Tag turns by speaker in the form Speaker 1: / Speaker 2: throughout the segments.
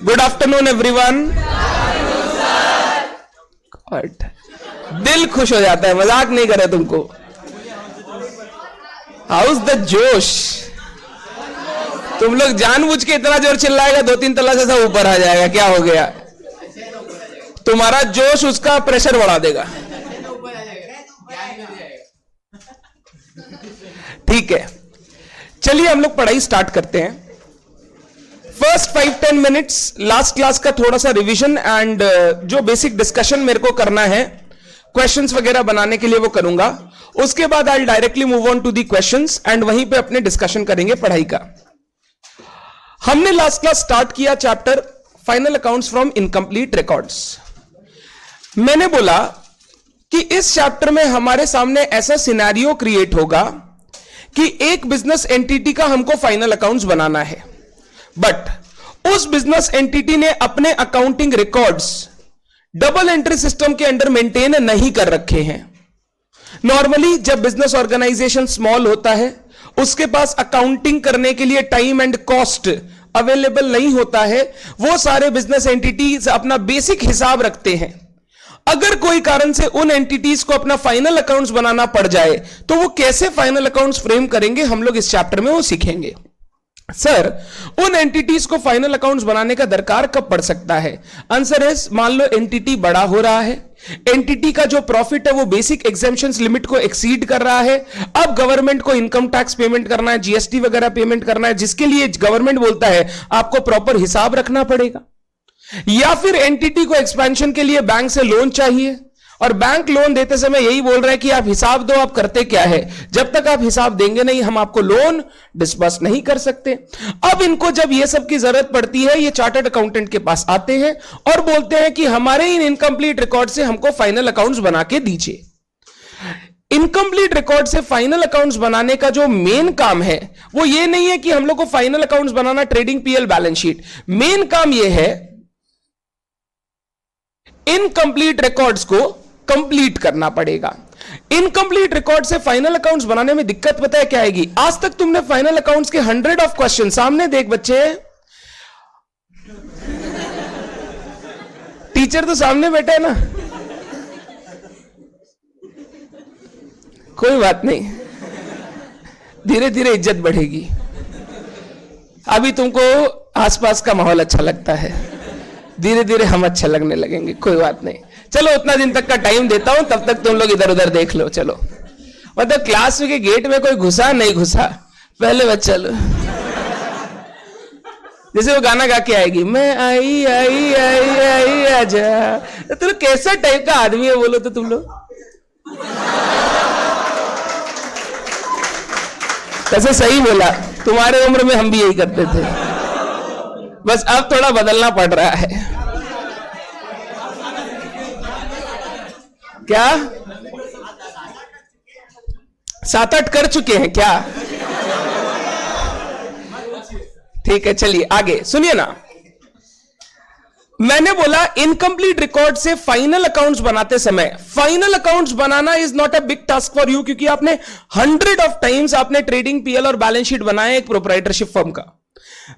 Speaker 1: Good afternoon everyone. God, दिल खुश हो जाता है, मजाक नहीं करे तुमको। हाउस द जोश। तुम लोग जानबूझ के इतना जोर चिल्लाएगा, 2-3 तला से सब ऊपर आ जाएगा। क्या हो गया? तुम्हारा जोश उसका प्रेशर बढ़ा देगा। ठीक है, चलिए हम लोग पढ़ाई स्टार्ट करते हैं। फर्स्ट 5-10 मिनट्स लास्ट क्लास का थोड़ा सा रिवीजन एंड जो बेसिक डिस्कशन मेरे को करना है, क्वेश्चंस वगैरह बनाने के लिए वो करूंगा। उसके बाद I directly move on to the questions and वहीं पे अपने डिस्कशन करेंगे पढ़ाई का। हमने लास्ट क्लास स्टार्ट किया chapter final accounts from incomplete records. मैंने बोला कि इस चैप्टर में हमारे सामने ऐसा सिनेरियो क्रिएट होगा कि एक बिजनेस एंटिटी का हमको फाइनल अकाउंट्स बनाना है, बट उस बिजनेस एंटिटी ने अपने accounting records double entry system के अंडर मेंटेन नहीं कर रखे हैं। नॉर्मली जब बिजनेस ऑर्गेनाइजेशन स्मॉल होता है, उसके पास अकाउंटिंग करने के लिए टाइम एंड कॉस्ट अवेलेबल नहीं होता है। वो सारे बिजनेस एंटिटीज अपना बेसिक हिसाब रखते हैं। अगर कोई कारण से उन एंटिटीज को अपना फाइनल अकाउंट्स बनाना पड़ जाए तो वो कैसे फाइनल अकाउंट्स फ्रेम करेंगे, हम लोग इस चैप्टर में वो सीखेंगे। सर, उन एंटिटीज को फाइनल अकाउंट्स बनाने का दरकार कब पड़ सकता है? आंसर है, मान लो एंटिटी बड़ा हो रहा है, एंटिटी का जो प्रॉफिट है वो बेसिक एग्जेम्पशंस लिमिट को एक्सीड कर रहा है। अब गवर्नमेंट को इनकम टैक्स पेमेंट करना है, जीएसटी वगैरह पेमेंट करना है, जिसके लिए गवर्नमेंट बोलता है आपको प्रॉपर हिसाब रखना पड़ेगा। या फिर एंटिटी को एक्सपेंशन के लिए बैंक से लोन चाहिए और बैंक लोन देते समय यही बोल रहा है कि आप हिसाब दो, आप करते क्या है, जब तक आप हिसाब देंगे नहीं हम आपको लोन डिस्बर्स नहीं कर सकते। अब इनको जब ये सब की जरूरत पड़ती है, ये चार्टर्ड अकाउंटेंट के पास आते हैं और बोलते हैं कि हमारे इन इनकम्प्लीट रिकॉर्ड से हमको फाइनल अकाउंट्स बना के दीजिए। इनकम्प्लीट रिकॉर्ड से फाइनल अकाउंट्स बनाने का जो मेन काम है वो ये नहीं है कि हम लोग को फाइनल अकाउंट्स बनाना, trading PL balance sheet. Main काम ये है इनकम्प्लीट रिकॉर्ड्स को कंप्लीट करना पड़ेगा। इनकम्प्लीट रिकॉर्ड से फाइनल अकाउंट्स बनाने में दिक्कत पता है क्या आएगी? आज तक तुमने फाइनल अकाउंट्स के 100 ऑफ क्वेश्चन, सामने देख बच्चे, टीचर तो सामने बैठा है ना, कोई बात नहीं, धीरे धीरे इज्जत बढ़ेगी। अभी तुमको आसपास का माहौल अच्छा लगता है, धीरे धीरे हम अच्छे लगने लगेंगे, कोई बात नहीं। चलो उतना दिन तक का टाइम देता हूं, तब तक तुम लोग इधर उधर देख लो। चलो, मतलब क्लास के गेट में कोई घुसा नहीं घुसा, पहले बस चलो। जैसे वो गाना गा के आएगी, मैं आई आई आई आई आजा। तुम लोग कैसा टाइप का आदमी है बोलो तो तुम लोग? कैसे सही बोला, तुम्हारे उम्र में हम भी यही करते थे, बस अब थोड़ा बदलना पड़ रहा है। क्या 7-8 कर चुके हैं क्या? ठीक है, चलिए आगे सुनिए ना। मैंने बोला इनकम्प्लीट रिकॉर्ड से फाइनल अकाउंट्स बनाते समय, final accounts banana is not a big task for you, क्योंकि आपने 100 ऑफ टाइम्स आपने ट्रेडिंग पीएल और बैलेंस शीट बनाया एक प्रोप्राइटरशिप फर्म का।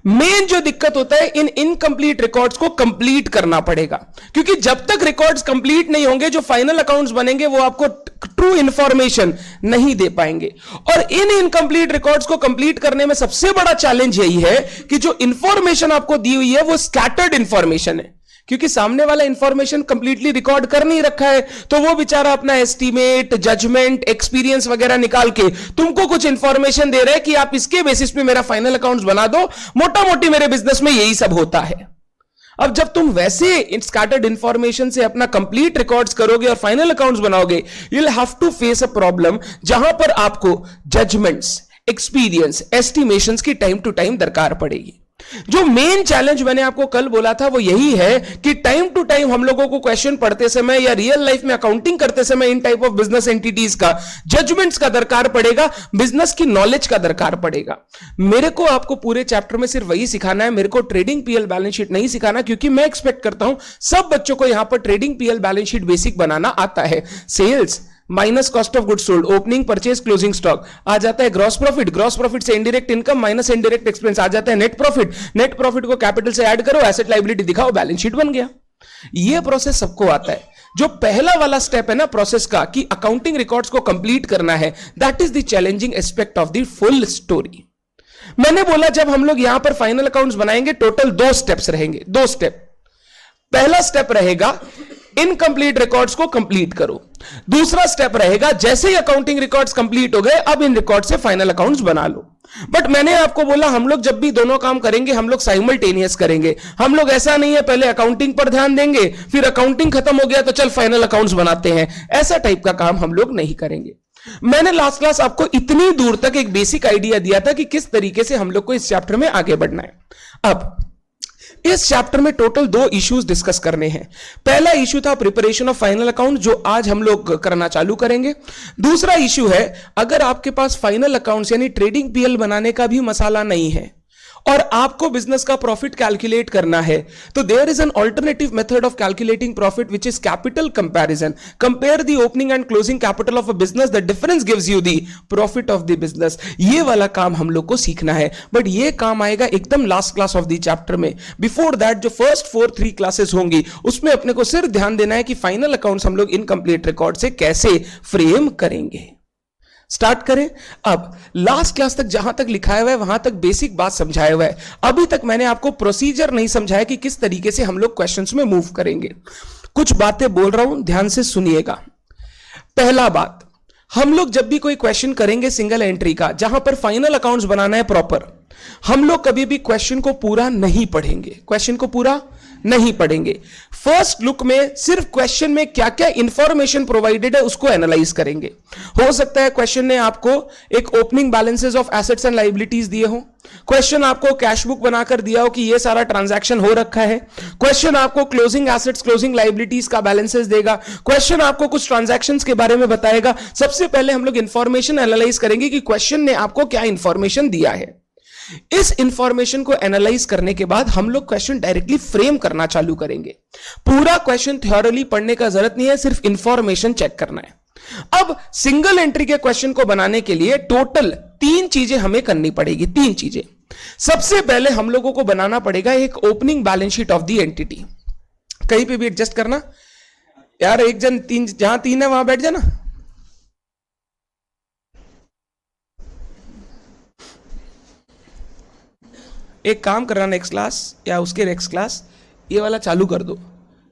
Speaker 1: मेन जो दिक्कत होता है, इन इनकम्प्लीट रिकॉर्ड्स को कंप्लीट करना पड़ेगा, क्योंकि जब तक रिकॉर्ड्स कंप्लीट नहीं होंगे, जो फाइनल अकाउंट्स बनेंगे वो आपको ट्रू इंफॉर्मेशन नहीं दे पाएंगे। और इन इनकम्प्लीट रिकॉर्ड्स को कंप्लीट करने में सबसे बड़ा चैलेंज यही है कि जो इंफॉर्मेशन आपको दी हुई है वो स्कैटर्ड इंफॉर्मेशन है, क्योंकि सामने वाला इंफॉर्मेशन कंप्लीटली रिकॉर्ड कर नहीं रखा है। तो वो बेचारा अपना एस्टीमेट, जजमेंट, एक्सपीरियंस वगैरह निकाल के तुमको कुछ इंफॉर्मेशन दे रहे हैं कि आप इसके बेसिस पे मेरा फाइनल अकाउंट्स बना दो। मोटा मोटी मेरे बिजनेस में यही सब होता है। अब जब तुम वैसे स्कैटर्ड इंफॉर्मेशन से अपना कंप्लीट रिकॉर्ड्स करोगे और फाइनल अकाउंट्स बनाओगे, you will have to face a problem जहां पर आपको जजमेंट्स, एक्सपीरियंस, एस्टिमेशंस की टाइम टू टाइम दरकार पड़ेगी। जो मेन चैलेंज मैंने आपको कल बोला था वो यही है कि टाइम टू टाइम हम लोगों को क्वेश्चन पढ़ते समय या रियल लाइफ में अकाउंटिंग करते समय इन टाइप ऑफ बिजनेस एंटिटीज का जजमेंट्स का दरकार पड़ेगा, बिजनेस की नॉलेज का दरकार पड़ेगा। मेरे को आपको पूरे चैप्टर में सिर्फ वही सिखाना है, मेरे को ट्रेडिंग पीएल बैलेंस शीट नहीं सिखाना, क्योंकि मैं एक्सपेक्ट करता हूं सब बच्चों को यहां पर trading PL balance sheet basic बनाना आता है। Sales, minus cost of good sold, opening purchase closing stock, आ जाता है ग्रॉस प्रॉफिट, ग्रॉस प्रॉफिट से indirect income minus indirect expense, आ जाता है नेट प्रॉफिट, नेट प्रॉफिट को कैपिटल से ऐड करो, एसेट लायबिलिटी दिखाओ, बैलेंस शीट बन गया। यह प्रोसेस सबको आता है। जो पहला वाला स्टेप है ना प्रोसेस का कि अकाउंटिंग रिकॉर्ड्स को कंप्लीट करना है, that is the challenging aspect of the full story. मैंने बोला जब हम लोग यहां पर फाइनल अकाउंट्स बनाएंगे टोटल 2 स्टेप्स रहेंगे, 2 स्टेप। पहला स्टेप रहेगा इनकंप्लीट रिकॉर्ड्स को कंप्लीट करो। दूसरा स्टेप रहेगा जैसे ही अकाउंटिंग रिकॉर्ड्स कंप्लीट हो गए अब इन रिकॉर्ड से फाइनल अकाउंट्स बना लो। बट मैंने आपको बोला हम लोग जब भी दोनों काम करेंगे हम लोग साइमल्टेनियस करेंगे। हम लोग ऐसा नहीं है पहले अकाउंटिंग पर ध्यान देंगे फिर अकाउंटिंग खत्म हो गया तो चल फाइनल अकाउंट्स बनाते हैं, ऐसा टाइप का काम हम लोग नहीं करेंगे। मैंने लास्ट क्लास आपको इतनी दूर तक एक बेसिक आइडिया दिया था कि किस तरीके से हम लोग को इस चैप्टर में आगे बढ़ना है। अब इस चैप्टर में टोटल 2 इश्यूज डिस्कस करने हैं। पहला इश्यू था प्रिपरेशन ऑफ फाइनल अकाउंट जो आज हम लोग करना चालू करेंगे। दूसरा इश्यू है अगर आपके पास फाइनल अकाउंट्स यानी ट्रेडिंग पीएल बनाने का भी मसाला नहीं है और आपको बिजनेस का प्रॉफिट कैलकुलेट करना है तो there is an alternative method of calculating profit which is capital comparison. Compare the opening and closing capital of a business, the difference gives you the profit of the business. ये वाला काम हम लोग को सीखना है बट ये काम आएगा एकदम last class of the chapter में। बिफोर दैट जो फर्स्ट 3 क्लासेस होंगी उसमें अपने को सिर्फ ध्यान देना है कि फाइनल अकाउंट्स हम लोग इनकंप्लीट रिकॉर्ड से कैसे फ्रेम करेंगे। स्टार्ट करें। अब लास्ट क्लास तक जहां तक लिखाया हुआ है वहां तक बेसिक बात समझाया हुआ है। अभी तक मैंने आपको प्रोसीजर नहीं समझाया कि किस तरीके से हम लोग क्वेश्चंस में मूव करेंगे। कुछ बातें बोल रहा हूं, ध्यान से सुनिएगा। पहला बात, हम लोग जब भी कोई क्वेश्चन करेंगे सिंगल एंट्री का जहां पर फाइनल अकाउंट्स बनाना है प्रॉपर, हम लोग कभी भी क्वेश्चन को पूरा नहीं पढ़ेंगे, क्वेश्चन को पूरा नहीं पढ़ेंगे। फर्स्ट लुक में सिर्फ क्वेश्चन में क्या क्या इंफॉर्मेशन प्रोवाइडेड है उसको एनालाइज करेंगे। हो सकता है क्वेश्चन ने आपको एक opening balances of assets and liabilities दिए हो, क्वेश्चन आपको कैश बुक बनाकर दिया हो कि ये सारा ट्रांजैक्शन हो रखा है, क्वेश्चन आपको क्लोजिंग एसेट्स क्लोजिंग लायबिलिटीज का बैलेंसेस देगा, क्वेश्चन आपको कुछ ट्रांजैक्शंस के बारे में बताएगा। सबसे पहले हम लोग इंफॉर्मेशन एनालाइज करेंगे कि क्वेश्चन ने आपको क्या इंफॉर्मेशन दिया है। इस इंफॉर्मेशन को एनालाइज करने के बाद हम लोग क्वेश्चन डायरेक्टली फ्रेम करना चालू करेंगे। पूरा क्वेश्चन थ्योरली पढ़ने का जरूरत नहीं है, सिर्फ इंफॉर्मेशन चेक करना है। अब सिंगल एंट्री के क्वेश्चन को बनाने के लिए टोटल 3 चीजें हमें करनी पड़ेगी। 3 चीजें। सबसे पहले हम लोगों को बनाना पड़ेगा एक opening balance sheet of the entity. कहीं पे भी एडजस्ट करना यार, एक जन 3 जहां 3 है वहां बैठ जाना। एक काम करना, नेक्स्ट क्लास या उसके नेक्स्ट क्लास ये वाला चालू कर दो,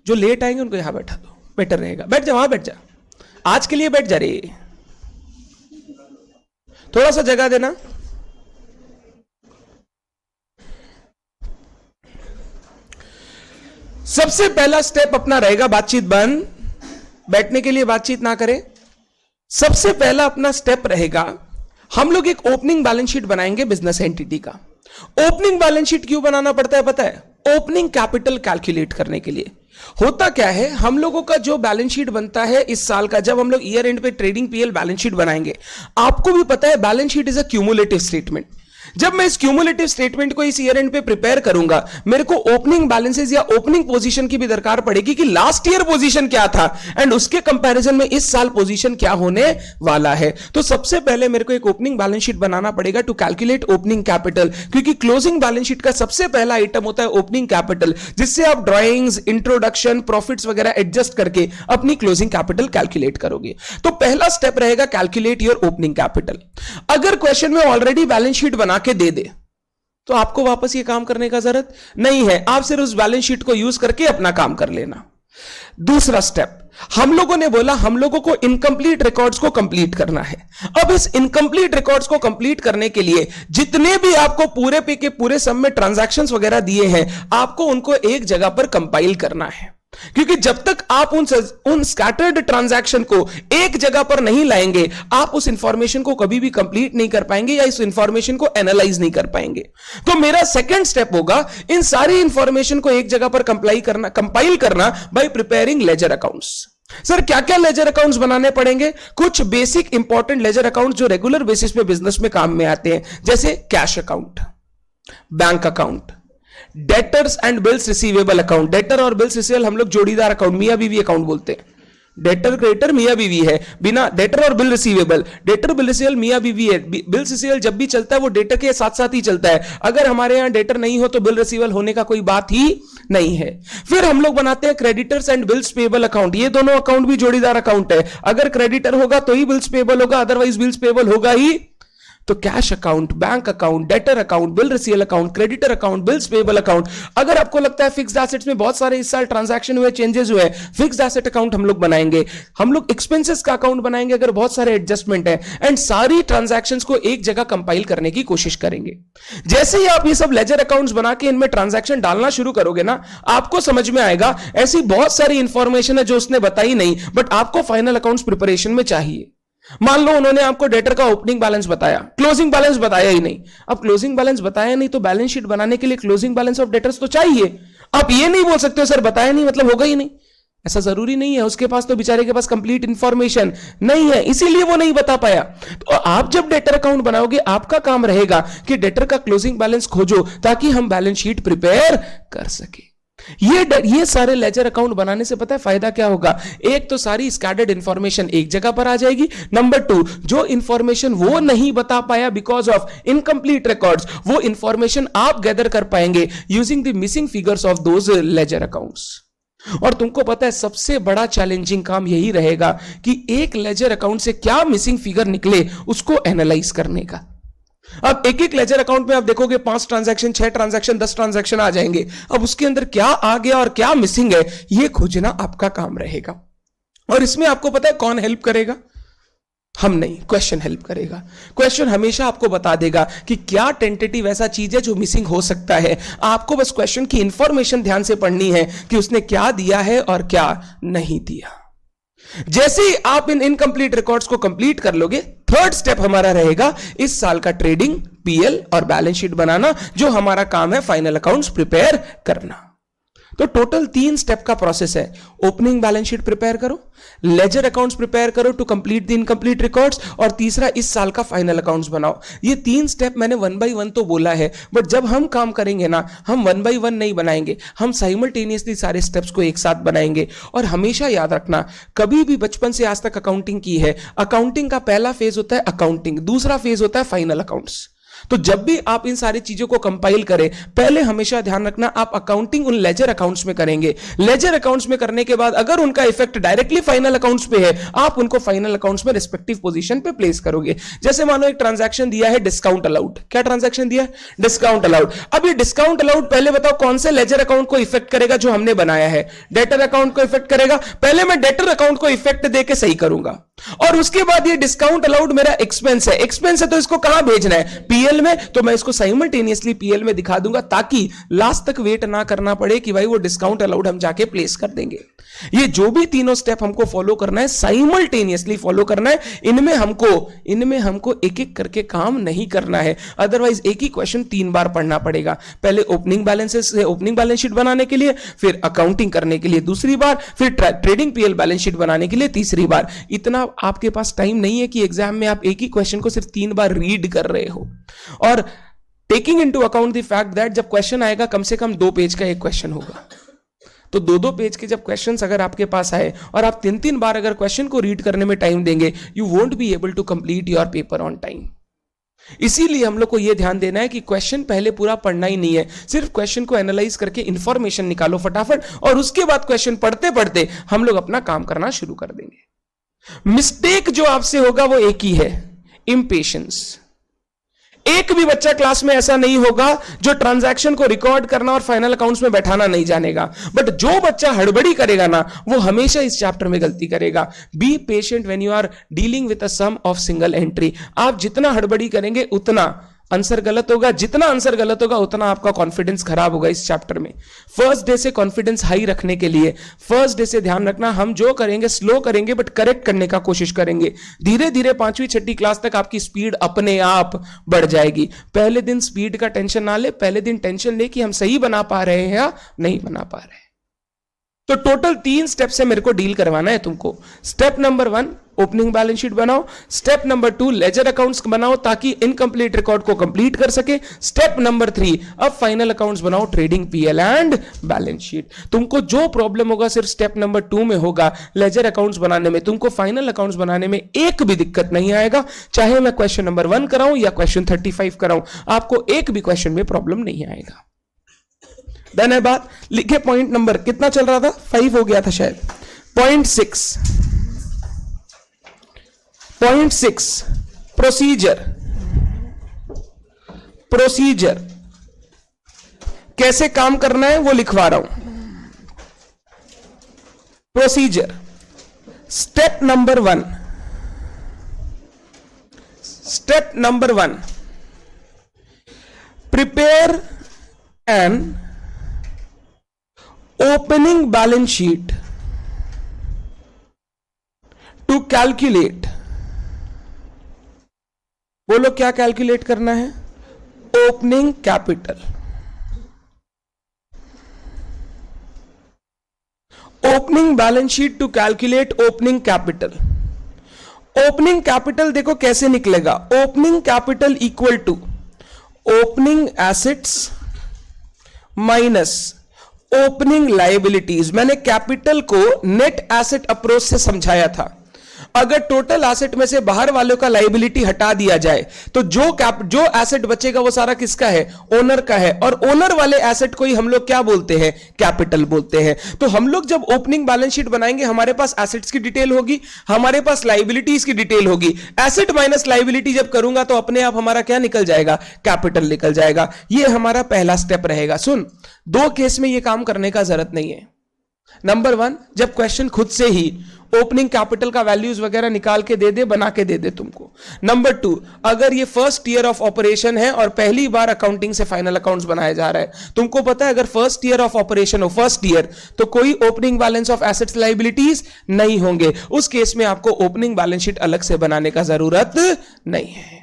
Speaker 1: जो लेट आएंगे उनको यहां बैठा दो, बेटर रहेगा। बैठ जा, वहां बैठ जा, आज के लिए बैठ जा रे, थोड़ा सा जगह देना। सबसे पहला स्टेप अपना रहेगा बातचीत बंद, बैठने के लिए बातचीत ना करें। सबसे पहला अपना स्टेप रहेगा हम लोग एक ओपनिंग बैलेंस शीट बनाएंगे बिजनेस एंटिटी का। ओपनिंग बैलेंस शीट क्यों बनाना पड़ता है पता है? ओपनिंग कैपिटल कैलकुलेट करने के लिए। होता क्या है, हम लोगों का जो बैलेंस शीट बनता है इस साल का, जब हम लोग ईयर एंड पे ट्रेडिंग पीएल बैलेंस शीट बनाएंगे, आपको भी पता है balance sheet is a cumulative statement. जब मैं इस क्यूमुलेटिव स्टेटमेंट को इस ईयर एंड पे प्रिपेयर करूंगा, मेरे को ओपनिंग बैलेंसेस या ओपनिंग पोजीशन की भी दरकार पड़ेगी कि लास्ट ईयर पोजीशन क्या था एंड उसके कंपैरिजन में इस साल पोजीशन क्या होने वाला है। तो सबसे पहले मेरे को एक ओपनिंग बैलेंस शीट बनाना पड़ेगा टू कैलकुलेट ओपनिंग कैपिटल, क्योंकि क्लोजिंग बैलेंस शीट का सबसे पहला आइटम होता है ओपनिंग कैपिटल, जिससे आप ड्राइंग्स, इंट्रोडक्शन, प्रॉफिट्स वगैरह एडजस्ट करके अपनी क्लोजिंग कैपिटल कैलकुलेट करोगे। तो पहला स्टेप रहेगा कैलकुलेट योर ओपनिंग कैपिटल। अगर क्वेश्चन में ऑलरेडी बैलेंस शीट बना के दे दे तो आपको वापस ये काम करने का जरूरत नहीं है, आप सिर्फ उस बैलेंस शीट को यूज करके अपना काम कर लेना। दूसरा स्टेप, हम लोगों ने बोला हम लोगों को इनकंप्लीट रिकॉर्ड्स को कंप्लीट करना है। अब इस इनकंप्लीट रिकॉर्ड्स को कंप्लीट करने के लिए जितने भी आपको पूरे पे के पूरे सम में ट्रांजैक्शंस वगैरह दिए हैं, आपको उनको एक जगह पर कंपाइल करना है, क्योंकि जब तक आप उन स्कैटर्ड ट्रांजैक्शन को एक जगह पर नहीं लाएंगे, आप उस इंफॉर्मेशन को कभी भी कंप्लीट नहीं कर पाएंगे या इस इंफॉर्मेशन को एनालाइज नहीं कर पाएंगे। तो मेरा सेकंड स्टेप होगा इन सारी इंफॉर्मेशन को एक जगह पर कंपाइल करना bye preparing ledger accounts. Sir क्या क्या लेजर अकाउंट्स बनाने पड़ेंगे? कुछ बेसिक इंपॉर्टेंट लेजर अकाउंट्स जो रेगुलर बेसिस पे बिजनेस में काम में आते हैं, जैसे cash account, bank account, debtors and bills receivable account. Debtor और बिल्स रिसीवेबल हम लोग जोड़ीदार अकाउंट, मियां बीवी अकाउंट बोलते हैं, डेटर क्रेडिटर मियां बीवी है, बिना डेटर और bill receivable, debtor bill receivable मियां बीवी है, बिल रिसीवेबल जब भी चलता है वो डेटर के साथ साथ ही चलता है। अगर हमारे यहां डेटर नहीं हो तो बिल रिसीवेबल होने का कोई बात ही नहीं है। फिर हम लोग बनाते हैं creditors and bills payable account. ये दोनों अकाउंट भी जोड़ीदार अकाउंट है। अगर क्रेडिटर होगा तो ही बिल्स पेबल होगा, अदरवाइज बिल्स पेबल होगा ही। तो cash account, bank account, debtor account, bill receivable account, creditor account, bills payable account. अगर आपको लगता है फिक्स्ड एसेट्स में बहुत सारे इस साल ट्रांजैक्शन हुए, चेंजेस हुए, फिक्स्ड एसेट अकाउंट हम लोग बनाएंगे। हम लोग एक्सपेंसेस का अकाउंट बनाएंगे अगर बहुत सारे एडजस्टमेंट है, एंड सारी ट्रांजैक्शंस को एक जगह कंपाइल करने की कोशिश करेंगे। जैसे ही आप ये सब लेजर अकाउंट्स बना के इनमें ट्रांजैक्शन डालना शुरू करोगे ना, आपको समझ में आएगा ऐसी बहुत सारी इंफॉर्मेशन है जो उसने बताई नहीं, बट आपको फाइनल अकाउंट्स प्रिपरेशन में चाहिए। मान लो उन्होंने आपको डेटर का ओपनिंग बैलेंस बताया, क्लोजिंग बैलेंस बताया ही नहीं। अब क्लोजिंग बैलेंस बताया नहीं तो बैलेंस शीट बनाने के लिए क्लोजिंग बैलेंस ऑफ डेटर्स तो चाहिए। आप ये नहीं बोल सकते हो सर बताया नहीं मतलब होगा ही नहीं, ऐसा जरूरी नहीं है। उसके पास तो बेचारे के पास कंप्लीट इंफॉर्मेशन नहीं है, इसीलिए वो नहीं बता पाया। तो आप जब डेटर अकाउंट बनाओगे, आपका काम रहेगा कि डेटर का क्लोजिंग बैलेंस खोजो ताकि हम बैलेंस शीट प्रिपेयर कर सके। ये सारे लेजर अकाउंट बनाने से पता है फायदा क्या होगा? एक तो सारी स्कैटर्ड इंफॉर्मेशन एक जगह पर आ जाएगी। नंबर 2, जो इंफॉर्मेशन वो नहीं बता पाया बिकॉज ऑफ इनकम्प्लीट रिकॉर्ड्स, वो इंफॉर्मेशन आप गैदर कर पाएंगे using the missing figures of those ledger accounts. और तुमको पता है सबसे बड़ा चैलेंजिंग काम यही रहेगा कि एक लेजर अकाउंट से क्या मिसिंग फिगर निकले उसको एनालाइज करने का। अब एक एक लेजर अकाउंट में आप देखोगे 5 ट्रांजैक्शन, 6 ट्रांजैक्शन, 10 ट्रांजैक्शन आ जाएंगे। अब उसके अंदर क्या आ गया और क्या मिसिंग है ये खोजना आपका काम रहेगा। और इसमें आपको पता है कौन हेल्प करेगा? हम नहीं, क्वेश्चन हेल्प करेगा। क्वेश्चन हमेशा आपको बता देगा कि क्या टेंटेटिव ऐसा चीज है जो मिसिंग हो सकता है। आपको बस क्वेश्चन की इंफॉर्मेशन ध्यान से पढ़नी है कि उसने क्या दिया है और क्या नहीं दिया। जैसे ही आप इन इनकम्प्लीट रिकॉर्ड्स को कंप्लीट कर लोगे, थर्ड स्टेप हमारा रहेगा इस साल का ट्रेडिंग, पीएल और बैलेंस शीट बनाना, जो हमारा काम है फाइनल अकाउंट्स प्रिपेयर करना। तो टोटल 3 स्टेप का प्रोसेस है। ओपनिंग बैलेंस शीट प्रिपेयर करो, लेजर अकाउंट्स प्रिपेयर करो to complete the incomplete records, और तीसरा इस साल का फाइनल अकाउंट्स बनाओ। ये 3 स्टेप मैंने 1 by 1 तो बोला है, बट जब हम काम करेंगे ना, हम 1 by 1 नहीं बनाएंगे, हम साइमल्टेनियसली सारे स्टेप्स को एक साथ बनाएंगे। और हमेशा याद रखना, कभी भी बचपन से आज तक अकाउंटिंग की है, अकाउंटिंग का पहला फेज होता है अकाउंटिंग, दूसरा फेज होता है फाइनल अकाउंट्स। तो जब भी आप इन सारी चीजों को कंपाइल करें, पहले हमेशा ध्यान रखना आप अकाउंटिंग उन लेजर अकाउंट्स में करेंगे। लेजर अकाउंट्स में करने के बाद अगर उनका इफेक्ट डायरेक्टली फाइनल अकाउंट्स पे है, आप उनको फाइनल अकाउंट्स में रिस्पेक्टिव पोजीशन पे प्लेस करोगे। जैसे मानो एक ट्रांजैक्शन दिया है डिस्काउंट अलाउड। क्या ट्रांजैक्शन दिया है? Discount allowed. अब ये डिस्काउंट अलाउड पहले बताओ कौन से लेजर अकाउंट को इफेक्ट करेगा? जो हमने बनाया है, डेटर अकाउंट को इफेक्ट करेगा। पहले मैं डेटर अकाउंट को इफेक्ट देके सही करूंगा, और उसके बाद ये डिस्काउंट अलाउड मेरा एक्सपेंस है। एक्सपेंस है तो इसको कहां भेजना है? पीएल में। तो मैं इसको साइमल्टेनियसली पीएल में दिखा दूंगा ताकि लास्ट तक वेट ना करना पड़े कि भाई वो डिस्काउंट अलाउड हम जाके प्लेस कर देंगे। ये जो भी तीनों स्टेप हमको फॉलो करना है, साइमल्टेनियसली फॉलो करना है। इनमें हमको एक एक करके काम नहीं करना है, अदरवाइज एक ही क्वेश्चन 3 बार पढ़ना पड़ेगा। पहले ओपनिंग बैलेंस शीट बनाने के लिए, फिर अकाउंटिंग करने के लिए दूसरी बार, फिर ट्रेडिंग पीएल बैलेंस शीट बनाने के लिए तीसरी बार। इतना आपके पास टाइम नहीं है कि एग्जाम में आप एक ही क्वेश्चन को सिर्फ 3 बार रीड कर रहे हो। और taking into account the fact that जब क्वेश्चन आएगा कम से कम 2 पेज का एक क्वेश्चन होगा, तो 2-2 पेज के जब क्वेश्चंस अगर आपके पास आए और आप 3-3 बार अगर क्वेश्चन को रीड करने में टाइम देंगे, you won't be able to complete your paper on time. इसीलिए हम लोग को यह ध्यान देना है कि क्वेश्चन पहले पूरा पढ़ना ही नहीं है, सिर्फ क्वेश्चन को एनालाइज करके इंफॉर्मेशन निकालो फटाफट, और उसके बाद क्वेश्चन पढ़ते पढ़ते हम लोग अपना काम करना शुरू कर देंगे। मिस्टेक जो आपसे होगा वो एक ही है, इम्पेशंस। एक भी बच्चा क्लास में ऐसा नहीं होगा जो ट्रांजैक्शन को रिकॉर्ड करना और फाइनल अकाउंट्स में बैठाना नहीं जानेगा, बट जो बच्चा हड़बड़ी करेगा ना, वो हमेशा इस चैप्टर में गलती करेगा। Be patient when you are dealing with a sum of single entry. आप जितना हड़बड़ी करेंगे उतना आंसर गलत होगा, जितना आंसर गलत होगा उतना आपका कॉन्फिडेंस खराब होगा इस चैप्टर में। फर्स्ट डे से कॉन्फिडेंस हाई रखने के लिए फर्स्ट डे से ध्यान रखना, हम जो करेंगे स्लो करेंगे बट करेक्ट करने का कोशिश करेंगे। धीरे धीरे 5वीं 6ठी क्लास तक आपकी स्पीड अपने आप बढ़ जाएगी। पहले दिन स्पीड का टेंशन ना ले, पहले दिन टेंशन ले कि हम सही बना पा रहे हैं या नहीं बना पा रहे हैं। तो टोटल 3 स्टेप से मेरे को डील करवाना है तुमको। Step number 1, opening balance sheet बनाओ। स्टेप नंबर 2 लेजर अकाउंट्स बनाओ ताकि इनकम्प्लीट रिकॉर्ड को कंप्लीट कर सके। स्टेप नंबर 3 अब फाइनल अकाउंट्स बनाओ, trading PL and balance sheet. तुमको जो प्रॉब्लम होगा सिर्फ स्टेप नंबर 2 में होगा, लेजर अकाउंट्स बनाने में। तुमको फाइनल अकाउंट्स बनाने में एक भी दिक्कत नहीं आएगा, चाहे मैं क्वेश्चन नंबर 1 कराऊं या क्वेश्चन 35 कराऊं, आपको एक भी क्वेश्चन में प्रॉब्लम नहीं आएगा। डन है बात? लिखे पॉइंट नंबर कितना चल रहा था, 5 हो गया था शायद। पॉइंट 6 प्रोसीजर कैसे काम करना है वो लिखवा रहा हूं। Procedure step number 1 prepare an opening balance sheet to calculate, बोलो क्या कैलकुलेट करना है, opening capital. Opening balance sheet to calculate opening capital. Opening capital देखो कैसे निकलेगा, opening capital equal to opening assets minus opening liabilities. मैंने capital को net asset approach से समझाया था। अगर टोटल एसेट में से बाहर वालों का लायबिलिटी हटा दिया जाए तो जो एसेट बचेगा वो सारा किसका है, ओनर का है। और ओनर वाले एसेट को ही हम लोग क्या बोलते हैं, कैपिटल बोलते हैं। तो हम लोग जब ओपनिंग बैलेंस शीट बनाएंगे, हमारे पास एसेट्स की डिटेल होगी, हमारे पास लायबिलिटीज की डिटेल होगी। एसेट माइनस लायबिलिटी जब करूंगा तो अपने आप हमारा क्या निकल जाएगा, कैपिटल निकल जाएगा। ये हमारा पहला स्टेप रहेगा। सुन, 2 केस में ये काम करने का जरूरत नहीं है। नंबर 1, जब क्वेश्चन खुद से ही ओपनिंग कैपिटल का वैल्यूज वगैरह निकाल के दे दे, बना के दे दे तुमको। नंबर 2, अगर ये फर्स्ट ईयर ऑफ ऑपरेशन है और पहली बार अकाउंटिंग से फाइनल अकाउंट्स बनाया जा रहा है, तुमको पता है अगर फर्स्ट ईयर ऑफ ऑपरेशन हो, फर्स्ट ईयर, तो कोई opening balance of assets liabilities नहीं होंगे। उस केस में आपको ओपनिंग बैलेंस शीट अलग से बनाने का जरूरत नहीं है।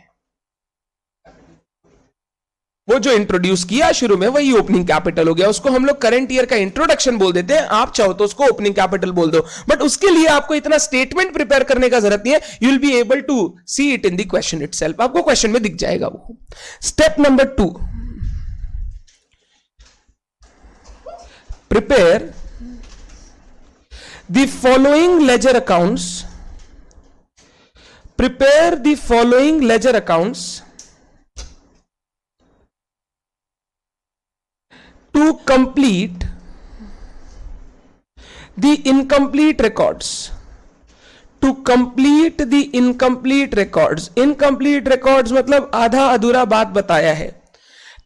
Speaker 1: वो जो इंट्रोड्यूस किया शुरू में वही ओपनिंग कैपिटल हो गया। उसको हम लोग करंट ईयर का इंट्रोडक्शन बोल देते हैं। आप चाहो तो उसको ओपनिंग कैपिटल बोल दो, बट उसके लिए आपको इतना स्टेटमेंट प्रिपेयर करने का जरूरत नहीं है। You will be able to see it in the question itself. आपको क्वेश्चन में दिख जाएगा वो। Step number 2, prepare the following ledger accounts, prepare the following ledger accounts to complete the incomplete records. To complete the incomplete records. Incomplete records मतलब आधा अधूरा बात बताया है।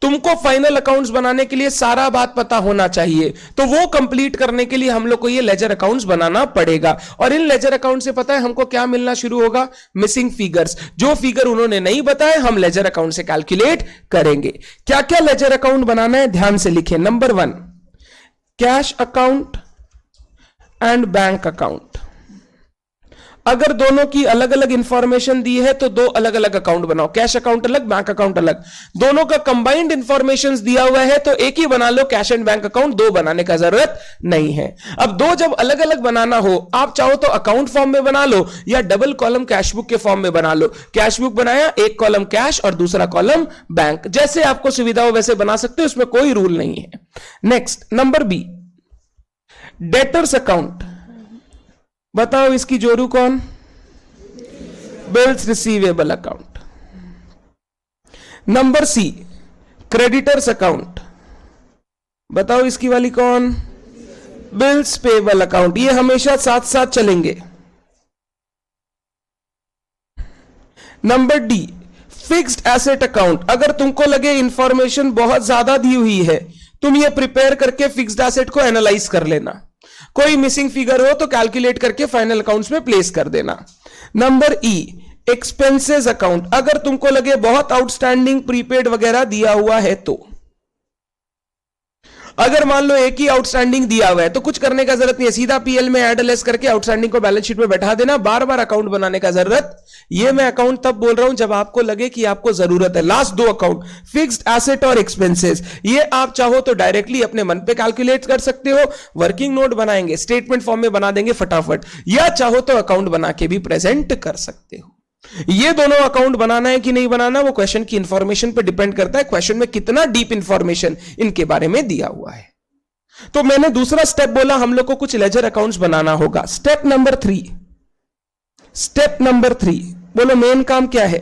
Speaker 1: तुमको फाइनल अकाउंट्स बनाने के लिए सारा बात पता होना चाहिए, तो वो कंप्लीट करने के लिए हम लोग को ये लेजर अकाउंट्स बनाना पड़ेगा। और इन लेजर अकाउंट से पता है हमको क्या मिलना शुरू होगा, मिसिंग फिगर्स। जो फिगर उन्होंने नहीं बताए हम लेजर अकाउंट से कैलकुलेट करेंगे। क्या क्या लेजर अकाउंट बनाना है ध्यान से लिखें। Number 1, cash account and bank account. अगर दोनों की अलग अलग इंफॉर्मेशन दी है तो 2 अलग अलग अकाउंट बनाओ, कैश अकाउंट अलग, बैंक अकाउंट अलग। दोनों का कंबाइंड इंफॉर्मेशन दिया हुआ है तो एक ही बना लो, कैश एंड बैंक अकाउंट। 2 बनाने का जरूरत नहीं है। अब 2 जब अलग अलग बनाना हो, आप चाहो तो अकाउंट फॉर्म में बना लो या डबल कॉलम कैश बुक के फॉर्म में बना लो। कैश बुक बनाया, एक कॉलम कैश और दूसरा कॉलम बैंक। जैसे आपको सुविधा हो वैसे बना सकते हो, उसमें कोई रूल नहीं है। Next number B, debtors account. बताओ इसकी जोरू कौन, bills receivable account. Number C, creditors account. बताओ इसकी वाली कौन, बिल्स पेबल अकाउंट। ये हमेशा साथ साथ चलेंगे। Number D, fixed asset account. अगर तुमको लगे इंफॉर्मेशन बहुत ज्यादा दी हुई है, तुम ये प्रिपेयर करके फिक्स्ड एसेट को एनालाइज कर लेना। कोई मिसिंग फिगर हो तो कैलकुलेट करके फाइनल अकाउंट्स में प्लेस कर देना। नंबर ई, एक्सपेंसेस अकाउंट। अगर तुमको लगे बहुत आउटस्टैंडिंग प्रीपेड वगैरह दिया हुआ है तो अगर मान लो एक ही आउटस्टैंडिंग दिया हुआ है तो कुछ करने का जरूरत नहीं है, सीधा पीएल में ऐड लेस करके आउटस्टैंडिंग को बैलेंस शीट में बैठा देना, बार बार अकाउंट बनाने का जरूरत। ये मैं अकाउंट तब बोल रहा हूं जब आपको लगे कि आपको जरूरत है। लास्ट दो अकाउंट फिक्स्ड एसेट और एक्सपेंसेस, ये आप चाहो तो डायरेक्टली अपने मन पे कैलकुलेट कर सकते हो, वर्किंग नोट बनाएंगे, स्टेटमेंट फॉर्म में बना देंगे फटाफट, या चाहो तो अकाउंट बना के भी प्रेजेंट कर सकते हो। ये दोनों अकाउंट बनाना है कि नहीं बनाना वो क्वेश्चन की इंफॉर्मेशन पर डिपेंड करता है, क्वेश्चन में कितना डीप इंफॉर्मेशन इनके बारे में दिया हुआ है। तो मैंने दूसरा स्टेप बोला हम लोग को कुछ लेजर अकाउंट्स बनाना होगा। स्टेप नंबर 3 बोलो मेन काम क्या है?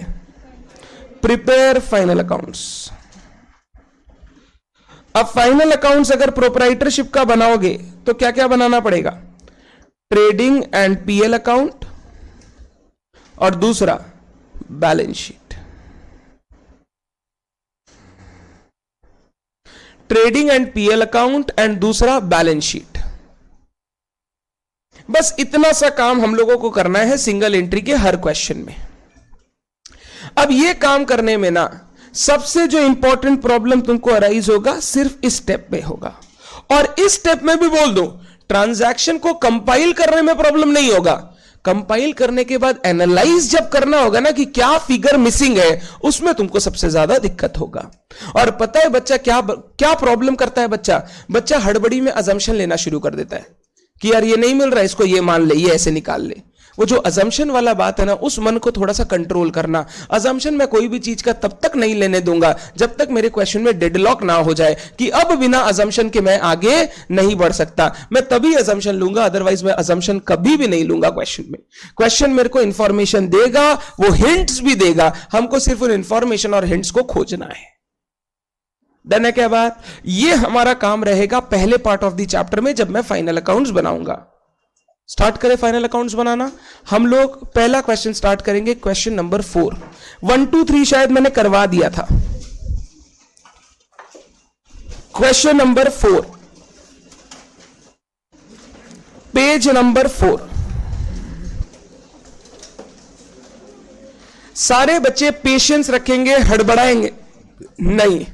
Speaker 1: Prepare final accounts. अब फाइनल अकाउंट्स अगर प्रोप्राइटरशिप का बनाओगे तो क्या क्या बनाना पड़ेगा? ट्रेडिंग एंड पीएल अकाउंट और दूसरा balance sheet. Trading and PL account and दूसरा बैलेंस शीट। बस इतना सा काम हम लोगों को करना है सिंगल एंट्री के हर क्वेश्चन में। अब ये काम करने में ना सबसे जो इंपॉर्टेंट प्रॉब्लम तुमको अराइज होगा सिर्फ इस स्टेप में होगा, और इस स्टेप में भी बोल दो ट्रांजैक्शन को कंपाइल करने में प्रॉब्लम नहीं होगा, कंपाइल करने के बाद एनालाइज जब करना होगा ना कि क्या फिगर मिसिंग है, उसमें तुमको सबसे ज्यादा दिक्कत होगा। और पता है बच्चा क्या प्रॉब्लम करता है? बच्चा हड़बड़ी में अजम्पशन लेना शुरू कर देता है कि यार ये नहीं मिल रहा है, इसको ये मान ले, ये ऐसे निकाल ले। वो जो अजम्पशन वाला बात है ना, उस मन को थोड़ा सा कंट्रोल करना। अजम्पशन मैं कोई भी चीज का तब तक नहीं लेने दूंगा जब तक मेरे क्वेश्चन में डेडलॉक ना हो जाए कि अब बिना अजम्पशन के मैं आगे नहीं बढ़ सकता। मैं तभी अजम्पशन लूंगा, अदरवाइज मैं अजम्पशन कभी भी नहीं लूंगा क्वेश्चन में। क्वेश्चन मेरे को इंफॉर्मेशन देगा, वो हिंट्स भी देगा, हमको सिर्फ उन इंफॉर्मेशन और हिंट्स को खोजना है। डन है क्या बात? ये हमारा काम रहेगा पहले पार्ट ऑफ द चैप्टर में जब मैं फाइनल अकाउंट्स बनाऊंगा। स्टार्ट करें फाइनल अकाउंट्स बनाना। हम लोग पहला क्वेश्चन स्टार्ट करेंगे, क्वेश्चन नंबर 4। 1 2 3 शायद मैंने करवा दिया था। Question number 4, page number 4। सारे बच्चे पेशेंस रखेंगे, हड़बड़ाएंगे नहीं।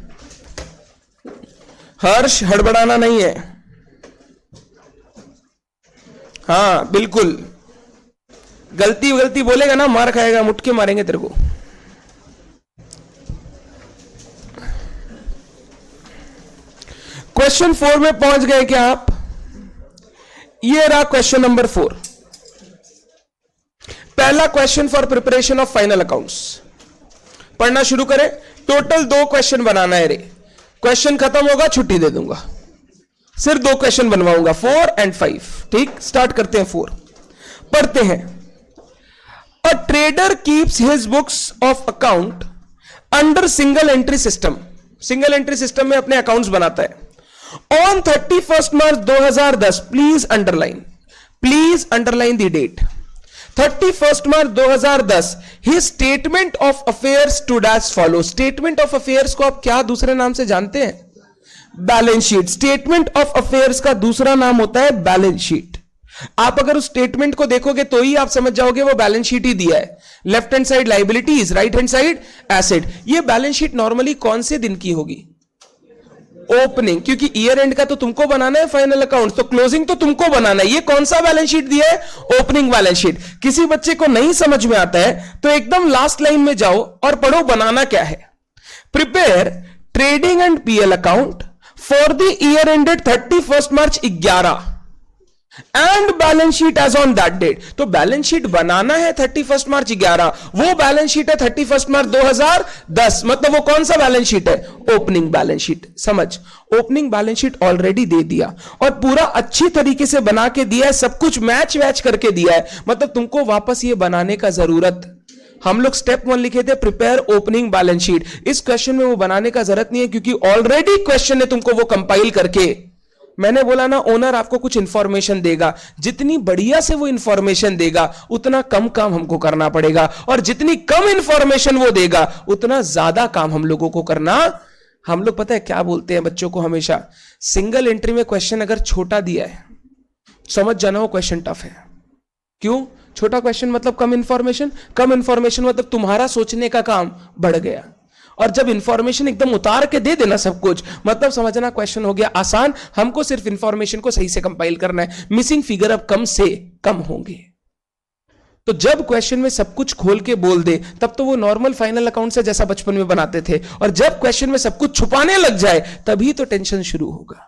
Speaker 1: हर्ष हड़बड़ाना नहीं है। हाँ बिल्कुल, गलती बोलेगा ना मार खाएगा, मुटके मारेंगे तेरे को। क्वेश्चन 4 में पहुंच गए क्या आप? ये रहा क्वेश्चन नंबर 4, पहला question for preparation of final accounts. पढ़ना शुरू करें। टोटल 2 क्वेश्चन बनाना है रे। क्वेश्चन खत्म होगा छुट्टी दे दूंगा, सिर्फ 2 क्वेश्चन बनवाऊंगा, 4 और 5। ठीक, स्टार्ट करते हैं 4। पढ़ते हैं। A trader keeps his books of account under single entry system. Single entry system में अपने अकाउंट्स बनाता है। On 31 March 2010, please underline the date. 31 March 2010 ही statement of affairs stood as follow. Statement of affairs को आप क्या दूसरे नाम से जानते हैं? Balance sheet. Statement of affairs का दूसरा नाम होता है बैलेंस शीट। आप अगर उस स्टेटमेंट को देखोगे तो ही आप समझ जाओगे वो बैलेंस शीट ही दिया है। Left hand side liabilities, right hand side asset. ये बैलेंस शीट नॉर्मली कौन से दिन की होगी? ओपनिंग, क्योंकि ईयर एंड का तो तुमको बनाना है फाइनल अकाउंट, तो क्लोजिंग तो तुमको बनाना है। ये कौन सा बैलेंस शीट दिया है? Opening balance sheet. किसी बच्चे को नहीं समझ में आता है तो एकदम लास्ट लाइन में जाओ और पढ़ो बनाना क्या है। Prepare trading and PL account for the year ended 31 March 11 and balance sheet as on that date. तो बैलेंस शीट बनाना है 31 मार्च 11, वो बैलेंस शीट है 31 मार्च 2010, मतलब वो कौन सा बैलेंस शीट है? Opening balance sheet. समझ, ओपनिंग बैलेंस शीट ऑलरेडी दे दिया और पूरा अच्छी तरीके से बना के दिया है, सब कुछ मैच वैच करके दिया है, मतलब तुमको वापस ये बनाने का जरूरत। हम लोग स्टेप 1 लिखे थे प्रिपेयर ओपनिंग बैलेंस शीट। इस क्वेश्चन में वो बनाने का जरूरत नहीं है क्योंकि ऑलरेडी क्वेश्चन ने तुमको वो कंपाइल करके, मैंने बोला ना ओनर आपको कुछ इंफॉर्मेशन देगा, जितनी बढ़िया से वो इंफॉर्मेशन देगा उतना कम काम हमको करना पड़ेगा, और जितनी कम इंफॉर्मेशन वो देगा उतना ज्यादा काम हम लोगों को करना। हम लोग पता है क्या बोलते हैं बच्चों को हमेशा, सिंगल एंट्री में क्वेश्चन अगर छोटा दिया है समझ जाना वो क्वेश्चन टफ है। क्यों? छोटा क्वेश्चन मतलब कम इंफॉर्मेशन, कम इंफॉर्मेशन मतलब तुम्हारा सोचने का काम बढ़ गया। और जब इंफॉर्मेशन एकदम उतार के दे देना सब कुछ, मतलब समझना क्वेश्चन हो गया आसान, हमको सिर्फ इंफॉर्मेशन को सही से कंपाइल करना है, मिसिंग फिगर अब कम से कम होंगे। तो जब क्वेश्चन में सब कुछ खोल के बोल दे तब तो वो नॉर्मल फाइनल अकाउंट से जैसा बचपन में बनाते थे, और जब क्वेश्चन में सब कुछ छुपाने लग जाए तभी तो टेंशन शुरू होगा।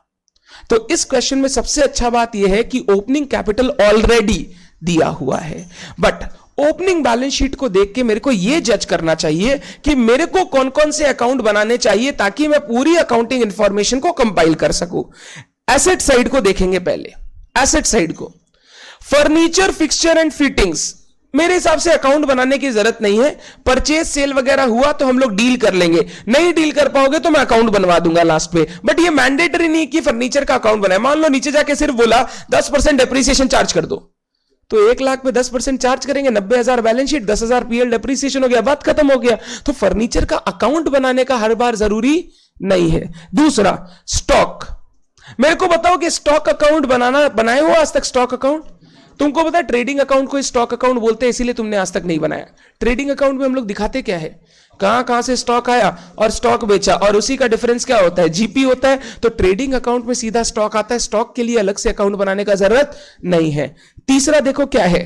Speaker 1: तो इस क्वेश्चन में सबसे अच्छा बात यह है कि ओपनिंग कैपिटल ऑलरेडी दिया हुआ है, बट ओपनिंग बैलेंस शीट को देख के मेरे को यह जज करना चाहिए कि मेरे को कौन कौन से अकाउंट बनाने चाहिए ताकि मैं पूरी अकाउंटिंग इंफॉर्मेशन को कंपाइल कर सकूं। एसेट साइड को देखेंगे पहले। एसेट साइड को फर्नीचर, फिक्सचर एंड फिटिंग्स, मेरे हिसाब से अकाउंट बनाने की जरूरत नहीं है। परचेज सेल वगैरह हुआ तो हम लोग डील कर लेंगे, नहीं डील कर पाओगे तो मैं अकाउंट बनवा दूंगा लास्ट में, बट ये मैंडेटरी नहीं कि फर्नीचर का अकाउंट बनाए। मान लो नीचे जाके सिर्फ बोला 10% डेप्रीसिएशन चार्ज कर दो, तो 1 लाख पे 10% चार्ज करेंगे, 90,000 बैलेंस शीट, 10,000 पीएल डेप्रीसिएशन हो गया, बात खत्म हो गया। तो फर्नीचर का अकाउंट बनाने का हर बार जरूरी नहीं है। दूसरा, स्टॉक, मेरे को बताओ कि स्टॉक अकाउंट बनाए हो आज तक? स्टॉक अकाउंट तुमको पता है ट्रेडिंग अकाउंट को स्टॉक अकाउंट बोलते हैं, इसीलिए तुमने आज तक नहीं बनाया। ट्रेडिंग अकाउंट में हम लोग दिखाते क्या है, कहां से स्टॉक आया और स्टॉक बेचा, और उसी का डिफरेंस क्या होता है, जीपी होता है। तो ट्रेडिंग अकाउंट में सीधा स्टॉक आता है, स्टॉक के लिए अलग से अकाउंट बनाने का जरूरत नहीं है। तीसरा देखो क्या है,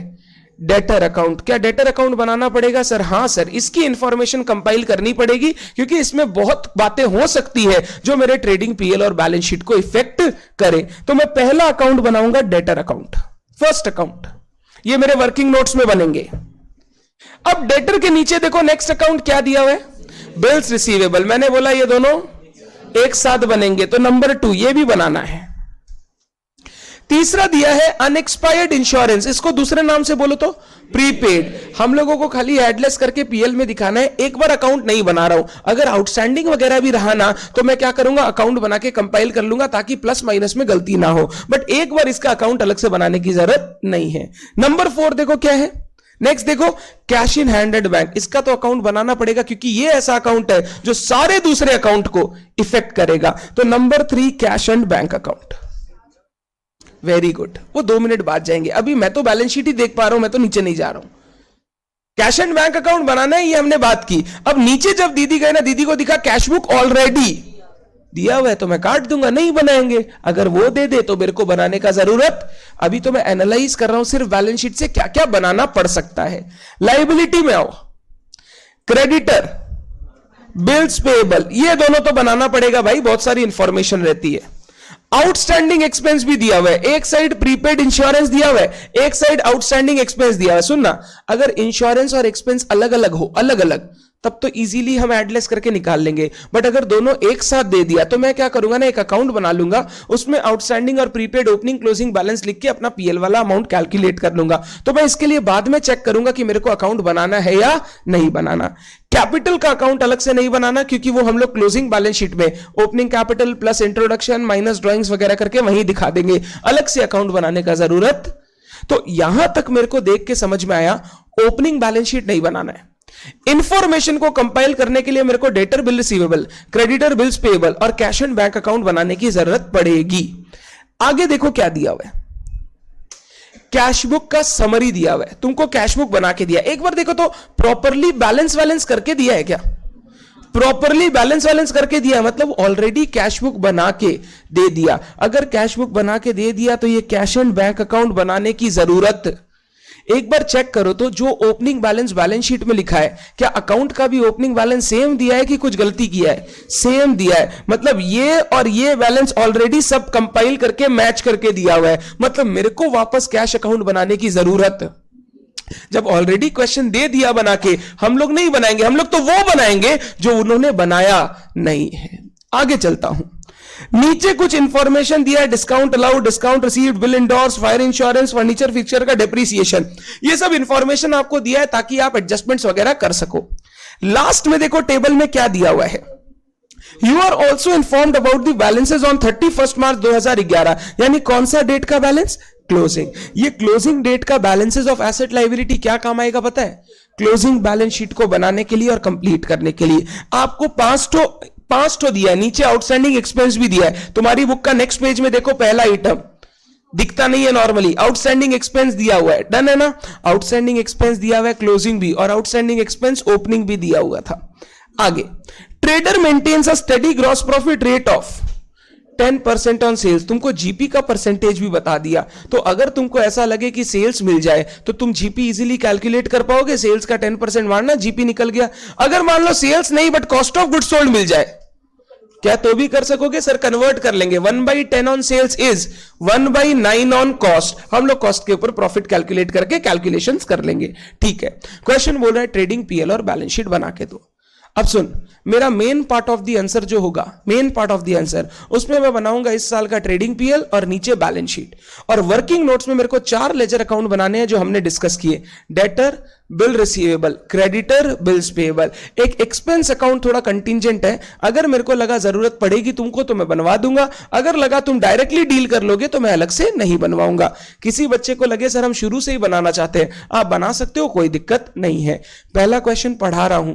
Speaker 1: डेटर अकाउंट। क्या डेटर अकाउंट बनाना पड़ेगा सर? हां सर, इसकी इंफॉर्मेशन कंपाइल करनी पड़ेगी क्योंकि इसमें बहुत बातें हो सकती है जो मेरे ट्रेडिंग पीएल और बैलेंस शीट को इफेक्ट करे। तो मैं पहला अकाउंट बनाऊंगा डेटर अकाउंट, फर्स्ट अकाउंट, ये मेरे वर्किंग नोट्स में बनेंगे। अब डेटर के नीचे देखो नेक्स्ट अकाउंट क्या दिया हुआ है, बिल्स रिसीवेबल। मैंने बोला ये दोनों एक साथ बनेंगे, तो नंबर 2 ये भी बनाना है। तीसरा दिया है अनएक्सपायर्ड इंश्योरेंस, इसको दूसरे नाम से बोलो तो प्रीपेड। हम लोगों को खाली एडलेस करके पीएल में दिखाना है, एक बार अकाउंट नहीं बना रहा हूं। अगर आउटस्टैंडिंग वगैरह भी रहा ना तो मैं क्या करूंगा, अकाउंट बना के कंपाइल कर लूंगा ताकि प्लस माइनस में गलती ना हो, बट एक बार इसका अकाउंट अलग से बनाने की जरूरत नहीं है। नंबर 4 देखो क्या है, नेक्स्ट देखो cash in hand at bank. इसका तो अकाउंट बनाना पड़ेगा क्योंकि ये ऐसा अकाउंट है जो सारे दूसरे अकाउंट को इफेक्ट करेगा। तो number 3 cash and bank account. Very good, वो 2 मिनट बाद जाएंगे, अभी मैं तो बैलेंस शीट ही देख पा रहा हूं, मैं तो नीचे नहीं जा रहा हूं। कैश एंड बैंक अकाउंट बनाना है, ये हमने बात की। अब नीचे जब दीदी गए ना, दीदी को दिखा कैश बुक ऑलरेडी दिया हुआ है तो मैं काट दूंगा, नहीं बनाएंगे। अगर वो दे दे तो मेरे को बनाने का जरूरत, अभी तो मैं एनालाइज कर रहा हूं सिर्फ बैलेंस शीट से क्या क्या बनाना पड़ सकता है। लायबिलिटी में आओ, क्रेडिटर, बिल्स पेएबल, ये दोनों तो बनाना पड़ेगा भाई, बहुत सारी इंफॉर्मेशन रहती है। आउटस्टैंडिंग एक्सपेंस भी दिया हुआ है, एक साइड प्रीपेड इंश्योरेंस दिया हुआ है, एक साइड आउटस्टैंडिंग एक्सपेंस दिया हुआ है। सुनना, अगर इंश्योरेंस और एक्सपेंस अलग अलग हो, अलग अलग, तब तो इजीली हम एडलेस करके निकाल लेंगे, बट अगर दोनों एक साथ दे दिया तो मैं क्या करूंगा ना, एक अकाउंट बना लूंगा, उसमें आउटस्टैंडिंग और प्रीपेड ओपनिंग क्लोजिंग बैलेंस लिख के अपना पीएल वाला अमाउंट कैलकुलेट कर लूंगा। तो मैं इसके लिए बाद में चेक करूंगा कि मेरे को अकाउंट बनाना है या नहीं बनाना। कैपिटल का अकाउंट अलग से नहीं बनाना क्योंकि वो हम लोग क्लोजिंग बैलेंस शीट में opening capital plus introduction minus drawings वगैरह करके वहीं दिखा देंगे, अलग से अकाउंट बनाने का जरूरत। तो यहां तक मेरे को देख के समझ में आया ओपनिंग बैलेंस शीट नहीं बनाना है। इंफॉर्मेशन को कंपाइल करने के लिए मेरे को debtor bill receivable, creditor bills payable और कैश एंड बैंक अकाउंट बनाने की जरूरत पड़ेगी। आगे देखो क्या दिया हुआ है, कैश बुक का समरी दिया हुआ है, तुमको कैश बुक बना के दिया। एक बार देखो तो प्रॉपरली बैलेंस वैलेंस करके दिया है क्या? प्रॉपरली बैलेंस वैलेंस करके दिया, मतलब ऑलरेडी कैश बुक बना के दे दिया। अगर कैश बुक बना के दे दिया तो ये कैश एंड बैंक अकाउंट बनाने की जरूरत, एक बार चेक करो तो जो ओपनिंग बैलेंस बैलेंस शीट में लिखा है, क्या अकाउंट का भी ओपनिंग बैलेंस सेम दिया है कि कुछ गलती किया है? सेम दिया है, मतलब ये और ये बैलेंस ऑलरेडी सब कंपाइल करके मैच करके दिया हुआ है, मतलब मेरे को वापस कैश अकाउंट बनाने की जरूरत। जब ऑलरेडी क्वेश्चन दे दिया बना के, हम लोग नहीं बनाएंगे, हम लोग तो वो बनाएंगे जो उन्होंने बनाया नहीं है। आगे चलता हूं, नीचे कुछ इंफॉर्मेशन दिया है, discount allowed, discount received, bill endorse, fire insurance, furniture fixture का डेप्रीसिएशन, ये सब इंफॉर्मेशन आपको दिया है ताकि आप एडजस्टमेंट्स वगैरह कर सको। लास्ट में देखो टेबल में क्या दिया हुआ है, you are also informed about the balances on 31 March 2011, यानी कौन सा डेट का बैलेंस? क्लोजिंग। ये क्लोजिंग डेट का बैलेंसेज ऑफ एसेट लायबिलिटी क्या काम आएगा पता है? क्लोजिंग बैलेंस शीट को बनाने के लिए और कंप्लीट करने के लिए। आपको 5 ठो दिया है, नीचे आउटस्टैंडिंग एक्सपेंस भी दिया है। तुम्हारी बुक का नेक्स्ट पेज में देखो, पहला आइटम दिखता नहीं है नॉर्मली, आउटस्टैंडिंग एक्सपेंस दिया हुआ है, डन है ना? आउटस्टैंडिंग एक्सपेंस दिया हुआ है, क्लोजिंग भी, और आउटस्टैंडिंग एक्सपेंस ओपनिंग भी दिया हुआ था। आगे trader maintains a steady gross profit rate of 10% on sales. तुमको जीपी का परसेंटेज भी बता दिया, तो अगर तुमको ऐसा लगे कि सेल्स मिल जाए तो तुम जीपी इजीली कैलकुलेट कर पाओगे। सेल्स का 10% मारना, जीपी निकल गया। अगर मान लो सेल्स नहीं but cost of goods sold मिल जाए, क्या तो भी कर सकोगे? सर कन्वर्ट कर लेंगे। 1/10 on sales is 1/9 on cost. हम लोग कॉस्ट के ऊपर प्रॉफिट कैलकुलेट करके कैलकुलेशंस कर लेंगे। ठीक है, क्वेश्चन बोल रहा है ट्रेडिंग पीएल और बैलेंस शीट बना के दो। अब सुन, मेरा main part of the answer जो होगा, main part of the answer, उसमें मैं बनाऊंगा इस साल का ट्रेडिंग पीएल और नीचे बैलेंस शीट। और वर्किंग नोट्स में मेरे को 4 लेजर अकाउंट बनाने हैं जो हमने डिस्कस किए। Debtor, bill receivable, creditor, bills payable. एक एक्सपेंस अकाउंट थोड़ा कंटिंजेंट है, अगर मेरे को लगा जरूरत पड़ेगी तुमको तो मैं बनवा दूंगा, अगर लगा तुम डायरेक्टली डील कर लोगे तो मैं अलग से नहीं बनवाऊंगा। किसी बच्चे को लगे सर हम शुरू से ही बनाना चाहते हैं, आप बना सकते हो, कोई दिक्कत नहीं है। पहला क्वेश्चन पढ़ा रहा हूं,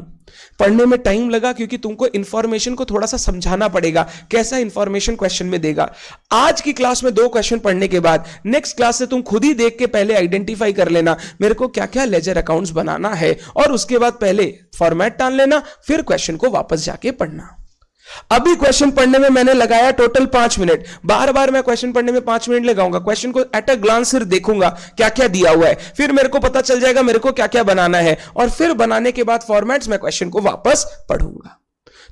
Speaker 1: पढ़ने में टाइम लगा क्योंकि तुमको इंफॉर्मेशन को थोड़ा सा समझाना पड़ेगा, कैसा इंफॉर्मेशन क्वेश्चन में देगा। आज की क्लास में 2 क्वेश्चन पढ़ने के बाद नेक्स्ट क्लास से तुम खुद ही देख के पहले आइडेंटिफाई कर लेना मेरे को क्या क्या लेजर अकाउंट्स बनाना है, और उसके बाद पहले फॉर्मेट टान लेना, फिर क्वेश्चन को वापस जाके पढ़ना। अभी क्वेश्चन पढ़ने में मैंने लगाया टोटल 5 मिनट। बार बार मैं क्वेश्चन पढ़ने में 5 मिनट लगाऊंगा, क्वेश्चन को एट अ ग्लांस सिर्फ देखूंगा क्या क्या दिया हुआ है, फिर मेरे को पता चल जाएगा मेरे को क्या क्या बनाना है, और फिर बनाने के बाद फॉर्मेट्स में क्वेश्चन को वापस पढ़ूंगा।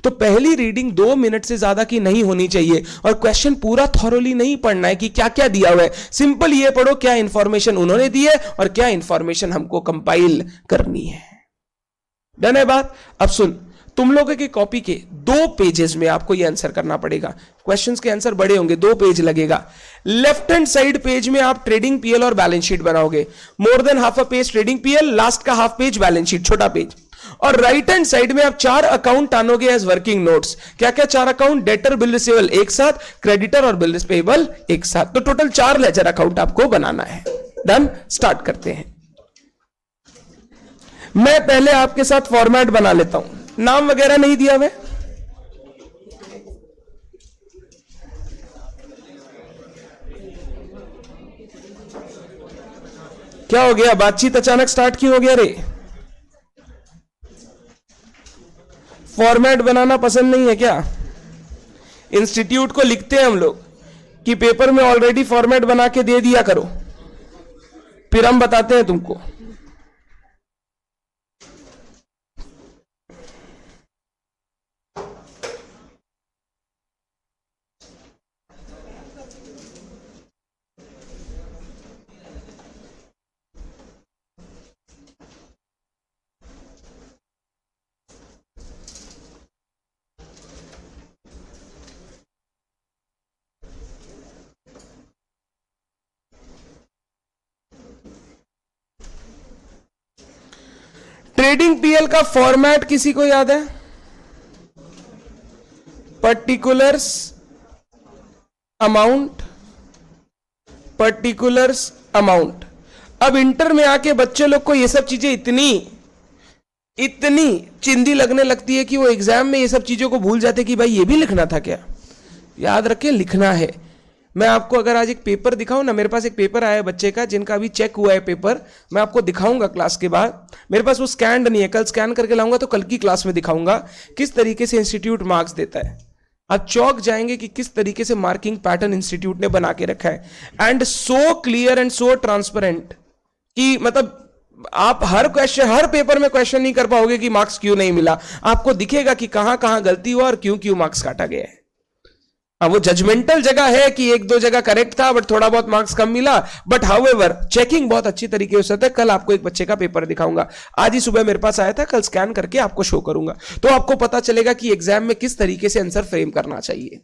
Speaker 1: तो पहली रीडिंग 2 मिनट से ज्यादा की नहीं होनी चाहिए, और क्वेश्चन पूरा थॉरोली नहीं पढ़ना है कि क्या क्या दिया हुआ है। सिंपल ये पढ़ो क्या इंफॉर्मेशन उन्होंने दी है और क्या इंफॉर्मेशन हमको कंपाइल करनी है। डन है बात? अब सुन, तुम लोगों की कॉपी के 2 पेजेस में आपको ये आंसर करना पड़ेगा। क्वेश्चंस के आंसर बड़े होंगे, 2 पेज लगेगा। लेफ्ट हैंड साइड पेज में आप ट्रेडिंग पीएल और बैलेंस शीट बनाओगे। More than half a page trading PL, last का हाफ पेज बैलेंस शीट, छोटा पेज। और राइट हैंड साइड में आप 4 अकाउंट आनोगे एज वर्किंग नोट्स। क्या क्या 4 अकाउंट? डेटर, बिल रिसीवेबल एक साथ, क्रेडिटर और बिल पेएबल एक साथ। तो टोटल 4 लेजर अकाउंट आपको बनाना है। डन, स्टार्ट करते हैं। मैं पहले आपके साथ फॉर्मेट बना लेता हूं, नाम वगैरह नहीं दिया मैं। क्या हो गया? बातचीत अचानक स्टार्ट क्यों हो गया रे? फॉर्मेट बनाना पसंद नहीं है क्या? इंस्टीट्यूट को लिखते हैं हम लोग कि पेपर में ऑलरेडी फॉर्मेट बना के दे दिया करो, फिर हम बताते हैं तुमको। ट्रेडिंग पीएल का फॉर्मेट किसी को याद है? Particulars, amount, particulars, amount. अब इंटर में आके बच्चे लोग को ये सब चीजें इतनी चिंदी लगने लगती है कि वो एग्जाम में ये सब चीजों को भूल जाते कि भाई ये भी लिखना था क्या। याद रखें, लिखना है। मैं आपको अगर आज एक पेपर दिखाऊं ना, मेरे पास एक पेपर आया है बच्चे का जिनका अभी चेक हुआ है पेपर, मैं आपको दिखाऊंगा क्लास के बाद। मेरे पास वो स्कैन्ड नहीं है, कल स्कैन करके लाऊंगा तो कल की क्लास में दिखाऊंगा किस तरीके से इंस्टीट्यूट मार्क्स देता है। आप चौक जाएंगे कि किस तरीके से मार्किंग पैटर्न इंस्टीट्यूट ने बना के रखा है, and so clear and so transparent कि मतलब आप हर पेपर में क्वेश्चन नहीं कर पाओगे कि मार्क्स क्यों नहीं मिला। आपको दिखेगा कि कहां कहां गलती हुआ और क्यों क्यों मार्क्स काटा गया है। वो जजमेंटल जगह है कि 1-2 जगह करेक्ट था बट थोड़ा बहुत मार्क्स कम मिला, बट हाउएवर चेकिंग बहुत अच्छी तरीके से होता है। कल आपको एक बच्चे का पेपर दिखाऊंगा, आज ही सुबह मेरे पास आया था, कल स्कैन करके आपको शो करूंगा, तो आपको पता चलेगा कि एग्जाम में किस तरीके से आंसर फ्रेम करना चाहिए।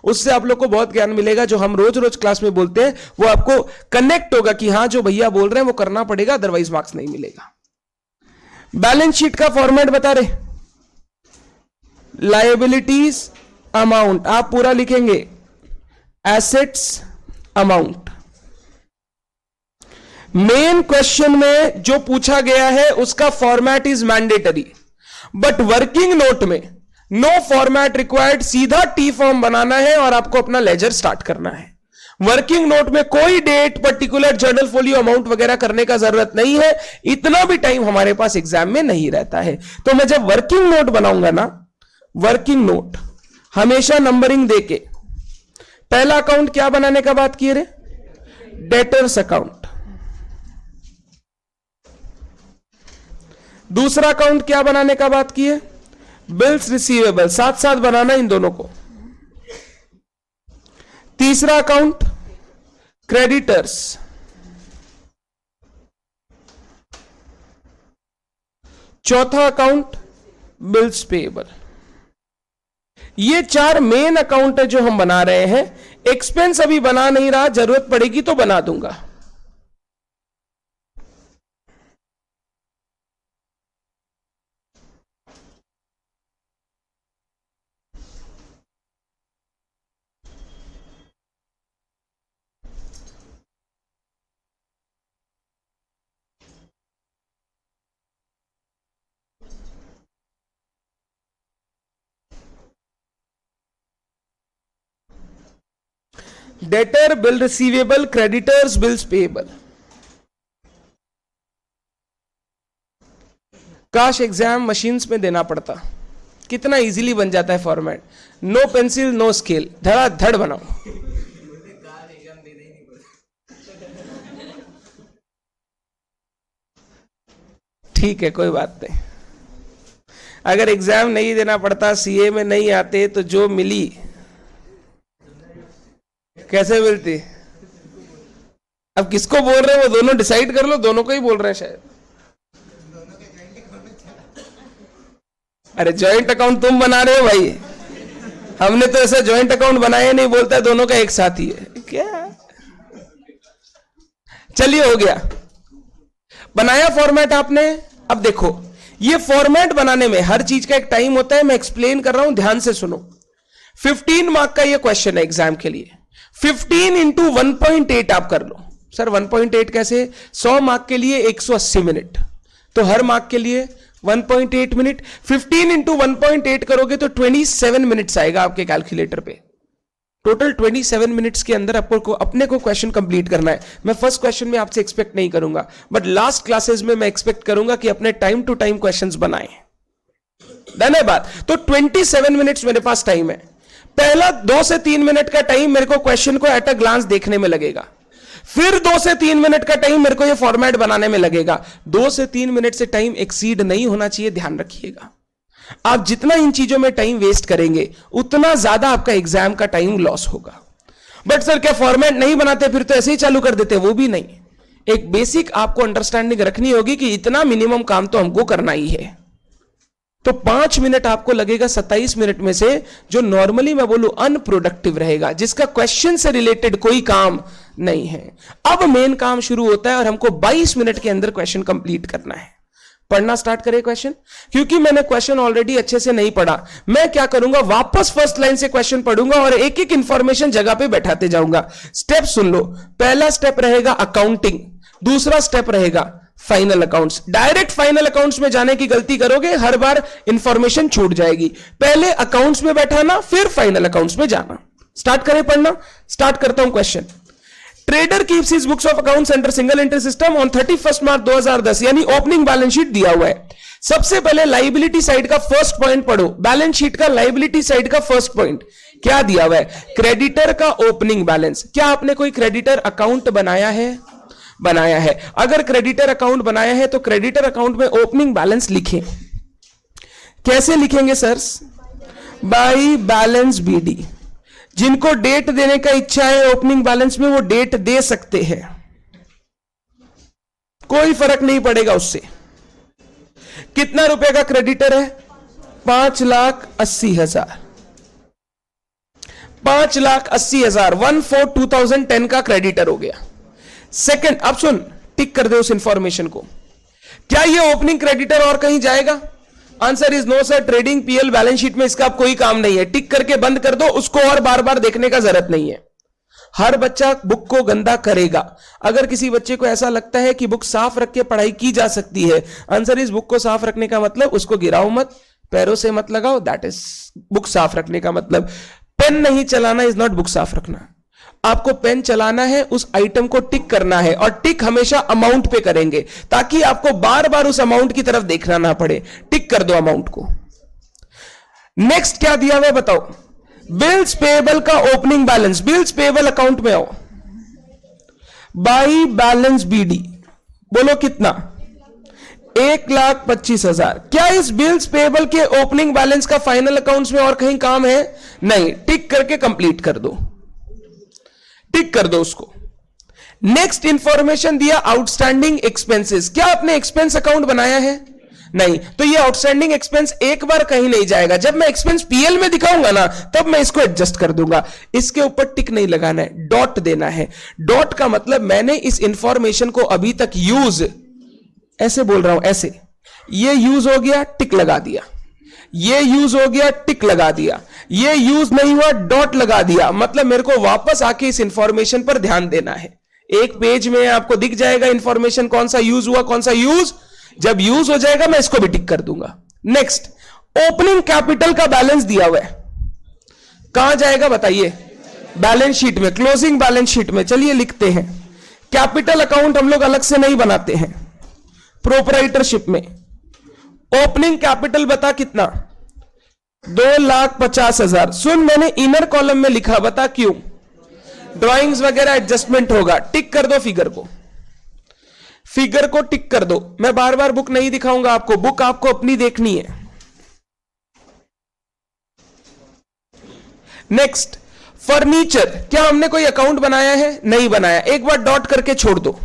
Speaker 1: उससे आप लोग को बहुत ज्ञान मिलेगा। जो हम रोज रोज क्लास में बोलते हैं वो आपको कनेक्ट होगा कि हाँ जो भैया बोल रहे हैं वो करना पड़ेगा, अदरवाइज मार्क्स नहीं मिलेगा। बैलेंस शीट का फॉर्मेट बता रहे, लायबिलिटीज, अमाउंट आप पूरा लिखेंगे, एसेट्स, अमाउंट। मेन क्वेश्चन में जो पूछा गया है उसका format is mandatory, but working note में नो फॉर्मेट रिक्वायर्ड, सीधा टी फॉर्म बनाना है और आपको अपना लेजर स्टार्ट करना है। वर्किंग नोट में कोई date, particular, journal folio, amount वगैरह करने का जरूरत नहीं है, इतना भी टाइम हमारे पास एग्जाम में नहीं रहता है। तो मैं जब वर्किंग नोट बनाऊंगा ना, वर्किंग नोट, हमेशा नंबरिंग देके। पहला अकाउंट क्या बनाने का बात किए रे? Debtors account. दूसरा अकाउंट क्या बनाने का बात किए? बिल्स रिसीवेबल, साथ साथ बनाना इन दोनों को। तीसरा अकाउंट क्रेडिटर्स, चौथा अकाउंट बिल्स पेएबल। ये चार मेन अकाउंट है जो हम बना रहे हैं। एक्सपेंस अभी बना नहीं रहा, जरूरत पड़ेगी तो बना दूंगा। Debtor, bill receivable, creditors, bills payable. काश एग्जाम मशीन्स में देना पड़ता, कितना इजीली बन जाता है format. No pencil no scale, धड़ाधड़ बनाओ। ठीक है, कोई बात नहीं। अगर एग्जाम नहीं देना पड़ता, सीए में नहीं आते, तो जो मिली कैसे मिलती? अब किसको बोल रहे हैं वो दोनों डिसाइड कर लो। दोनों को ही बोल रहे हैं शायद। अरे जॉइंट अकाउंट तुम बना रहे हो भाई, हमने तो ऐसा जॉइंट अकाउंट बनाया नहीं। बोलता है दोनों का एक साथ ही है क्या? चलिए, हो गया, बनाया फॉर्मेट आपने। अब देखो, ये फॉर्मेट बनाने में हर चीज का एक टाइम होता है। मैं एक्सप्लेन कर रहा हूं, ध्यान से सुनो। 15 मार्क का ये क्वेश्चन है एग्जाम के लिए। 15 इंटू 1.8 आप कर लो। सर 1.8 कैसे? 100 मार्क के लिए 180 मिनट, तो हर मार्क के लिए 1.8 मिनट। 15 इंटू 1.8 करोगे तो 27 मिनट्स आएगा आपके कैलकुलेटर पे। टोटल 27 मिनट्स के अंदर आपको अपने को क्वेश्चन कंप्लीट करना है। मैं फर्स्ट क्वेश्चन में आपसे एक्सपेक्ट नहीं करूंगा, बट लास्ट क्लासेस में मैं एक्सपेक्ट करूंगा कि अपने टाइम टू टाइम क्वेश्चंस बनाएं। डन है बात? तो 27 मिनट्स मेरे पास टाइम है। पहला 2 से 3 मिनट का टाइम मेरे को क्वेश्चन को एट अ ग्लांस देखने में लगेगा। फिर 2 से 3 मिनट का टाइम मेरे को ये फॉर्मेट बनाने में लगेगा। 2 से 3 मिनट से टाइम एक्सीड नहीं होना चाहिए, ध्यान रखिएगा। आप जितना इन चीजों में टाइम वेस्ट करेंगे, उतना ज्यादा आपका एग्जाम का टाइम लॉस होगा। बट सर क्या फॉर्मेट नहीं बनाते फिर तो ऐसे ही चालू कर देते? वो भी नहीं। एक बेसिक आपको अंडरस्टैंडिंग रखनी होगी कि इतना मिनिमम काम तो हमको करना ही है। तो 5 मिनट आपको लगेगा 27 मिनट में से, जो नॉर्मली मैं बोलूं अनप्रोडक्टिव रहेगा, जिसका क्वेश्चन से रिलेटेड कोई काम नहीं है। अब मेन काम शुरू होता है और हमको 22 मिनट के अंदर क्वेश्चन कंप्लीट करना है। पढ़ना स्टार्ट करें क्वेश्चन। क्योंकि मैंने क्वेश्चन ऑलरेडी अच्छे से नहीं पढ़ा, मैं क्या करूंगा, वापस फर्स्ट लाइन से क्वेश्चन पढ़ूंगा और एक एक इंफॉर्मेशन जगह पे बैठाते जाऊंगा। स्टेप सुन लो। पहला स्टेप रहेगा अकाउंटिंग, दूसरा स्टेप रहेगा final accounts. Direct final accounts में जाने की गलती करोगे, हर बार इंफॉर्मेशन छूट जाएगी। पहले अकाउंट्स में बैठाना, फिर फाइनल अकाउंट्स में जाना। स्टार्ट करें पढ़ना। स्टार्ट करता हूं question. Trader keeps his books of accounts under single entry system on 31 March 2010, यानी ओपनिंग बैलेंस शीट दिया हुआ है। सबसे पहले लाइबिलिटी साइड का फर्स्ट पॉइंट पढ़ो। बैलेंस शीट का लाइबिलिटी साइड का फर्स्ट पॉइंट क्या दिया हुआ है? क्रेडिटर का ओपनिंग बैलेंस। क्या आपने कोई क्रेडिटर अकाउंट बनाया है? बनाया है। अगर क्रेडिटर अकाउंट बनाया है तो क्रेडिटर अकाउंट में ओपनिंग बैलेंस लिखें। कैसे लिखेंगे सर? By balance BD. जिनको डेट देने का इच्छा है ओपनिंग बैलेंस में, वो डेट दे सकते हैं, कोई फर्क नहीं पड़ेगा उससे। कितना रुपए का क्रेडिटर है? 5,80,000। 5,80,000 1/4/2010 का क्रेडिटर हो गया। सेकंड, अब सुन, टिक कर दे उस इंफॉर्मेशन को। क्या ये ओपनिंग क्रेडिटर और कहीं जाएगा? Answer is no sir. Trading PL balance sheet में इसका अब कोई काम नहीं है। टिक करके बंद कर दो, उसको और बार बार देखने का जरूरत नहीं है। हर बच्चा बुक को गंदा करेगा। अगर किसी बच्चे को ऐसा लगता है कि बुक साफ रख के पढ़ाई की जा सकती है, आंसर इज बुक को साफ रखने का मतलब उसको गिराओ मत, पैरों से मत लगाओ, दैट इज बुक साफ रखने का मतलब। पेन नहीं चलाना इज नॉट बुक साफ रखना। आपको पेन चलाना है, उस आइटम को टिक करना है, और टिक हमेशा अमाउंट पे करेंगे ताकि आपको बार बार उस अमाउंट की तरफ देखना ना पड़े। टिक कर दो अमाउंट को। नेक्स्ट क्या दिया हुआ है बताओ? बिल्स पेएबल का opening balance, bills payable account में आओ, बाई बैलेंस बीडी, बोलो कितना? 1,25,000। क्या इस बिल्स पेएबल के ओपनिंग बैलेंस का फाइनल अकाउंट्स में और कहीं काम है? नहीं। टिक करके कंप्लीट कर दो, टिक कर दो उसको। नेक्स्ट इंफॉर्मेशन दिया आउटस्टैंडिंग एक्सपेंसेस। क्या आपने एक्सपेंस अकाउंट बनाया है? नहीं। तो ये आउटस्टैंडिंग एक्सपेंस एक बार कहीं नहीं जाएगा। जब मैं एक्सपेंस पीएल में दिखाऊंगा ना, तब मैं इसको एडजस्ट कर दूंगा। इसके ऊपर टिक नहीं लगाना है, डॉट देना है। डॉट का मतलब मैंने इस इंफॉर्मेशन को अभी तक यूज, ऐसे बोल रहा हूं, ऐसे, ये यूज हो गया, टिक लगा दिया, ये यूज हो गया, टिक लगा दिया, ये यूज नहीं हुआ, डॉट लगा दिया। मतलब मेरे को वापस आके इस इंफॉर्मेशन पर ध्यान देना है। एक पेज में आपको दिख जाएगा इंफॉर्मेशन, कौन सा यूज हुआ, कौन सा यूज। जब यूज हो जाएगा मैं इसको भी टिक कर दूंगा। नेक्स्ट, ओपनिंग कैपिटल का बैलेंस दिया हुआ है, कहां जाएगा बताइए? बैलेंस शीट में, क्लोजिंग बैलेंस शीट में। चलिए लिखते हैं। कैपिटल अकाउंट हम लोग अलग से नहीं बनाते हैं, प्रोपराइटरशिप में। ओपनिंग कैपिटल बता कितना? 2,50,000। सुन, मैंने इनर कॉलम में लिखा, बता क्यों? ड्राइंग्स वगैरह एडजस्टमेंट होगा। टिक कर दो फिगर को, फिगर को टिक कर दो। मैं बार बार बुक नहीं दिखाऊंगा आपको, बुक आपको अपनी देखनी है। Next, furniture. क्या हमने कोई अकाउंट बनाया है? नहीं बनाया। एक बार डॉट करके छोड़ दो,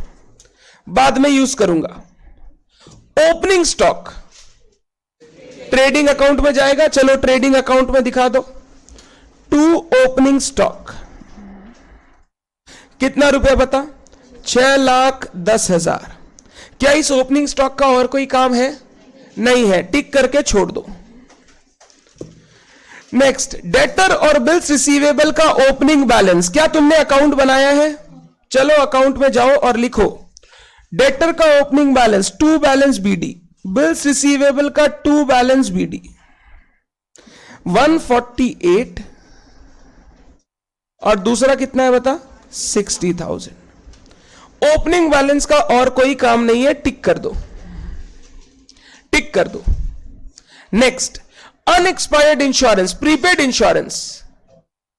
Speaker 1: बाद में यूज करूंगा। ओपनिंग स्टॉक ट्रेडिंग अकाउंट में जाएगा। चलो ट्रेडिंग अकाउंट में दिखा दो। टू ओपनिंग स्टॉक कितना रुपया बता? 6,10,000। क्या इस ओपनिंग स्टॉक का और कोई काम है? नहीं है। टिक करके छोड़ दो। नेक्स्ट, डेटर और बिल्स रिसीवेबल का ओपनिंग बैलेंस। क्या तुमने अकाउंट बनाया है? चलो अकाउंट में जाओ और लिखो डेटर का opening balance to balance BD, bills receivable का टू बैलेंस बीडी 148, और दूसरा कितना है बता? 60,000। ओपनिंग बैलेंस का और कोई काम नहीं है। टिक कर दो, टिक कर दो। Next, unexpired insurance, prepaid insurance.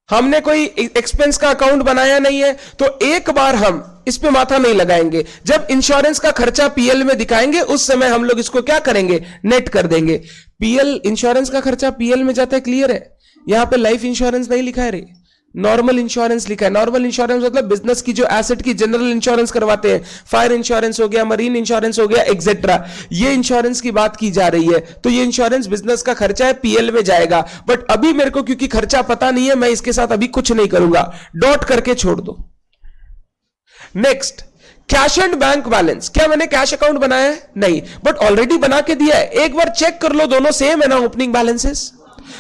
Speaker 1: हमने कोई एक्सपेंस का अकाउंट बनाया नहीं है, तो एक बार हम इस पे माथा नहीं लगाएंगे। जब इंश्योरेंस का खर्चा पीएल में दिखाएंगे, उस समय हम लोग इसको क्या करेंगे? नेट कर देंगे। पीएल, इंश्योरेंस का खर्चा पीएल में जाता है, क्लियर है? यहां पे लाइफ इंश्योरेंस नहीं लिखा है रे, नॉर्मल इंश्योरेंस लिखा है। नॉर्मल इंश्योरेंस मतलब बिजनेस की जो एसेट की जनरल इंश्योरेंस करवाते हैं, फायर इंश्योरेंस हो गया, मरीन इंश्योरेंस हो गया, एक्सेट्रा, ये इंश्योरेंस की बात की जा रही है। तो ये इंश्योरेंस बिजनेस का खर्चा है, पीएल में जाएगा। बट अभी मेरे को क्योंकि खर्चा पता नहीं है, मैं इसके साथ अभी कुछ नहीं करूंगा, डॉट करके छोड़ दो। Next, cash and bank balance. क्या मैंने कैश अकाउंट बनाया है? नहीं, बट ऑलरेडी बना के दिया है। एक बार चेक कर लो, दोनों सेम है ना ओपनिंग बैलेंसेस,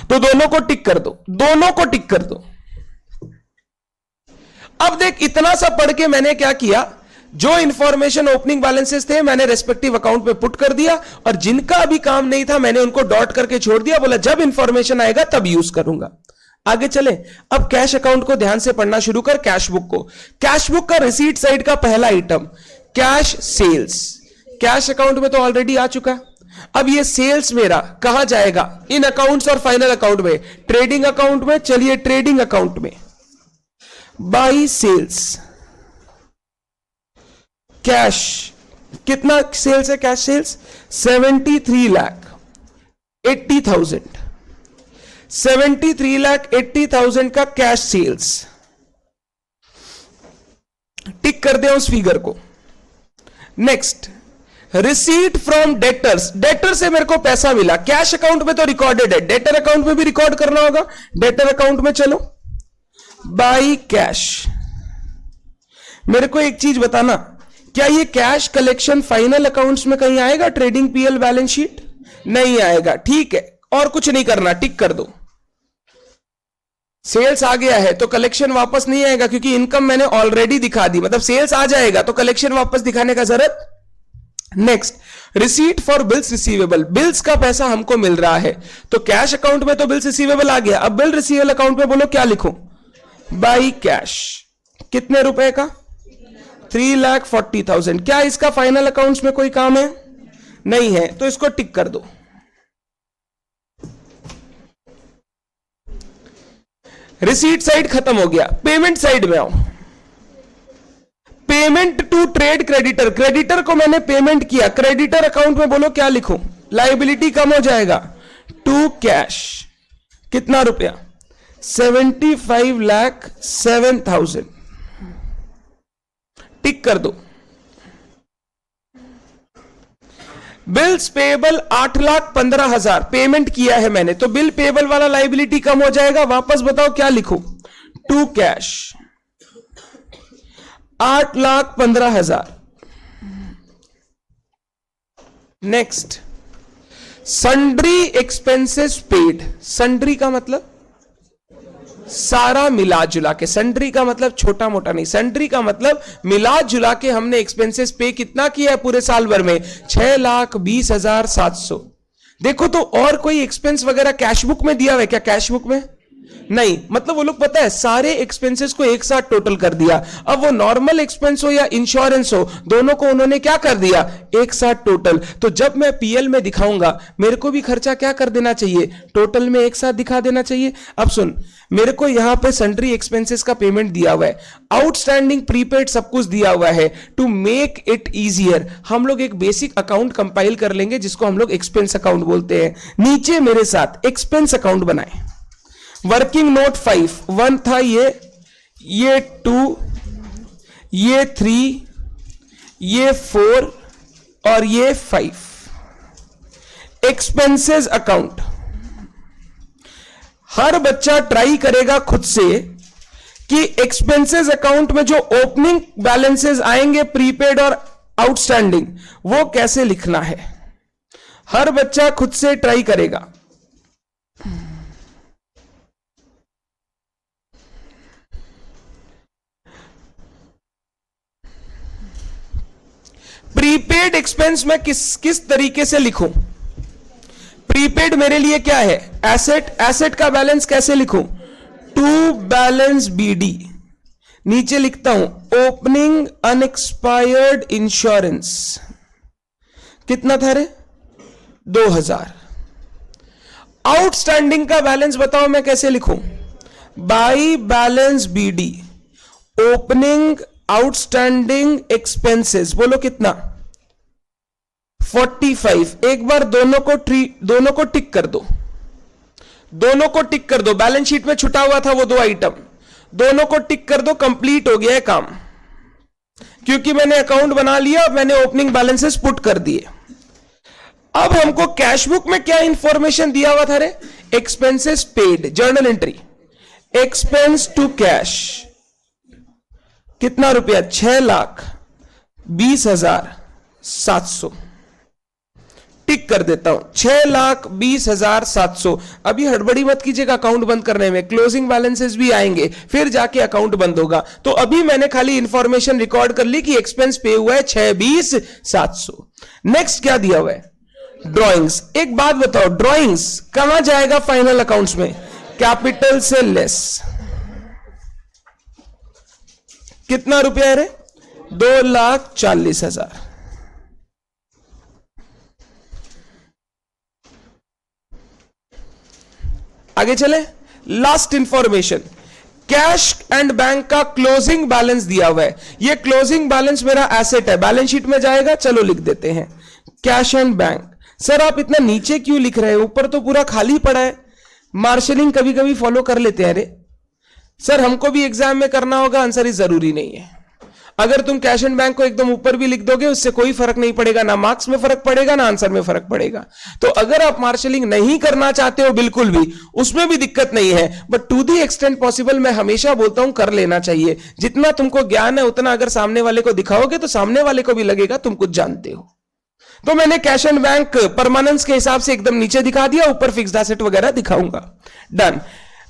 Speaker 1: तो दोनों को टिक कर दो, दोनों को टिक कर दो। अब देख, इतना सा पढ़ के मैंने क्या किया, जो इंफॉर्मेशन ओपनिंग बैलेंसेस थे मैंने रेस्पेक्टिव अकाउंट पे पुट कर दिया, और जिनका अभी काम नहीं था मैंने उनको डॉट करके छोड़ दिया। बोला जब इंफॉर्मेशन आएगा तब यूज करूंगा। आगे चले। अब कैश अकाउंट को ध्यान से पढ़ना शुरू कर। कैश बुक को, कैश बुक का रिसीट साइड का पहला item cash sales. Cash account में तो ऑलरेडी आ चुका। अब ये सेल्स मेरा कहां जाएगा? इन अकाउंट्स और फाइनल अकाउंट में, ट्रेडिंग अकाउंट में। चलिए ट्रेडिंग अकाउंट में बाई सेल्स कैश, कितना सेल्स है? कैश सेल्स 73,80,000, 73,80,000 का कैश सेल्स। टिक कर दे उस फिगर को। Next, receipt from debtors. Debtor से मेरे को पैसा मिला, कैश अकाउंट में तो रिकॉर्डेड है, डेटर अकाउंट में भी रिकॉर्ड करना होगा। डेटर अकाउंट में चलो, बाई कैश। मेरे को एक चीज बताना, क्या ये कैश कलेक्शन फाइनल अकाउंट्स में कहीं आएगा? ट्रेडिंग पीएल बैलेंस शीट नहीं आएगा। ठीक है, और कुछ नहीं करना, टिक कर दो। सेल्स आ गया है तो कलेक्शन वापस नहीं आएगा, क्योंकि इनकम मैंने ऑलरेडी दिखा दी। मतलब सेल्स आ जाएगा तो कलेक्शन वापस दिखाने का जरूरत। Next, receipt for bills receivable. Bills का पैसा हमको मिल रहा है, तो कैश अकाउंट में तो बिल्स रिसीवेबल आ गया। अब बिल रिसीवेबल अकाउंट में बोलो क्या लिखूं? By cash. कितने रुपए का? 3,40,000। क्या इसका फाइनल अकाउंट्स में कोई काम है? नहीं है, तो इसको टिक कर दो। रिसीट साइड खत्म हो गया, पेमेंट साइड में आओ। Payment to trade creditor, creditor को मैंने पेमेंट किया, क्रेडिटर अकाउंट में बोलो क्या लिखूं, लायबिलिटी कम हो जाएगा, टू कैश कितना रुपया, 75,07,000, टिक कर दो। बिल्स पेएबल 8,15,000 पेमेंट किया है मैंने, तो बिल पेएबल वाला लायबिलिटी कम हो जाएगा, वापस बताओ क्या लिखूं, to cash 8,15,000। Next, sundry expenses paid, sundry का मतलब सारा मिला जुला के, सन्ड्री का मतलब छोटा मोटा नहीं, सन्ड्री का मतलब मिला जुला के हमने एक्सपेंसेस पे कितना किया है पूरे साल भर में, 6,20,700। देखो तो और कोई एक्सपेंस वगैरह कैश बुक में दिया हुआ है क्या, कैश बुक में नहीं, मतलब वो लोग पता है सारे एक्सपेंसेस को एक साथ टोटल कर दिया। अब वो नॉर्मल एक्सपेंस हो या इंश्योरेंस हो, दोनों को उन्होंने क्या कर दिया, एक साथ टोटल। तो जब मैं पीएल में दिखाऊंगा मेरे को भी खर्चा क्या कर देना चाहिए, टोटल में एक साथ दिखा देना चाहिए। अब सुन, मेरे को यहां पे सन्ड्री एक्सपेंसेस का पेमेंट दिया हुआ है, आउटस्टैंडिंग प्रीपेड सब कुछ दिया हुआ है। टू मेक इट इजियर हम लोग एक बेसिक अकाउंट कंपाइल कर लेंगे जिसको हम लोग एक्सपेंस अकाउंट बोलते हैं। नीचे मेरे साथ एक्सपेंस अकाउंट बनाए, वर्किंग नोट 5, 1 था ये 2, ये 3, ये 4 और ये 5। एक्सपेंसेस अकाउंट, हर बच्चा ट्राई करेगा खुद से कि एक्सपेंसेस अकाउंट में जो ओपनिंग बैलेंसेस आएंगे प्रीपेड और आउटस्टैंडिंग वो कैसे लिखना है, हर बच्चा खुद से ट्राई करेगा। प्रीपेड एक्सपेंस में किस तरीके से लिखूं, प्रीपेड मेरे लिए क्या है, एसेट, एसेट का बैलेंस कैसे लिखूं, टू बैलेंस बीडी, नीचे लिखता हूं ओपनिंग अनएक्सपायर्ड इंश्योरेंस, कितना था रे, 2,000। आउटस्टैंडिंग का बैलेंस बताओ मैं कैसे लिखूं, by balance BD, opening outstanding expenses, बोलो कितना, 45। एक बार दोनों को टिक कर दो, दोनों को टिक कर दो, बैलेंस शीट में छुटा हुआ था वो 2 आइटम, दोनों को टिक कर दो, कंप्लीट हो गया है काम, क्योंकि मैंने अकाउंट बना लिया, मैंने ओपनिंग बैलेंसेस पुट कर दिए। अब हमको कैश बुक में क्या इंफॉर्मेशन दिया हुआ था रे, expenses paid, journal entry, expense to cash कितना रुपया, 6,20,700, टिक कर देता हूं, 6,20,700। अभी हड़बड़ी मत कीजिएगा अकाउंट बंद करने में, क्लोजिंग बैलेंसेस भी आएंगे फिर जाके अकाउंट बंद होगा। तो अभी मैंने खाली इंफॉर्मेशन रिकॉर्ड कर ली कि एक्सपेंस पे हुआ है 6,20,700। नेक्स्ट क्या दिया हुआ है, ड्रॉइंग्स। एक बात बताओ, ड्रॉइंग्स कहां जाएगा फाइनल अकाउंट्स में, कैपिटल से लेस, कितना रुपया है रे, 2,40,000। आगे चले, last information, cash and bank का क्लोजिंग बैलेंस दिया हुआ है। ये क्लोजिंग बैलेंस मेरा एसेट है, बैलेंस शीट में जाएगा, चलो लिख देते हैं कैश एंड बैंक। सर आप इतना नीचे क्यों लिख रहे हैं, ऊपर तो पूरा खाली पड़ा है। मार्शलिंग कभी कभी फॉलो कर लेते हैं। अरे सर हमको भी एग्जाम में करना होगा, आंसर ही जरूरी नहीं है। अगर तुम कैश एंड बैंक को एकदम ऊपर भी लिख दोगे उससे कोई फर्क नहीं पड़ेगा, ना मार्क्स में फर्क पड़ेगा ना आंसर में फर्क पड़ेगा। तो अगर आप मार्शलिंग नहीं करना चाहते हो बिल्कुल भी, उसमें भी दिक्कत नहीं है, but to the extent possible मैं हमेशा बोलता हूं कर लेना चाहिए। जितना तुमको ज्ञान है उतना अगर सामने वाले को दिखाओगे तो सामने वाले को भी लगेगा तुम कुछ जानते हो। तो मैंने कैश एंड बैंक परमानेंस के हिसाब से एकदम नीचे दिखा दिया, ऊपर फिक्स्ड एसेट वगैरह दिखाऊंगा। डन,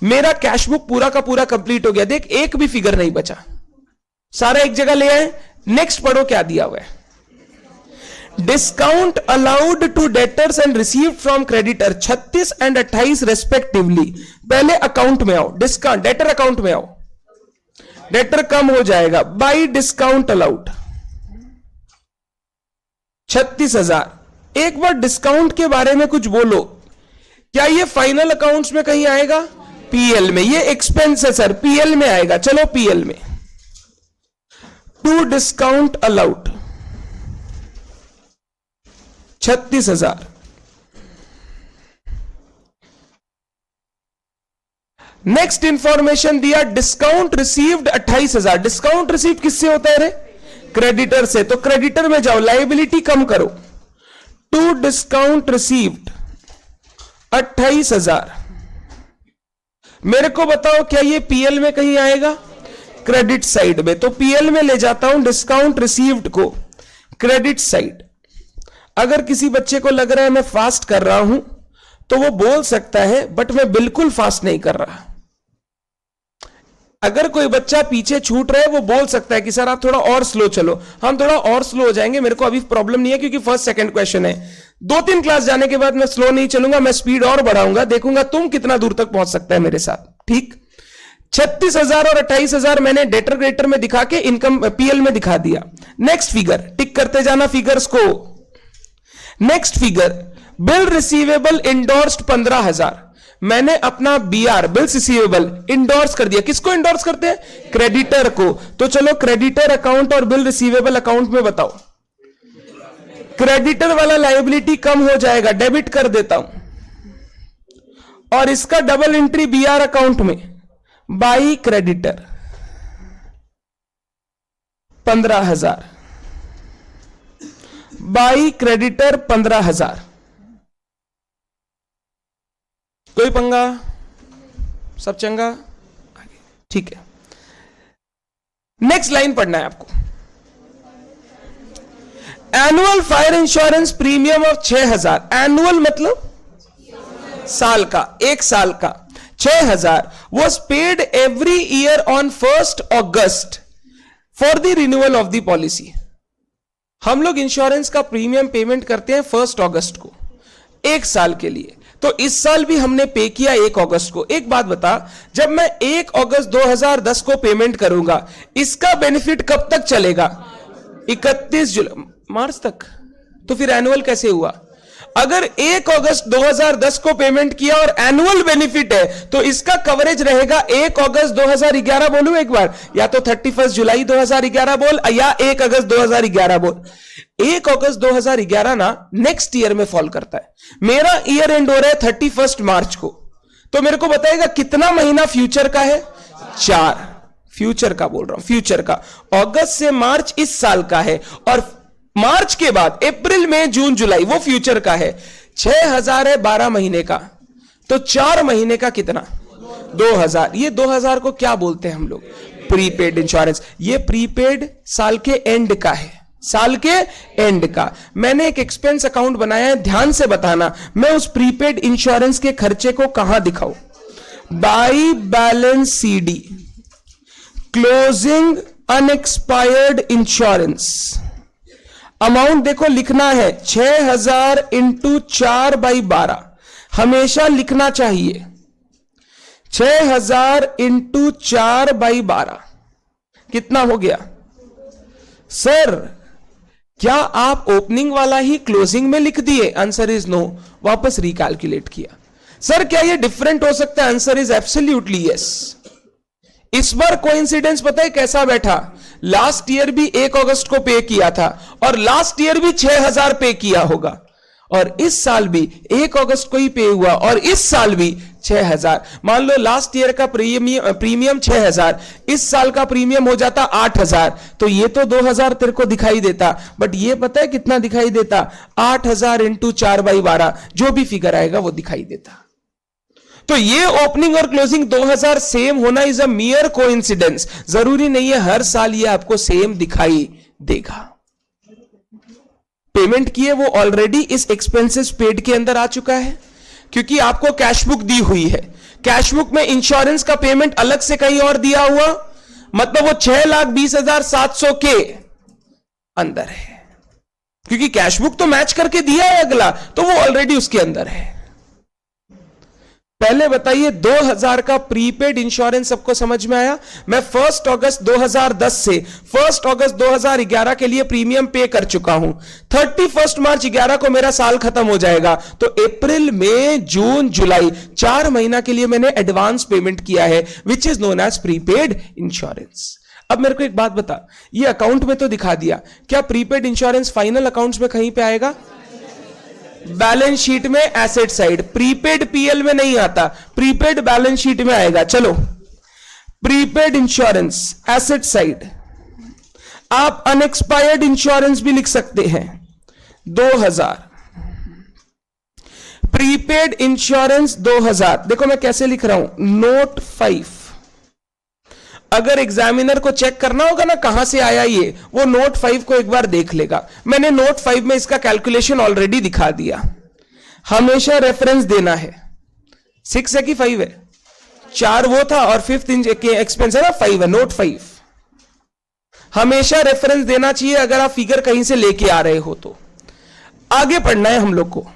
Speaker 1: मेरा कैश बुक पूरा का पूरा कंप्लीट हो गया। देख एक भी फिगर नहीं बचा, सारा एक जगह ले आए। नेक्स्ट पढ़ो क्या दिया हुआ है, discount allowed to debtors and received from creditor 36 and 28 respectively. पहले अकाउंट में आओ, डिस्काउंट डेटर अकाउंट में आओ, डेटर कम हो जाएगा बाई डिस्काउंट अलाउड 36,000। एक बार डिस्काउंट के बारे में कुछ बोलो, क्या ये फाइनल अकाउंट्स में कहीं आएगा? पीएल में, ये एक्सपेंस है सर, पीएल में आएगा। चलो पीएल में, to discount allowed 36,000। Next information दिया, डिस्काउंट रिसीव्ड 28,000। डिस्काउंट रिसीव किससे होता है रे? क्रेडिटर से। तो क्रेडिटर में जाओ, लायबिलिटी कम करो, टू डिस्काउंट रिसीव्ड 28,000। मेरे को बताओ क्या ये पीएल में कहीं आएगा? क्रेडिट साइड में। तो पीएल में ले जाता हूं डिस्काउंट रिसीव्ड को क्रेडिट साइड। अगर किसी बच्चे को लग रहा है मैं फास्ट कर रहा हूं तो वो बोल सकता है बट मैं बिल्कुल फास्ट नहीं कर रहा। अगर कोई बच्चा पीछे छूट रहा है वो बोल सकता है कि सर आप थोड़ा और स्लो चलो। हम थोड़ा और स्लो हो जाएंगे, मेरे को अभी प्रॉब्लम नहीं है क्योंकि फर्स्ट सेकंड क्वेश्चन है। 2-3 क्लास जाने के बाद मैं स्लो नहीं चलूंगा, मैं स्पीड और बढ़ाऊंगा, देखूंगा तुम कितना दूर तक पहुंच सकता है मेरे साथ। ठीक, 36,000 और 28,000 मैंने डेटर क्रेडिटर में दिखा के इनकम पीएल में दिखा दिया। नेक्स्ट फिगर, टिक करते जाना फिगर्स को। Next figure, bill receivable endorsed 15,000। मैंने अपना बीआर बिल रिसीवेबल इंडोर्स कर दिया। किसको इंडोर्स करते हैं? क्रेडिटर को। तो चलो क्रेडिटर अकाउंट और बिल रिसीवेबल अकाउंट में बताओ। क्रेडिटर वाला लायबिलिटी कम हो जाएगा, डेबिट कर देता हूं, और इसका डबल एंट्री बीआर अकाउंट में बाई क्रेडिटर 15,000, बाई क्रेडिटर 15,000। कोई पंगा? सब चंगा? ठीक है, नेक्स्ट लाइन पढ़ना है आपको। Annual fire insurance premium of 6,000। Annual मतलब साल का, एक साल का। 6,000 was paid every year on 1st August for the renewal of the policy। हम लोग इंश्योरेंस का प्रीमियम पेमेंट करते हैं 1 अगस्त को, एक साल के लिए। तो इस साल भी हमने पे किया 1 अगस्त को। एक बात बता, जब मैं 1 अगस्त 2010 को पेमेंट करूंगा, इसका बेनिफिट कब तक चलेगा? 31 मार्च तक। तो फिर एनुअल कैसे हुआ? अगर 1 अगस्त 2010 को पेमेंट किया और एनुअल बेनिफिट है तो इसका कवरेज रहेगा 1 अगस्त 2011 बोलूं एक बार, या तो 31 जुलाई 2011 बोल, या 1 अगस्त 2011 बोल। 1 अगस्त 2011 ना नेक्स्ट ईयर में फॉल करता है। मेरा ईयर एंड हो रहा है 31 मार्च को, तो मेरे को बताएगा कितना महीना फ्यूचर का है? 4। फ्यूचर का बोल रहा हूं, फ्यूचर का। अगस्त से मार्च इस साल का है, और मार्च के बाद अप्रैल मई जून जुलाई वो फ्यूचर का है। 6,000 है 12 महीने का, तो 4 महीने का कितना? 2,000। ये 2,000 को क्या बोलते हैं हम लोग? Prepaid insurance. ये प्रीपेड साल के एंड का है, साल के एंड का। मैंने एक एक्सपेंस अकाउंट बनाया है, ध्यान से बताना मैं उस प्रीपेड इंश्योरेंस के खर्चे को कहां दिखाऊं? By balance CD, closing unexpired insurance. Amount देखो लिखना है 6,000 इंटू 4/12, हमेशा लिखना चाहिए 6,000 इंटू 4/12। कितना हो गया सर? क्या आप ओपनिंग वाला ही क्लोजिंग में लिख दिए? Answer is no. वापस रिकैलकुलेट किया। सर क्या ये डिफरेंट हो सकता है? Answer is absolutely yes. इस बार कोइंसिडेंस पता है कैसा बैठा? लास्ट ईयर भी 1 अगस्त को पे किया था, और लास्ट ईयर भी 6,000 पे किया होगा, और इस साल भी 1 अगस्त को ही पे हुआ, और इस साल भी 6,000। मान लो लास्ट ईयर का प्रीमियम 6,000, इस साल का प्रीमियम हो जाता 8,000, तो ये तो 2,000 तेरे को दिखाई देता, बट ये पता है कितना दिखाई देता? 8,000 इंटू 4/12, जो भी फिगर आएगा वो दिखाई देता। तो ये ओपनिंग और क्लोजिंग 2000 सेम होना इज अ मियर कोइंसिडेंस। जरूरी नहीं है हर साल ये आपको सेम दिखाई देगा। पेमेंट किए वो ऑलरेडी इस एक्सपेंसेस पेड के अंदर आ चुका है, क्योंकि आपको कैश बुक दी हुई है। कैश बुक में इंश्योरेंस का पेमेंट अलग से कहीं और दिया हुआ, मतलब वो 6,20,700 के अंदर है, क्योंकि कैश बुक तो मैच करके दिया है अगला, तो वो ऑलरेडी उसके अंदर है। पहले बताइए 2000 का प्रीपेड इंश्योरेंस सबको समझ में आया? मैं 1 अगस्त 2010 से 1 अगस्त 2011 के लिए प्रीमियम पे कर चुका हूं। 31 मार्च 11 को मेरा साल खत्म हो जाएगा, तो अप्रैल मई जून जुलाई 4 महीना के लिए मैंने एडवांस पेमेंट किया है, which is known as prepaid insurance. अब मेरे को एक बात बता, ये अकाउंट में तो दिखा दिया, क्या प्रीपेड इंश्योरेंस फाइनल अकाउंट्स में कहीं पे आएगा? बैलेंस शीट में एसेट साइड। प्रीपेड पीएल में नहीं आता, प्रीपेड बैलेंस शीट में आएगा। चलो, प्रीपेड इंश्योरेंस एसेट साइड। आप अनएक्सपायर्ड इंश्योरेंस भी लिख सकते हैं 2000, प्रीपेड इंश्योरेंस 2000। देखो मैं कैसे लिख रहा हूं, नोट 5। अगर एग्जामिनर को चेक करना होगा ना कहां से आया ये, वो नोट 5 को एक बार देख लेगा। मैंने नोट 5 में इसका कैलकुलेशन ऑलरेडी दिखा दिया। हमेशा रेफरेंस देना है। 6 है कि 5 है? 4 वो था और 5th एक्सपेंस है ना, 5 है। नोट 5 हमेशा रेफरेंस देना चाहिए अगर आप फिगर कहीं से लेके आ रहे हो तो। आगे पढ़ना है हम लोग को।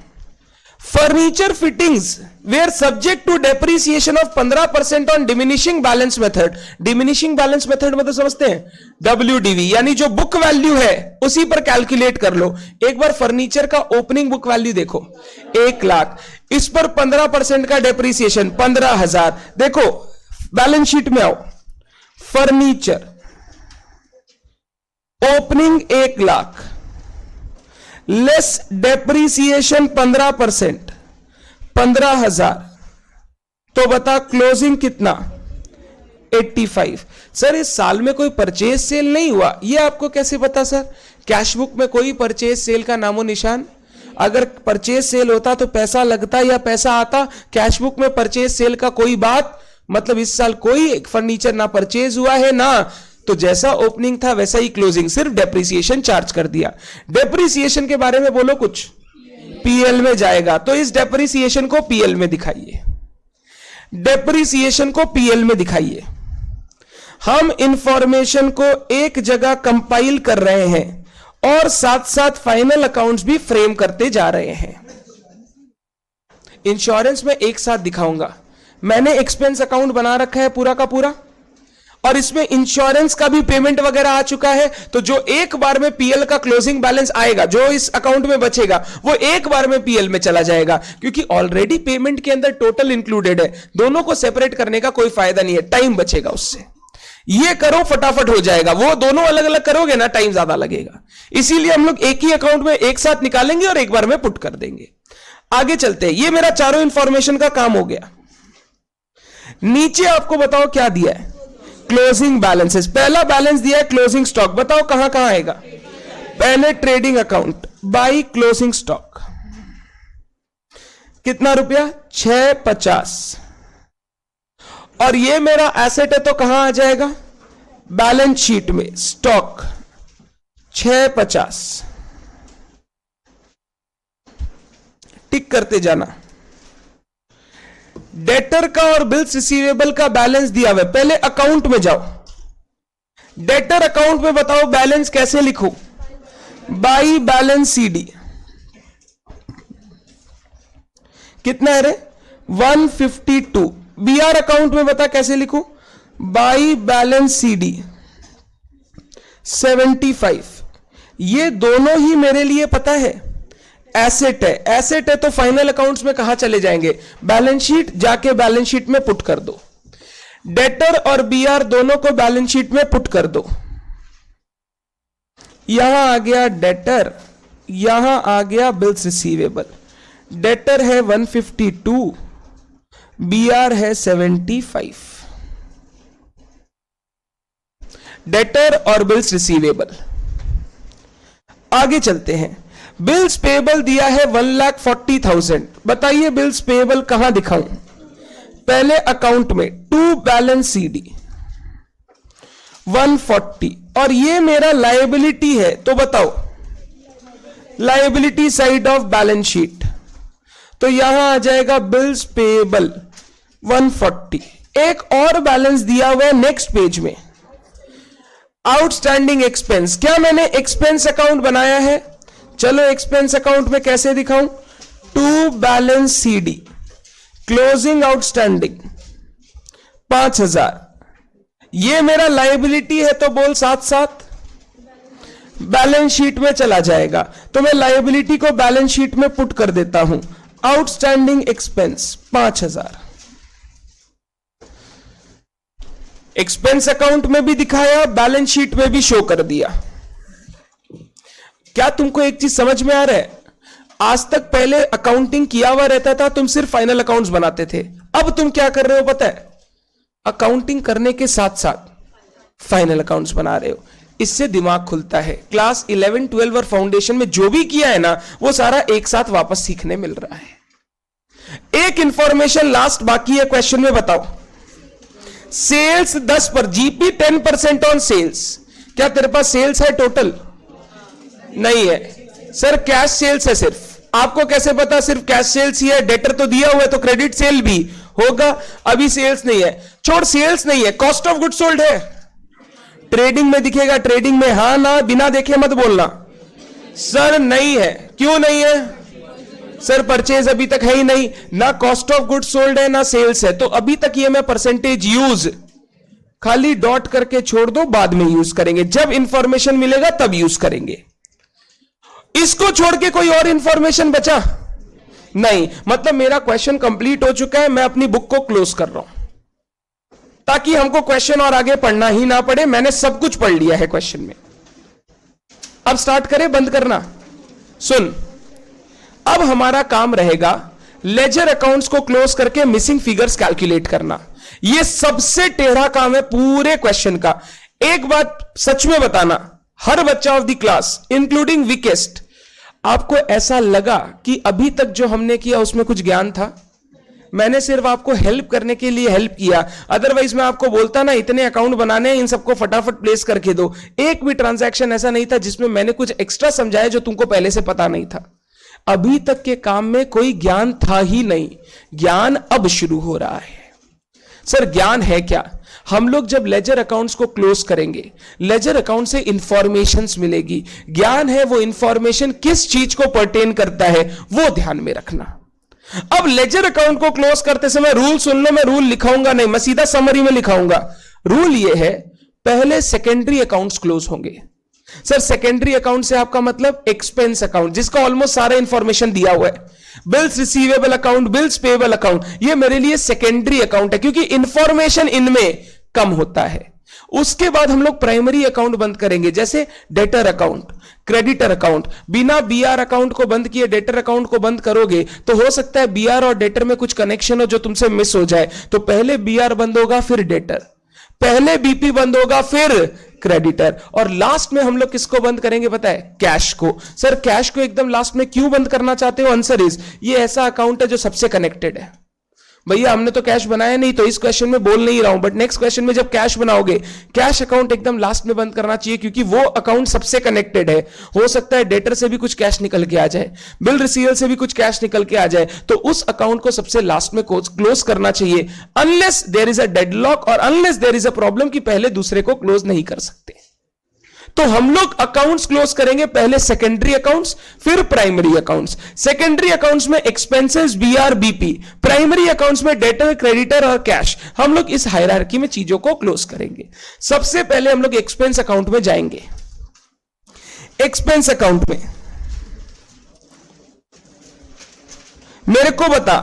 Speaker 1: Furniture fittings were subject to depreciation of 15% on diminishing balance method. Diminishing balance method में तो समझते हैं WDV, यानी जो बुक वैल्यू है उसी पर कैलकुलेट कर लो। एक बार फर्नीचर का ओपनिंग बुक वैल्यू देखो 1 लाख, इस पर 15% का डेप्रिसिएशन 15,000। देखो बैलेंस शीट में आओ, furniture opening 1 lakh less depreciation 15%, 15,000। तो बता क्लोजिंग कितना? 85। सर इस साल में कोई परचेज सेल नहीं हुआ, ये आपको कैसे पता सर? कैश बुक में कोई परचेज सेल का नामो निशान। अगर परचेज सेल होता तो पैसा लगता या पैसा आता? कैश बुक में परचेज सेल का कोई बात, मतलब इस साल कोई फर्नीचर ना परचेज हुआ है ना, तो जैसा ओपनिंग था वैसा ही क्लोजिंग, सिर्फ डेप्रिसिएशन चार्ज कर दिया। डेप्रिसिएशन के बारे में बोलो कुछ। पीएल में जाएगा, तो इस डेप्रिसिएशन को पीएल में दिखाइए, डेप्रिसिएशन को पीएल में दिखाइए। हम इंफॉर्मेशन को एक जगह कंपाइल कर रहे हैं और साथ साथ फाइनल अकाउंट्स भी फ्रेम करते जा रहे हैं। इंश्योरेंस में एक साथ दिखाऊंगा। मैंने एक्सपेंस अकाउंट बना रखा है पूरा का पूरा, और इसमें इंश्योरेंस का भी पेमेंट वगैरह आ चुका है। तो जो एक बार में पीएल का क्लोजिंग बैलेंस आएगा, जो इस अकाउंट में बचेगा, वो एक बार में पीएल में चला जाएगा, क्योंकि ऑलरेडी पेमेंट के अंदर टोटल इंक्लूडेड है। दोनों को सेपरेट करने का कोई फायदा नहीं है, टाइम बचेगा उससे। ये करो फटाफट हो जाएगा, वो दोनों अलग अलग करोगे ना टाइम ज्यादा लगेगा। इसीलिए हम लोग एक ही अकाउंट में एक साथ निकालेंगे और एक बार में पुट कर देंगे। आगे चलते हैं। ये मेरा चारों इंफॉर्मेशन का काम हो गया। नीचे आपको बताओ क्या दिया है? Closing balances. पहला बैलेंस दिया है क्लोजिंग स्टॉक, बताओ कहां कहां आएगा? पहले trading account, by closing stock कितना रुपया? 650। और ये मेरा एसेट है तो कहां आ जाएगा? बैलेंस शीट में स्टॉक 650। टिक करते जाना। डेटर का और बिल्स रिसीवेबल का बैलेंस दिया हुआ है, पहले अकाउंट में जाओ। डेटर अकाउंट में बताओ बैलेंस कैसे लिखूं? बाई बैलेंस सीडी कितना है रे? 152। बीआर अकाउंट में बता कैसे लिखूं? By balance CD 75। ये दोनों ही मेरे लिए पता है एसेट है। एसेट है तो फाइनल अकाउंट्स में कहां चले जाएंगे? बैलेंस शीट, जाके बैलेंस शीट में पुट कर दो। डेटर और बीआर दोनों को बैलेंस शीट में पुट कर दो। यहां आ गया डेटर, यहां आ गया बिल्स रिसीवेबल। डेटर है 152, बीआर है 75। डेटर और बिल्स रिसीवेबल। आगे चलते हैं। बिल्स पेएबल दिया है 1,40,000। बताइए बिल्स पेएबल कहां दिखाऊं? पहले अकाउंट में टू बैलेंस सीडी 140, और ये मेरा लायबिलिटी है, तो बताओ liability side of balance sheet, तो यहां आ जाएगा बिल्स पेएबल 140। एक और बैलेंस दिया हुआ है नेक्स्ट पेज में, आउटस्टैंडिंग एक्सपेंस। क्या मैंने एक्सपेंस अकाउंट बनाया है? चलो एक्सपेंस अकाउंट में कैसे दिखाऊं? To balance CD closing outstanding 5000, ये मेरा लायबिलिटी है तो बोल साथ साथ बैलेंस शीट में चला जाएगा, तो मैं लायबिलिटी को बैलेंस शीट में पुट कर देता हूं। आउटस्टैंडिंग एक्सपेंस 5000, एक्सपेंस अकाउंट में भी दिखाया, बैलेंस शीट में भी शो कर दिया। क्या तुमको एक चीज समझ में आ रहा है? आज तक पहले अकाउंटिंग किया हुआ रहता था, तुम सिर्फ फाइनल अकाउंट्स बनाते थे। अब तुम क्या कर रहे हो पता है? अकाउंटिंग करने के साथ साथ फाइनल अकाउंट्स बना रहे हो। इससे दिमाग खुलता है। क्लास 11, 12 और फाउंडेशन में जो भी किया है ना, वो सारा एक साथ वापस सीखने मिल रहा है। एक इंफॉर्मेशन लास्ट बाकी है क्वेश्चन में, बताओ। सेल्स 10 पर, जीपी 10% ऑन सेल्स। क्या तेरे पास सेल्स है टोटल? नहीं है सर, कैश सेल्स है सिर्फ। आपको कैसे पता सिर्फ कैश सेल्स ही है? डेटर तो दिया हुआ है, तो क्रेडिट सेल भी होगा। अभी सेल्स नहीं है, छोड़, सेल्स नहीं है, कॉस्ट ऑफ गुड सोल्ड है। ट्रेडिंग में दिखेगा, ट्रेडिंग में हाँ ना, बिना देखे मत बोलना। सर नहीं है, क्यों नहीं है? सर परचेज अभी तक है ही नहीं, ना कॉस्ट ऑफ गुड सोल्ड है ना सेल्स है, तो अभी तक ये मैं परसेंटेज यूज खाली डॉट करके छोड़ दो, बाद में यूज करेंगे, जब इंफॉर्मेशन मिलेगा तब यूज करेंगे। इसको छोड़ के कोई और इंफॉर्मेशन बचा नहीं, मतलब मेरा क्वेश्चन कंप्लीट हो चुका है। मैं अपनी बुक को क्लोज कर रहा हूं ताकि हमको क्वेश्चन और आगे पढ़ना ही ना पड़े। मैंने सब कुछ पढ़ लिया है क्वेश्चन में। अब स्टार्ट करें, बंद करना। सुन, अब हमारा काम रहेगा लेजर अकाउंट्स को क्लोज करके मिसिंग फिगर्स कैलकुलेट करना। यह सबसे टेढ़ा काम है पूरे क्वेश्चन का। एक बात सच में बताना, हर बच्चा of the class including weakest, आपको ऐसा लगा कि अभी तक जो हमने किया उसमें कुछ ज्ञान था? मैंने सिर्फ आपको हेल्प करने के लिए हेल्प किया। अदरवाइज मैं आपको बोलता ना इतने अकाउंट बनाने हैं, इन सबको फटाफट प्लेस करके दो। एक भी ट्रांजैक्शन ऐसा नहीं था जिसमें मैंने कुछ एक्स्ट्रा समझाया जो तुमको पहले से पता नहीं था। अभी तक के काम में कोई ज्ञान था ही नहीं, ज्ञान अब शुरू हो रहा है। सर ज्ञान है क्या? हम लोग जब लेजर अकाउंट्स को क्लोज करेंगे, लेजर अकाउंट से इंफॉर्मेशंस मिलेगी। ज्ञान है वो इंफॉर्मेशन किस चीज को पर्टेन करता है, वो ध्यान में रखना। अब लेजर अकाउंट को क्लोज करते समय रूल सुन लो, मैं रूल लिखाऊंगा नहीं, मैं सीधा समरी में लिखाऊंगा। रूल ये है, पहले सेकेंडरी अकाउंट्स क्लोज होंगे। सर सेकेंडरी अकाउंट से आपका मतलब एक्सपेंस अकाउंट, जिसका ऑलमोस्ट सारा इंफॉर्मेशन दिया हुआ है। Bills receivable account, bills payable account, ये मेरे लिए सेकेंडरी अकाउंट है क्योंकि इंफॉर्मेशन इनमें कम होता है। उसके बाद हम लोग प्राइमरी अकाउंट बंद करेंगे, जैसे डेटर अकाउंट, क्रेडिटर अकाउंट। बिना बीआर अकाउंट को बंद किए डेटर अकाउंट को बंद करोगे तो हो सकता है बीआर और डेटर में कुछ कनेक्शन हो जो तुमसे मिस हो जाए। तो पहले बीआर बंद होगा, फिर डेटर, पहले बीपी बंद होगा, फिर क्रेडिटर, और लास्ट में हम लोग किसको बंद करेंगे पता है? कैश को। सर कैश को एकदम लास्ट में क्यों बंद करना चाहते हो? आंसर इज, ये ऐसा अकाउंट है जो सबसे कनेक्टेड है। भैया हमने तो कैश बनाया नहीं तो इस क्वेश्चन में बोल नहीं रहा हूं, बट नेक्स्ट क्वेश्चन में जब कैश बनाओगे, कैश अकाउंट एकदम लास्ट में बंद करना चाहिए क्योंकि वो अकाउंट सबसे कनेक्टेड है। हो सकता है डेटर से भी कुछ कैश निकल के आ जाए, बिल रिसीवर से भी कुछ कैश निकल के आ जाए, तो उस अकाउंट को सबसे लास्ट में क्लोज करना चाहिए, unless there is a deadlock और unless there is a problem कि पहले दूसरे को क्लोज नहीं कर सकते। तो हम लोग अकाउंट्स क्लोज करेंगे, पहले सेकेंडरी अकाउंट्स, फिर प्राइमरी अकाउंट्स। सेकेंडरी अकाउंट्स में expenses, BR, BP, primary accounts में डेटर, क्रेडिटर और कैश। हम लोग इस हायरार्की में चीजों को क्लोज करेंगे। सबसे पहले हम लोग एक्सपेंस अकाउंट में जाएंगे। एक्सपेंस अकाउंट में मेरे को बता,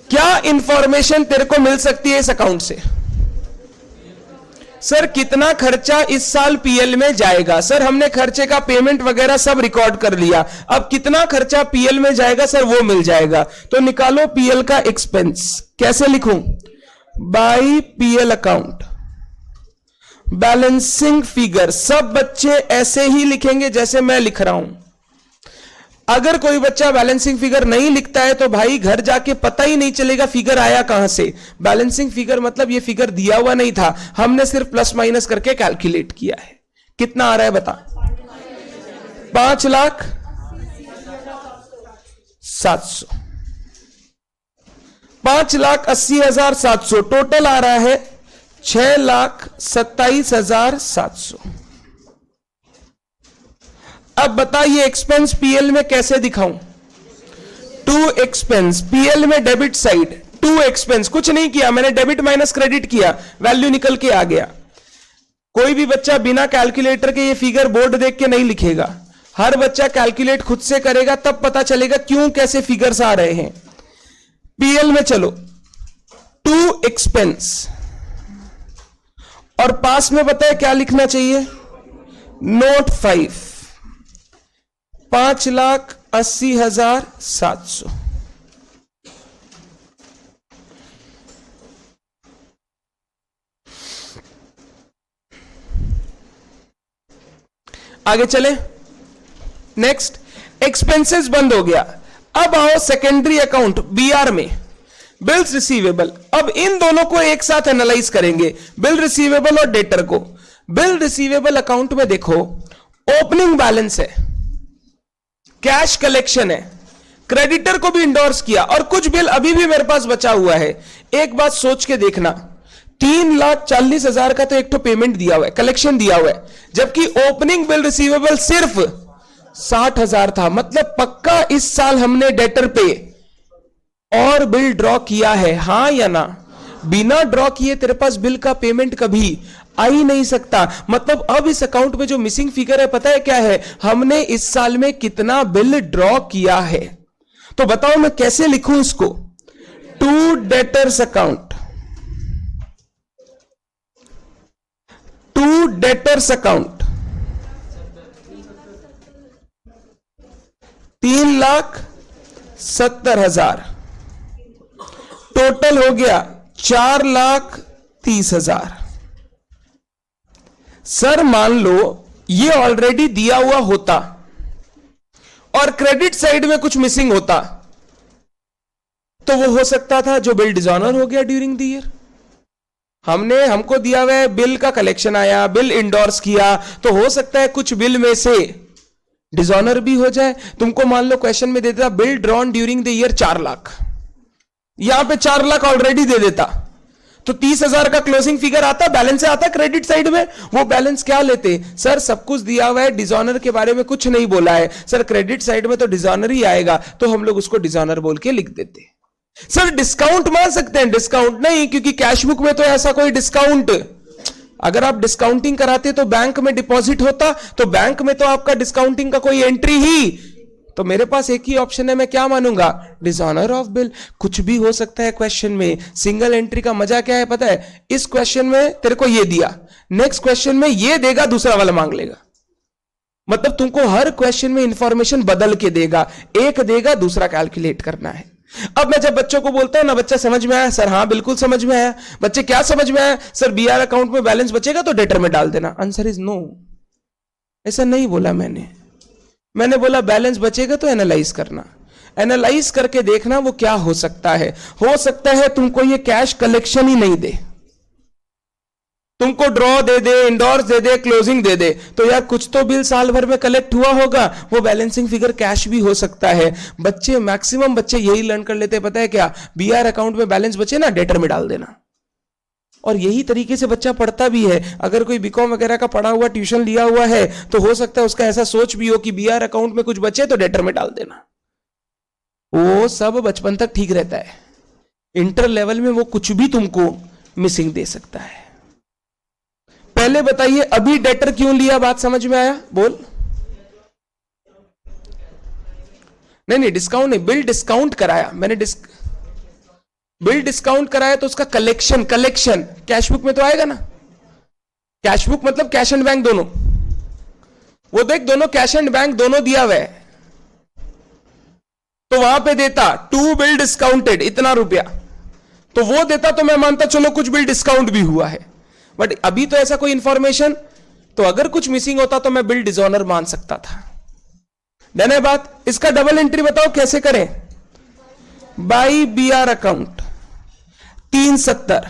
Speaker 1: क्या इंफॉर्मेशन तेरे को मिल सकती है इस अकाउंट से? सर कितना खर्चा इस साल पीएल में जाएगा? सर हमने खर्चे का पेमेंट वगैरह सब रिकॉर्ड कर लिया, अब कितना खर्चा पीएल में जाएगा सर वो मिल जाएगा। तो निकालो पीएल का एक्सपेंस। कैसे लिखूं? By PL account, balancing figure. सब बच्चे ऐसे ही लिखेंगे जैसे मैं लिख रहा हूं। अगर कोई बच्चा बैलेंसिंग फिगर नहीं लिखता है तो भाई घर जाके पता ही नहीं चलेगा फिगर आया कहां से। बैलेंसिंग फिगर मतलब ये फिगर दिया हुआ नहीं था, हमने सिर्फ प्लस माइनस करके कैलकुलेट किया है। कितना आ रहा है बता? 5,80,700, 5,80,700। टोटल आ रहा है 6,27,700। अब बताइए एक्सपेंस पीएल में कैसे दिखाऊं? टू एक्सपेंस, पीएल में डेबिट साइड, टू एक्सपेंस, कुछ नहीं किया मैंने, डेबिट माइनस क्रेडिट किया, वैल्यू निकल के आ गया। कोई भी बच्चा बिना कैलकुलेटर के ये फिगर बोर्ड देख के नहीं लिखेगा, हर बच्चा कैलकुलेट खुद से करेगा, तब पता चलेगा क्यों कैसे फिगर्स आ रहे हैं। पीएल में चलो, टू एक्सपेंस, और पास में बताए क्या लिखना चाहिए, नोट 5, 5,80,700। आगे चले, नेक्स्ट, एक्सपेंसेस बंद हो गया। अब आओ सेकेंडरी अकाउंट बीआर में, बिल्स रिसीवेबल। अब इन दोनों को एक साथ एनालाइज करेंगे, बिल रिसीवेबल और डेटर को। बिल रिसीवेबल अकाउंट में देखो, ओपनिंग बैलेंस है, कैश कलेक्शन है, क्रेडिटर को भी इंडोर्स किया, और कुछ बिल अभी भी मेरे पास बचा हुआ है। एक बात सोच के देखना, 3,40,000 का तो एक तो पेमेंट दिया हुआ है, कलेक्शन दिया हुआ है, जबकि ओपनिंग बिल रिसीवेबल सिर्फ 60,000 था। मतलब पक्का इस साल हमने डेटर पे और बिल ड्रॉ किया है, हां या ना? बिना ड्रॉ किए तेरे पास बिल का पेमेंट कभी आ ही नहीं सकता। मतलब अब इस अकाउंट में जो मिसिंग फिगर है, पता है क्या है? हमने इस साल में कितना बिल ड्रॉ किया है। तो बताओ मैं कैसे लिखूं इसको? To debtors account, to debtors account 3,70,000, total हो गया 4,30,000। सर मान लो ये ऑलरेडी दिया हुआ होता और क्रेडिट साइड में कुछ मिसिंग होता, तो वो हो सकता था जो बिल डिसऑनर हो गया ड्यूरिंग द ईयर। हमको दिया हुआ है, बिल का कलेक्शन आया, बिल इंडोर्स किया, तो हो सकता है कुछ बिल में से डिसऑनर भी हो जाए। तुमको मान लो क्वेश्चन में दे देता bill drawn during the year 4 lakh, यहां पे 4 लाख ऑलरेडी दे देता, तो 30,000 का क्लोजिंग फिगर आता, बैलेंस आता क्रेडिट साइड में। वो बैलेंस क्या लेते? सर सब कुछ दिया हुआ है, डिसऑनर के बारे में कुछ नहीं बोला है, सर क्रेडिट साइड में तो डिसऑनर ही आएगा, तो हम लोग उसको डिसऑनर बोल के लिख देते। सर डिस्काउंट मान सकते हैं? डिस्काउंट नहीं, क्योंकि कैश बुक में तो ऐसा कोई डिस्काउंट, अगर आप डिस्काउंटिंग कराते तो बैंक में डिपॉजिट होता, तो बैंक में तो आपका डिस्काउंटिंग का कोई एंट्री ही, तो मेरे पास एक ही ऑप्शन है, मैं क्या मानूंगा? Dishonour of bill. कुछ भी हो सकता है क्वेश्चन में। सिंगल एंट्री का मजा क्या है पता है? इस क्वेश्चन में तेरे को ये दिया, नेक्स्ट क्वेश्चन में ये देगा, दूसरा वाला मांग लेगा। मतलब तुमको हर क्वेश्चन में इंफॉर्मेशन बदल के देगा, एक देगा, दूसरा कैलकुलेट करना है। अब मैं जब बच्चों को बोलता हूं ना, बच्चा समझ में आया? सर हाँ बिल्कुल समझ में आया। बच्चे क्या समझ में आया? सर बीआर अकाउंट में बैलेंस बचेगा तो डेटर में डाल देना। आंसर इज नो, ऐसा नहीं बोला मैंने बोला बैलेंस बचेगा तो एनालाइज करना, एनालाइज करके देखना वो क्या हो सकता है। हो सकता है तुमको ये कैश कलेक्शन ही नहीं दे, तुमको ड्रॉ दे दे, इंडोर्स दे दे, क्लोजिंग दे दे, तो यार कुछ तो बिल साल भर में कलेक्ट हुआ होगा, वो बैलेंसिंग फिगर कैश भी हो सकता है। बच्चे, मैक्सिमम बच्चे यही लर्न कर लेते हैं, पता है क्या? बीआर अकाउंट में बैलेंस बचे ना, डेटर में डाल देना। और यही तरीके से बच्चा पढ़ता भी है। अगर कोई बीकॉम वगैरह का पढ़ा हुआ ट्यूशन लिया हुआ है, तो हो सकता है उसका ऐसा सोच भी हो कि बीआर अकाउंट में कुछ बचे तो डेटर में डाल देना। वो सब बचपन तक ठीक रहता है, इंटर लेवल में वो कुछ भी तुमको मिसिंग दे सकता है। पहले बताइए अभी डेटर क्यों लिया, बात समझ में आया? बोल। नहीं डिस्काउंट नहीं, बिल डिस्काउंट कराया मैंने, बिल डिस्काउंट कराया तो उसका कलेक्शन कैश बुक में तो आएगा ना। कैश बुक मतलब कैश एंड बैंक दोनों, वो देख दोनों कैश एंड बैंक दोनों दिया हुआ है, तो वहां पे देता टू बिल डिस्काउंटेड इतना रुपया, तो वो देता तो मैं मानता चलो कुछ बिल डिस्काउंट भी हुआ है। बट अभी तो ऐसा कोई इंफॉर्मेशन, तो अगर कुछ मिसिंग होता तो मैं बिल डिसऑनर मान सकता था। डन है बात? इसका डबल एंट्री बताओ कैसे करें? By BR account 370।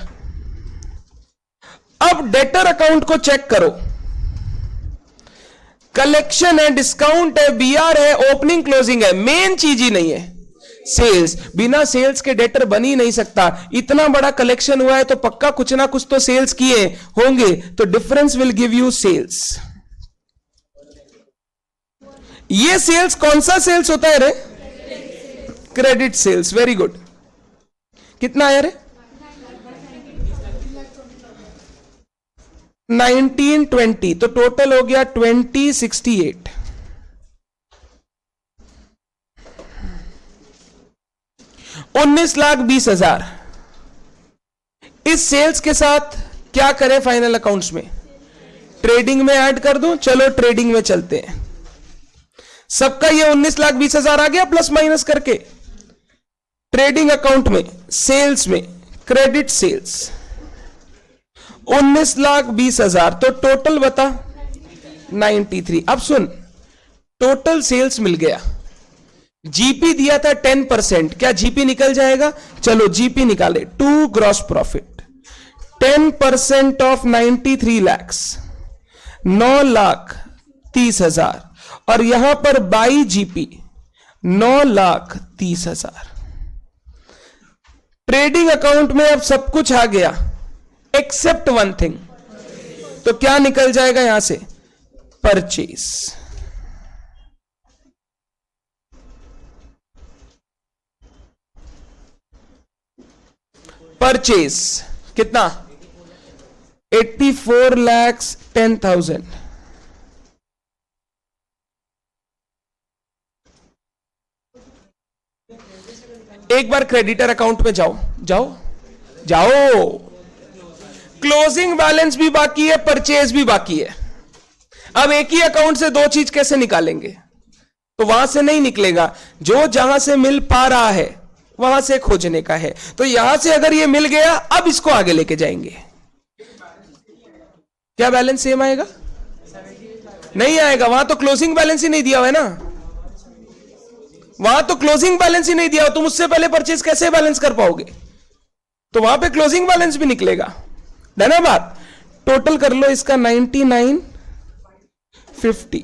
Speaker 1: अब डेटर अकाउंट को चेक करो, कलेक्शन है, डिस्काउंट है, बीआर है, ओपनिंग क्लोजिंग है, मेन चीज ही नहीं है सेल्स। बिना सेल्स के डेटर बन ही नहीं सकता। इतना बड़ा कलेक्शन हुआ है तो पक्का कुछ ना कुछ तो सेल्स किए होंगे, तो difference will give you sales. ये सेल्स कौन सा सेल्स होता है रे? Credit sales, very good. कितना आया रे? 1920, तो टोटल हो गया 2068। $19,20,000। इस सेल्स के साथ क्या करें फाइनल अकाउंट्स में? ट्रेडिंग में ऐड कर दूं? चलो ट्रेडिंग में चलते हैं। सबका ये 19,20,000 आ गया प्लस माइनस करके। ट्रेडिंग अकाउंट में सेल्स में क्रेडिट सेल्स 19,20,000, तो टोटल बता 93। अब सुन, टोटल सेल्स मिल गया, जीपी दिया था 10%, क्या जीपी निकल जाएगा? चलो जीपी निकाले। To gross profit 10% of 93 lakhs 9,30,000, और यहां पर बाई जीपी 9,30,000। ट्रेडिंग अकाउंट में अब सब कुछ आ गया एक्सेप्ट वन थिंग, तो क्या निकल जाएगा यहां से? परचेज। परचेज कितना? 84,10,000। एक बार क्रेडिटर अकाउंट में जाओ जाओ जाओ। क्लोजिंग बैलेंस भी बाकी है, परचेज भी बाकी है। अब एक ही अकाउंट से दो चीज कैसे निकालेंगे? तो वहां से नहीं निकलेगा, जो जहां से मिल पा रहा है वहां से खोजने का है। तो यहां से अगर ये मिल गया, अब इसको आगे लेके जाएंगे। क्या बैलेंस सेम आएगा? नहीं आएगा, वहां तो क्लोजिंग बैलेंस ही नहीं दिया हुआ है ना। वहां तो क्लोजिंग बैलेंस ही नहीं दिया, तुम उससे पहले परचेज कैसे बैलेंस कर पाओगे? तो वहां पे क्लोजिंग बैलेंस भी निकलेगा, है ना बात। टोटल कर लो इसका 9950।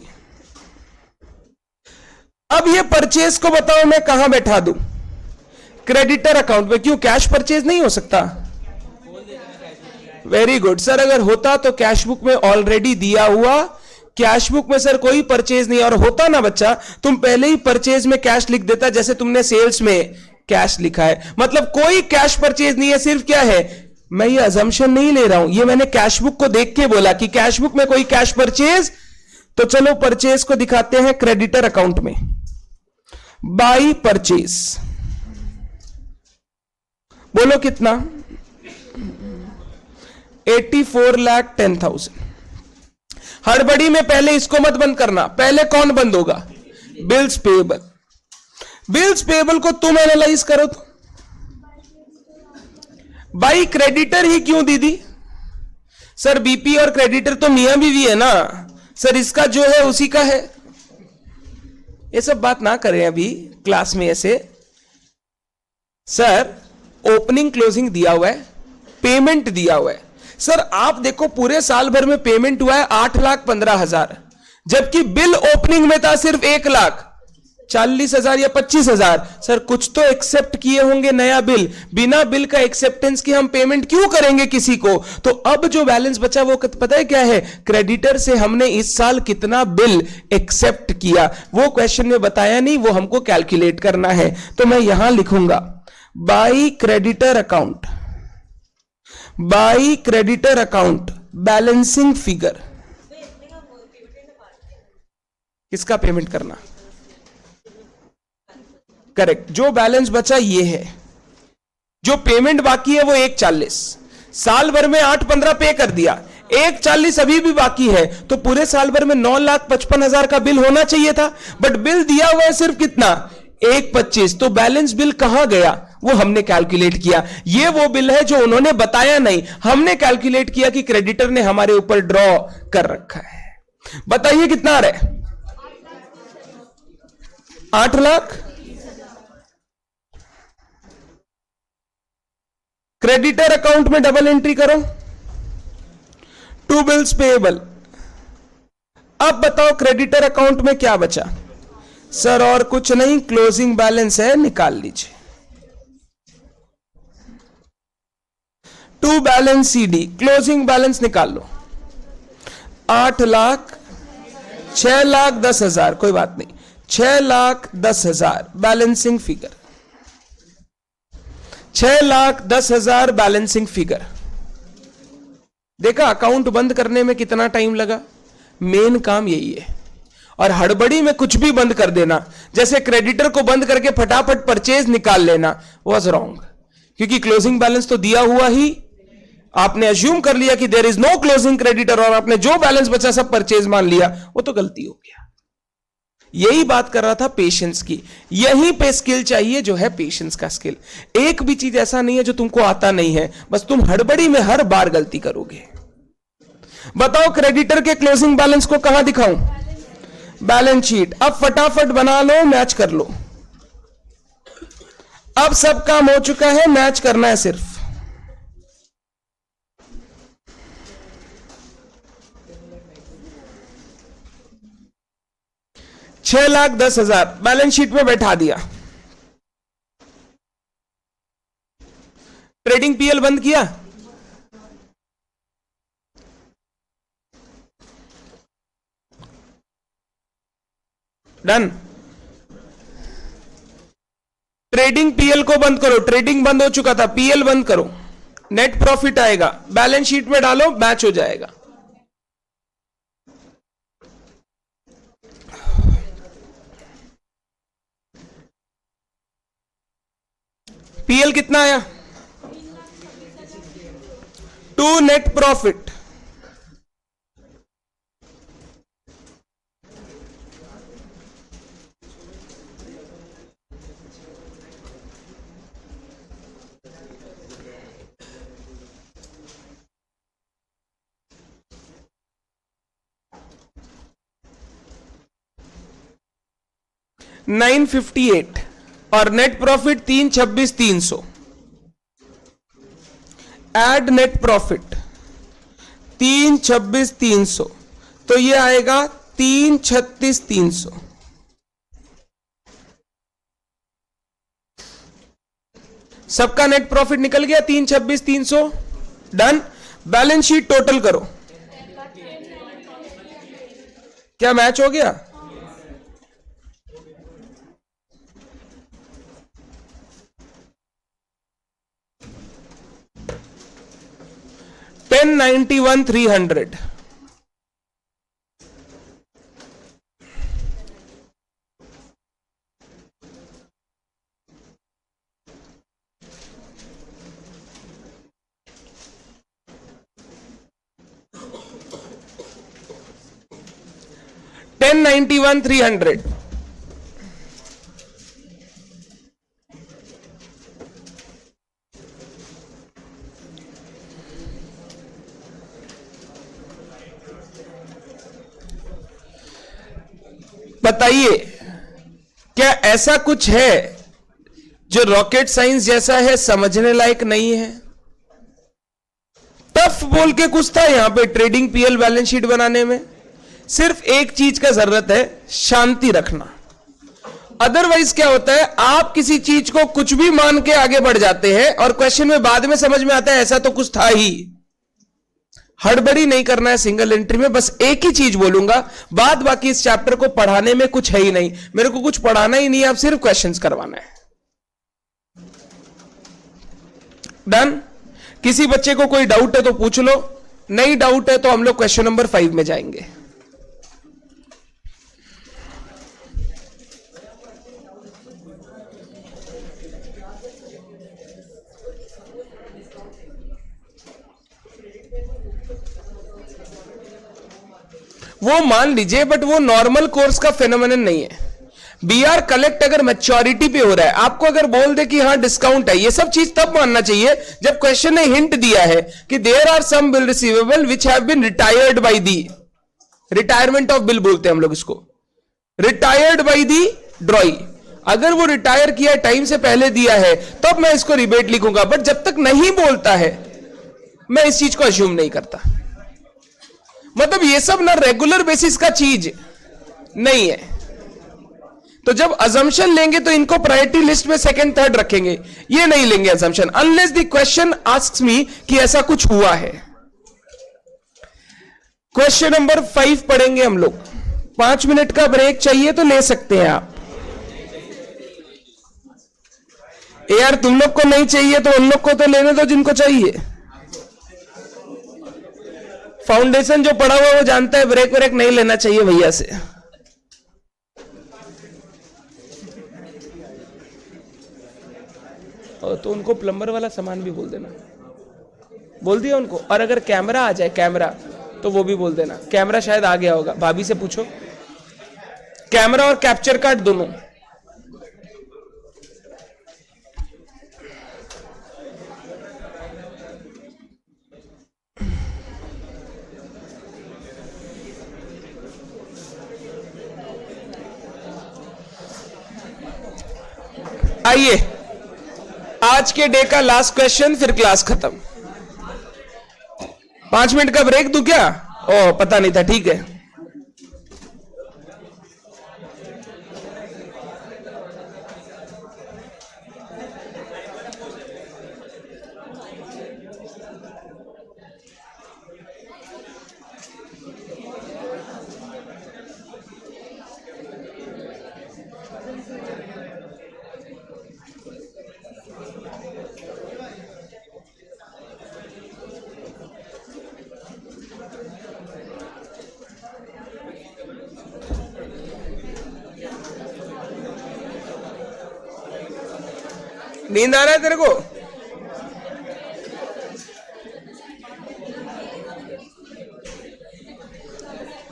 Speaker 1: अब ये परचेज को बताओ मैं कहां बैठा दूं? क्रेडिटर अकाउंट में। क्यों? कैश परचेज नहीं हो सकता? वेरी गुड सर, अगर होता तो कैश बुक में ऑलरेडी दिया हुआ, कैश बुक में सर कोई परचेज नहीं। और होता ना बच्चा, तुम पहले ही परचेज में कैश लिख देता, जैसे तुमने सेल्स में कैश लिखा है। मतलब कोई कैश परचेज नहीं है, सिर्फ क्या है, मैं ये अजम्पशन नहीं ले रहा हूं, ये मैंने कैश बुक को देख के बोला कि कैश बुक में कोई कैश परचेज। तो चलो परचेज को दिखाते हैं क्रेडिटर अकाउंट में। बाई परचेज बोलो कितना? 84,10,000। हड़बड़ी में पहले इसको मत बंद करना, पहले कौन बंद होगा? Bills payable. बिल्स पेएबल को तुम एनालाइज करो तो बाई क्रेडिटर ही क्यों दीदी? सर बीपी और क्रेडिटर तो मियां बीवी है ना सर, इसका जो है उसी का है। ये सब बात ना करें अभी क्लास में ऐसे। सर ओपनिंग क्लोजिंग दिया हुआ है, पेमेंट दिया हुआ है। सर आप देखो पूरे साल भर में पेमेंट हुआ है 8,15,000, जबकि बिल ओपनिंग में था सिर्फ 1,40,000 या 25,000। सर कुछ तो एक्सेप्ट किए होंगे नया बिल, बिना बिल का एक्सेप्टेंस की हम पेमेंट क्यों करेंगे किसी को? तो अब जो बैलेंस बचा वो पता है क्या है? क्रेडिटर से हमने इस साल कितना बिल एक्सेप्ट किया, वो क्वेश्चन में बताया नहीं, वो हमको कैलकुलेट करना है। तो मैं यहां लिखूंगा by creditor account, by creditor account balancing figure. किसका पेमेंट करना? करेक्ट, जो बैलेंस बचा ये है। जो पेमेंट बाकी है वो 1,40, साल भर में 8,15 पे कर दिया, 1,40 अभी भी बाकी है। तो पूरे साल भर में 9,55,000 का बिल होना चाहिए था, बट बिल दिया हुआ है सिर्फ कितना? 1,25। तो बैलेंस बिल कहां गया? वो हमने कैलकुलेट किया। ये वो बिल है जो उन्होंने बताया नहीं, हमने कैलकुलेट किया कि क्रेडिटर ने हमारे ऊपर ड्रॉ कर रखा है। बताइए कितना आ रहा है? 8 लाख। क्रेडिटर अकाउंट में डबल एंट्री करो, टू बिल्स पेएबल। अब बताओ क्रेडिटर अकाउंट में क्या बचा? सर और कुछ नहीं, क्लोजिंग बैलेंस है, निकाल लीजिए। To balance CD, closing balance निकाल लो। 8 लाख, 6,10,000, कोई बात नहीं, 6,10,000 बैलेंसिंग फिगर। 6,10,000 balancing figure. देखा अकाउंट बंद करने में कितना टाइम लगा? मेन काम यही है। और हड़बड़ी में कुछ भी बंद कर देना, जैसे क्रेडिटर को बंद करके फटाफट परचेज निकाल लेना, वाज रॉन्ग। क्योंकि क्लोजिंग बैलेंस तो दिया हुआ ही, आपने अज्यूम कर लिया कि there is no closing creditor और आपने जो बैलेंस बचा सब परचेज मान लिया, वो तो गलती हो गया। यही बात कर रहा था पेशेंस की। यहीं पे स्किल चाहिए जो है पेशेंस का स्किल। एक भी चीज ऐसा नहीं है जो तुमको आता नहीं है, बस तुम हड़बड़ी में हर बार गलती करोगे। बताओ क्रेडिटर के क्लोजिंग बैलेंस को कहां दिखाऊं? Balance sheet. अब फटाफट बना लो, मैच कर लो। अब सब काम हो चुका है, मैच करना है सिर्फ। $6,10,000 बैलेंस शीट में बैठा दिया। ट्रेडिंग पीएल बंद किया, डन। ट्रेडिंग पीएल को बंद करो, ट्रेडिंग बंद हो चुका था, पीएल बंद करो। नेट प्रॉफिट आएगा, बैलेंस शीट में डालो, मैच हो जाएगा। पीएल कितना आया? 2 नेट प्रॉफिट। $958 और net profit 326,300। Add net profit 326,300, तो ये आएगा 336,300। सबका नेट प्रॉफिट निकल गया 326,300, डन। बैलेंस शीट टोटल करो, क्या मैच हो गया? $1091,300। $1091,300। बताइए क्या ऐसा कुछ है जो रॉकेट साइंस जैसा है, समझने लायक नहीं है? टफ बोल के कुछ था यहां पे ट्रेडिंग पीएल बैलेंस शीट बनाने में? सिर्फ एक चीज का जरूरत है, शांति रखना। अदरवाइज क्या होता है, आप किसी चीज को कुछ भी मान के आगे बढ़ जाते हैं और क्वेश्चन में बाद में समझ में आता है ऐसा तो कुछ था ही। हड़बड़ी नहीं करना है सिंगल एंट्री में। बस एक ही चीज बोलूंगा, बाद बाकी इस चैप्टर को पढ़ाने में कुछ है ही नहीं। मेरे को कुछ पढ़ाना ही नहीं है, आप सिर्फ क्वेश्चंस करवाना है, डन। किसी बच्चे को कोई डाउट है तो पूछ लो, नहीं डाउट है तो हम लोग क्वेश्चन नंबर 5 में जाएंगे। वो मान लीजिए, बट वो नॉर्मल कोर्स का फेनोमेनन नहीं है। बीआर कलेक्ट अगर मैच्योरिटी पे हो रहा है, आपको अगर बोल दे कि हाँ डिस्काउंट है, ये सब चीज तब मानना चाहिए जब क्वेश्चन ने हिंट दिया है कि there are some bill receivable which have been retired by the, retirement of bill बोलते हैं हम लोग इसको, रिटायर्ड बाय दी ड्रॉई। अगर वो रिटायर किया टाइम से पहले दिया है तब मैं इसको रिबेट लिखूंगा, बट जब तक नहीं बोलता है मैं इस चीज को अज्यूम नहीं करता। मतलब ये सब ना रेगुलर बेसिस का चीज नहीं है। तो जब अजम्पशन लेंगे तो इनको प्रायोरिटी लिस्ट में सेकंड थर्ड रखेंगे, ये नहीं लेंगे assumption unless the question asks मी कि ऐसा कुछ हुआ है। क्वेश्चन नंबर 5 पढ़ेंगे हम लोग। 5 मिनट का ब्रेक चाहिए तो ले सकते हैं आप। यार तुम लोग को नहीं चाहिए तो उन लोग को तो लेने दो जिनको चाहिए। फाउंडेशन जो पढ़ा हुआ वो जानता है ब्रेक व्रेक नहीं लेना चाहिए भैया से। और तो उनको प्लम्बर वाला सामान भी बोल देना, बोल दिया उनको। और अगर कैमरा आ जाए, कैमरा, तो वो भी बोल देना। कैमरा शायद आ गया होगा, भाभी से पूछो। कैमरा और कैप्चर कार्ड दोनों। आइए, आज के डे का लास्ट क्वेश्चन, फिर क्लास खत्म। 5 मिनट का ब्रेक दूं क्या? ओ पता नहीं था, ठीक है। नींद आ रहा है तेरे को?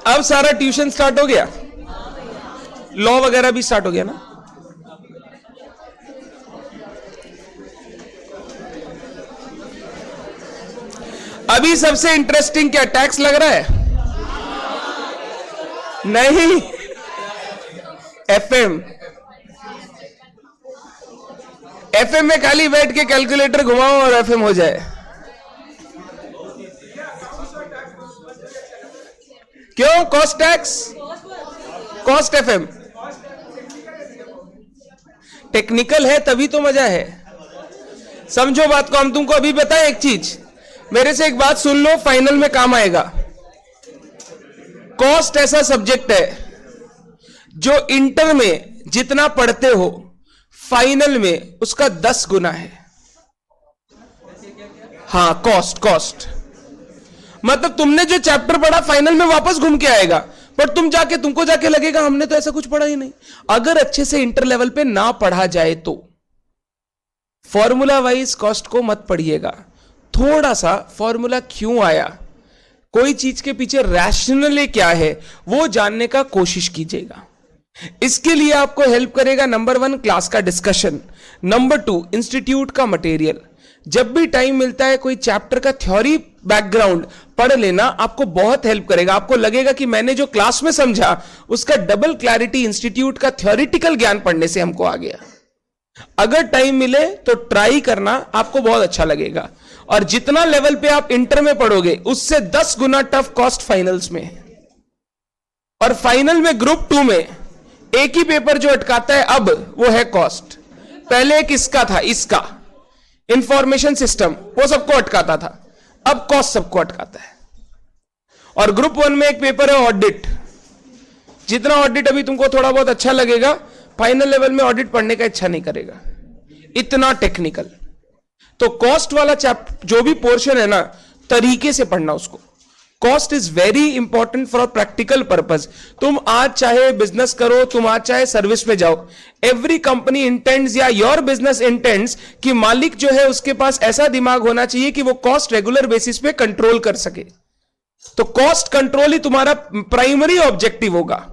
Speaker 1: अब सारा ट्यूशन स्टार्ट हो गया, लॉ वगैरह भी स्टार्ट हो गया ना। अभी सबसे इंटरेस्टिंग क्या टैक्स लग रहा है? नहीं, एफएम। एफएम में खाली बैठ के कैलकुलेटर घुमाओ और एफएम हो जाए। क्यों? Cost tax, cost FM technical है तभी तो मजा है। समझो बात को। हम तुमको अभी बताएं एक चीज, मेरे से एक बात सुन लो, फाइनल में काम आएगा। कॉस्ट ऐसा सब्जेक्ट है जो इंटर में जितना पढ़ते हो फाइनल में उसका 10 गुना है। हाँ, कॉस्ट मतलब तुमने जो चैप्टर पढ़ा फाइनल में वापस घूम के आएगा, पर तुमको जाके लगेगा हमने तो ऐसा कुछ पढ़ा ही नहीं। अगर अच्छे से इंटर लेवल पे ना पढ़ा जाए तो फॉर्मूला वाइज कॉस्ट को मत पढ़िएगा। थोड़ा सा फॉर्मूला क्यों आया, कोई चीज के पीछे रैशनली क्या है, वो जानने का कोशिश कीजिएगा। इसके लिए आपको हेल्प करेगा नंबर 1 क्लास का डिस्कशन, नंबर 2 इंस्टीट्यूट का मटेरियल। जब भी टाइम मिलता है कोई चैप्टर का थ्योरी बैकग्राउंड पढ़ लेना, आपको बहुत हेल्प करेगा। आपको लगेगा कि मैंने जो क्लास में समझा उसका डबल क्लैरिटी इंस्टीट्यूट का थ्योरेटिकल ज्ञान पढ़ने से हमको आ गया। अगर टाइम मिले तो ट्राई करना, आपको बहुत अच्छा लगेगा। और जितना लेवल पे आप इंटर में पढ़ोगे उससे 10 गुना टफ कॉस्ट फाइनल्स में है। और फाइनल में ग्रुप 2 में एक ही पेपर जो अटकाता है अब, वो है कॉस्ट। पहले एक इसका था, इसका इंफॉर्मेशन सिस्टम, वो सबको अटकाता था, अब कॉस्ट सबको अटकाता है। और ग्रुप 1 में एक पेपर है ऑडिट। जितना ऑडिट अभी तुमको थोड़ा बहुत अच्छा लगेगा, फाइनल लेवल में ऑडिट पढ़ने का इच्छा नहीं करेगा, इतना टेक्निकल। तो कॉस्ट वाला चैप्टर जो भी पोर्शन है ना, तरीके से पढ़ना उसको। Cost is very important for practical purpose. तुम आज चाहे बिजनेस करो, तुम आज चाहे सर्विस में जाओ, एवरी कंपनी इंटेंड्स या योर बिजनेस इंटेंड्स कि मालिक जो है उसके पास ऐसा दिमाग होना चाहिए कि वो कॉस्ट रेगुलर बेसिस पे कंट्रोल कर सके। तो कॉस्ट कंट्रोल ही तुम्हारा प्राइमरी ऑब्जेक्टिव होगा।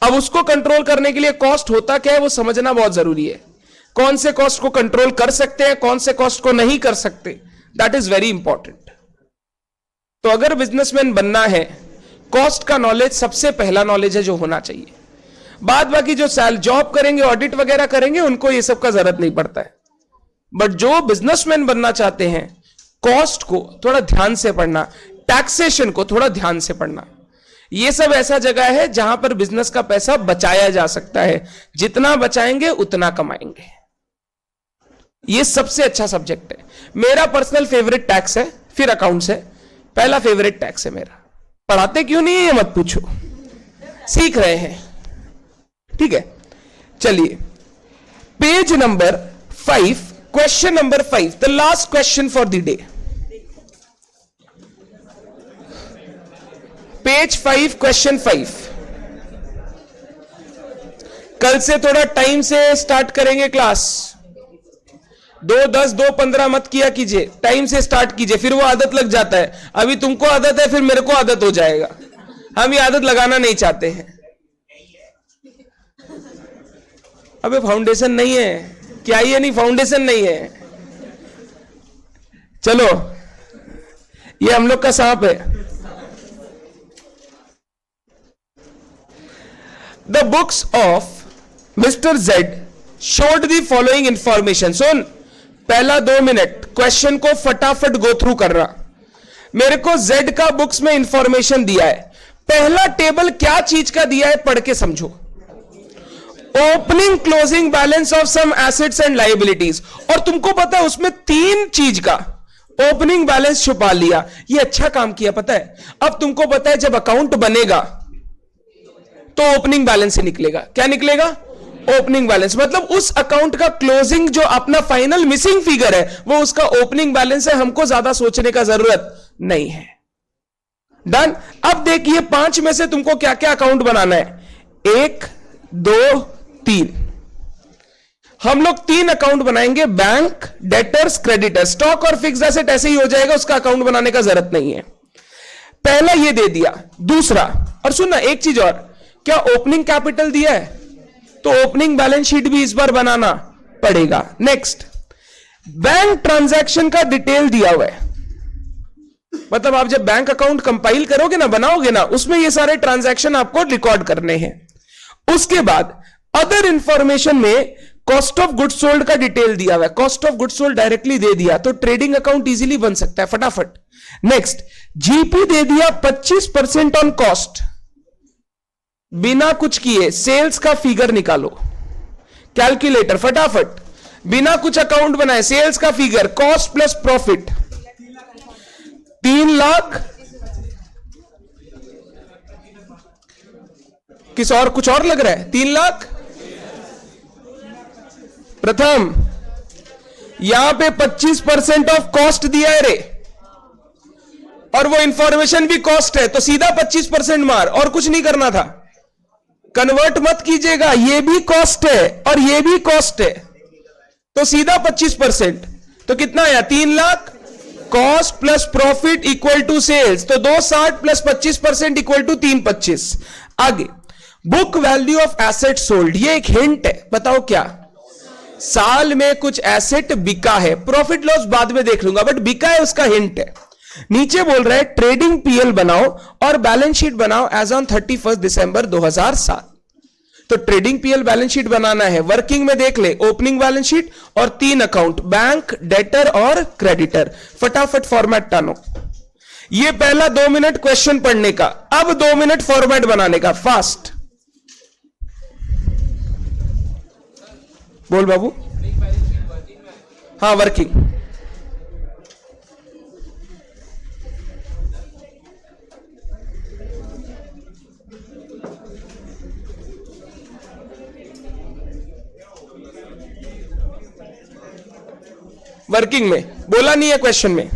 Speaker 1: अब उसको कंट्रोल करने के लिए कॉस्ट होता क्या है वो समझना बहुत जरूरी है। कौन से कॉस्ट को कंट्रोल कर सकते हैं, कौन से कॉस्ट को नहीं कर सकते, दैट इज वेरी इंपॉर्टेंट। तो अगर बिजनेसमैन बनना है, कॉस्ट का नॉलेज सबसे पहला नॉलेज है जो होना चाहिए। बाद बाकी जो जॉब करेंगे, ऑडिट वगैरह करेंगे, उनको ये सब का जरूरत नहीं पड़ता है। बट जो बिजनेसमैन बनना चाहते हैं, कॉस्ट को थोड़ा ध्यान से पढ़ना, टैक्सेशन को थोड़ा ध्यान से पढ़ना। ये सब ऐसा जगह है जहां पर बिजनेस का पैसा बचाया जा सकता है। जितना बचाएंगे उतना कमाएंगे। ये सबसे अच्छा सब्जेक्ट है। मेरा पर्सनल फेवरेट टैक्स है, फिर अकाउंट्स है। पहला फेवरेट टैक्स है मेरा। पढ़ाते क्यों नहीं है ये मत पूछो, सीख रहे हैं, ठीक है। चलिए, page number 5, question number 5, the last question for the day. Page 5, question 5. कल से थोड़ा टाइम से स्टार्ट करेंगे क्लास. 2:10 2:15 मत किया कीजिए, टाइम से स्टार्ट कीजिए, फिर वो आदत लग जाता है. अभी तुमको आदत है, फिर मेरे को आदत हो जाएगा. हम ये आदत लगाना नहीं चाहते हैं. अबे फाउंडेशन नहीं है क्या? ये नहीं, फाउंडेशन नहीं है. चलो, ये हम लोग का सांप है. The books of mister Z showed the following information. सुन, पहला 2 मिनट क्वेश्चन को फटाफट गो थ्रू कर रहा. मेरे को जेड का बुक्स में इंफॉर्मेशन दिया है. पहला टेबल क्या चीज का दिया है पढ़ के समझो. Opening closing balance of some assets and liabilities. और तुमको पता है उसमें 3 चीज का ओपनिंग बैलेंस छुपा लिया. ये अच्छा काम किया. पता है, अब तुमको पता है जब अकाउंट बनेगा तो ओपनिंग बैलेंस से निकलेगा. क्या निकलेगा? Opening balance. मतलब उस अकाउंट का क्लोजिंग जो अपना फाइनल मिसिंग फिगर है वो उसका ओपनिंग बैलेंस है. हमको ज्यादा सोचने का जरूरत नहीं है. डन. अब देखिए 5 में से तुमको क्या क्या अकाउंट बनाना है. 1 2 3. हम लोग 3 अकाउंट बनाएंगे. Bank, debtors, creditor. स्टॉक और फिक्स्ड एसेट ऐसे ही हो जाएगा, उसका अकाउंट बनाने का जरूरत नहीं है. पहला ये दे दिया. दूसरा, और सुनना एक चीज और, क्या ओपनिंग कैपिटल दिया है तो ओपनिंग बैलेंस शीट भी इस बार बनाना पड़ेगा. नेक्स्ट, बैंक ट्रांजैक्शन का डिटेल दिया हुआ है. मतलब आप जब बैंक अकाउंट कंपाइल करोगे ना, बनाओगे ना, उसमें ये सारे ट्रांजैक्शन आपको रिकॉर्ड करने हैं. उसके बाद अदर इंफॉर्मेशन में कॉस्ट ऑफ गुड्स सोल्ड का डिटेल दिया हुआ है. Cost of goods sold directly दे दिया तो ट्रेडिंग अकाउंट इजीली बन सकता है फटाफट. नेक्स्ट, जीपी दे दिया 25% ऑन कॉस्ट. बिना कुछ किए सेल्स का फिगर निकालो. कैलकुलेटर फटाफट, बिना कुछ अकाउंट बनाए सेल्स का figure, cost plus profit 3 lakh. किस और कुछ और लग रहा है? 3 लाख. प्रथम, यहां पे 25% ऑफ कॉस्ट दिया है रे, और वो इंफॉर्मेशन भी कॉस्ट है तो सीधा 25% मार, और कुछ नहीं करना था. कन्वर्ट मत कीजिएगा, ये भी कॉस्ट है और ये भी कॉस्ट है तो सीधा 25%. तो कितना आया? 3 lakh. Cost plus profit equal to sales, तो 260 प्लस 25% इक्वल टू 325. आगे, book value of asset sold. ये एक हिंट है. बताओ क्या? साल में कुछ एसेट बिका है. प्रॉफिट लॉस बाद में देख लूंगा, बट बिका है उसका हिंट है. नीचे बोल रहा है ट्रेडिंग पीएल बनाओ और बैलेंस शीट बनाओ एज ऑन 31 दिसंबर 2007. तो ट्रेडिंग पीएल बैलेंस शीट बनाना है. वर्किंग में देख ले, ओपनिंग बैलेंस शीट और 3 अकाउंट, बैंक, डेटर और क्रेडिटर. फटाफट फॉर्मेट टानो. ये पहला 2 मिनट क्वेश्चन पढ़ने का. अब 2 मिनट फॉर्मेट बनाने का. फास्ट बोल बाबू. हाँ, वर्किंग. वर्किंग में बोला नहीं है क्वेश्चन में.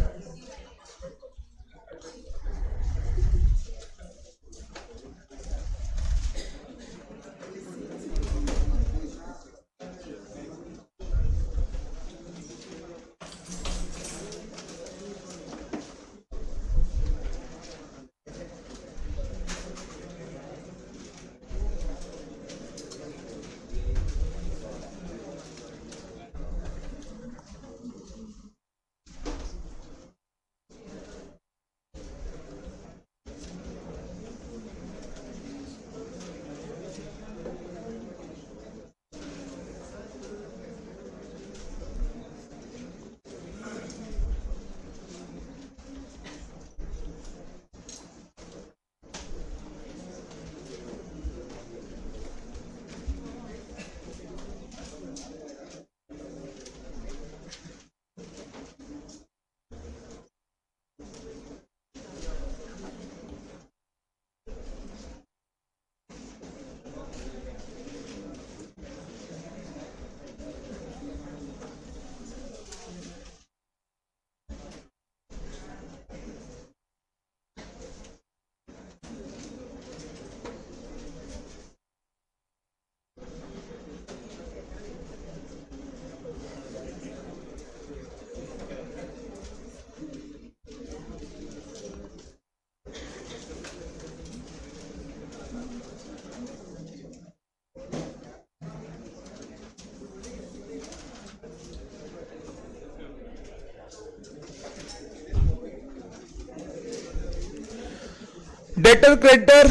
Speaker 1: डेटर क्रेडिटर,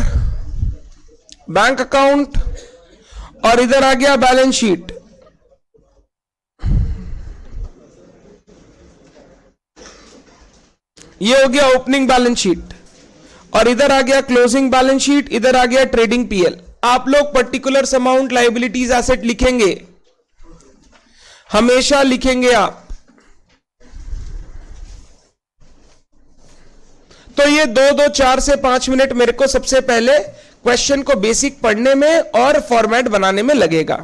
Speaker 1: बैंक अकाउंट, और इधर आ गया बैलेंस शीट। ये हो गया ओपनिंग बैलेंस शीट, और इधर आ गया क्लोजिंग बैलेंस शीट, इधर आ गया ट्रेडिंग पीएल। आप लोग पर्टिकुलर अमाउंट लायबिलिटीज एसेट लिखेंगे, हमेशा लिखेंगे आप। तो ये 4 से 5 मिनट मेरे को सबसे पहले क्वेश्चन को बेसिक पढ़ने में और फॉर्मेट बनाने में लगेगा।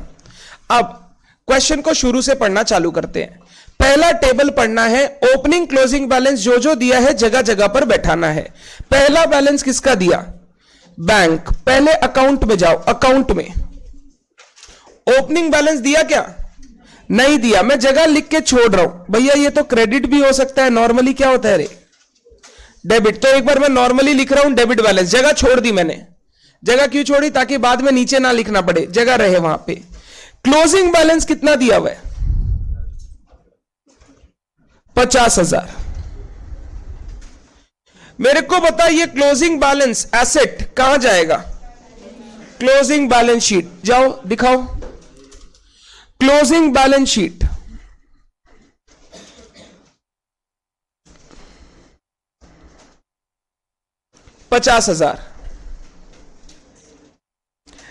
Speaker 1: अब क्वेश्चन को शुरू से पढ़ना चालू करते हैं। पहला टेबल पढ़ना है, ओपनिंग क्लोजिंग बैलेंस जो जो दिया है जगह जगह पर बैठाना है। पहला बैलेंस किसका दिया? बैंक। पहले अकाउंट में जाओ, अकाउंट में ओपनिंग बैलेंस दिया क्या? नहीं दिया। मैं जगह लिख के छोड़ रहा हूं भैया, ये तो क्रेडिट भी हो सकता है, नॉर्मली क्या होता है रे? डेबिट। तो एक बार मैं नॉर्मली लिख रहा हूं डेबिट बैलेंस, जगह छोड़ दी मैंने। जगह क्यों छोड़ी? ताकि बाद में नीचे ना लिखना पड़े, जगह रहे वहां पे। क्लोजिंग बैलेंस कितना दिया हुआ है? 50,000। मेरे को बता, ये क्लोजिंग बैलेंस एसेट कहां जाएगा? Closing balance sheet. जाओ दिखाओ closing balance sheet. $50,000।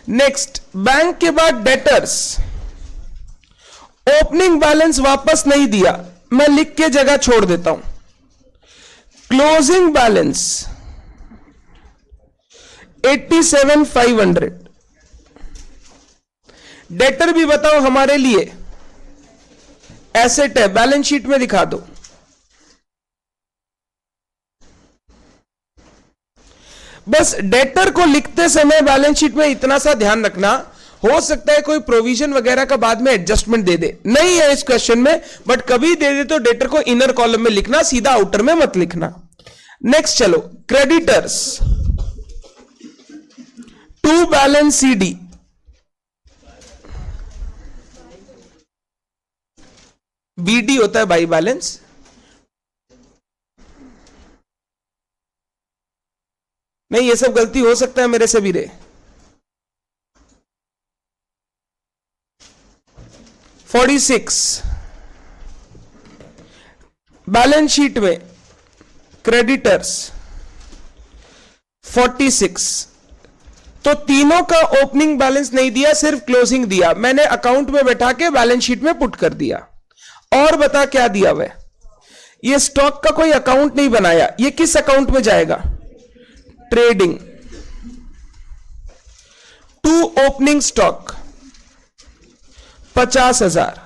Speaker 1: Next, bank के बाद डेटर्स। ओपनिंग बैलेंस वापस नहीं दिया, मैं लिख के जगह छोड़ देता हूं। Closing balance 87,500। डेटर भी बताओ हमारे लिए एसेट है, बैलेंस शीट में दिखा दो। बस डेटर को लिखते समय बैलेंस शीट में इतना सा ध्यान रखना, हो सकता है कोई प्रोविजन वगैरह का बाद में एडजस्टमेंट दे दे, नहीं है इस क्वेश्चन में, बट कभी दे दे तो डेटर को इनर कॉलम में लिखना, सीधा आउटर में मत लिखना। नेक्स्ट चलो, creditors to balance CD. BD होता है बाई बैलेंस। नहीं, ये सब गलती हो सकता है मेरे से भी रे। 46 बैलेंस शीट में क्रेडिटर्स 46। तो तीनों का ओपनिंग बैलेंस नहीं दिया, सिर्फ क्लोजिंग दिया। मैंने अकाउंट में बैठा के बैलेंस शीट में पुट कर दिया। और बता क्या दिया हुआ है? ये स्टॉक का कोई अकाउंट नहीं बनाया, ये किस अकाउंट में जाएगा? Trading. To opening stock 50,000।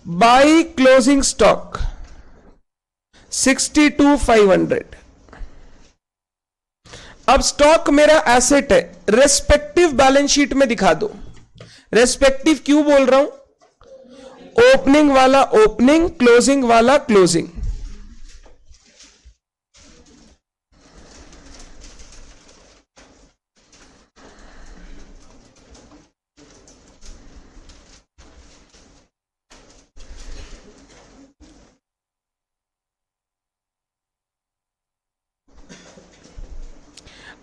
Speaker 1: By closing stock 62,500। अब स्टॉक मेरा एसेट है, रेस्पेक्टिव बैलेंस शीट में दिखा दो। रेस्पेक्टिव क्यों बोल रहा हूं? ओपनिंग वाला ओपनिंग, क्लोजिंग वाला क्लोजिंग।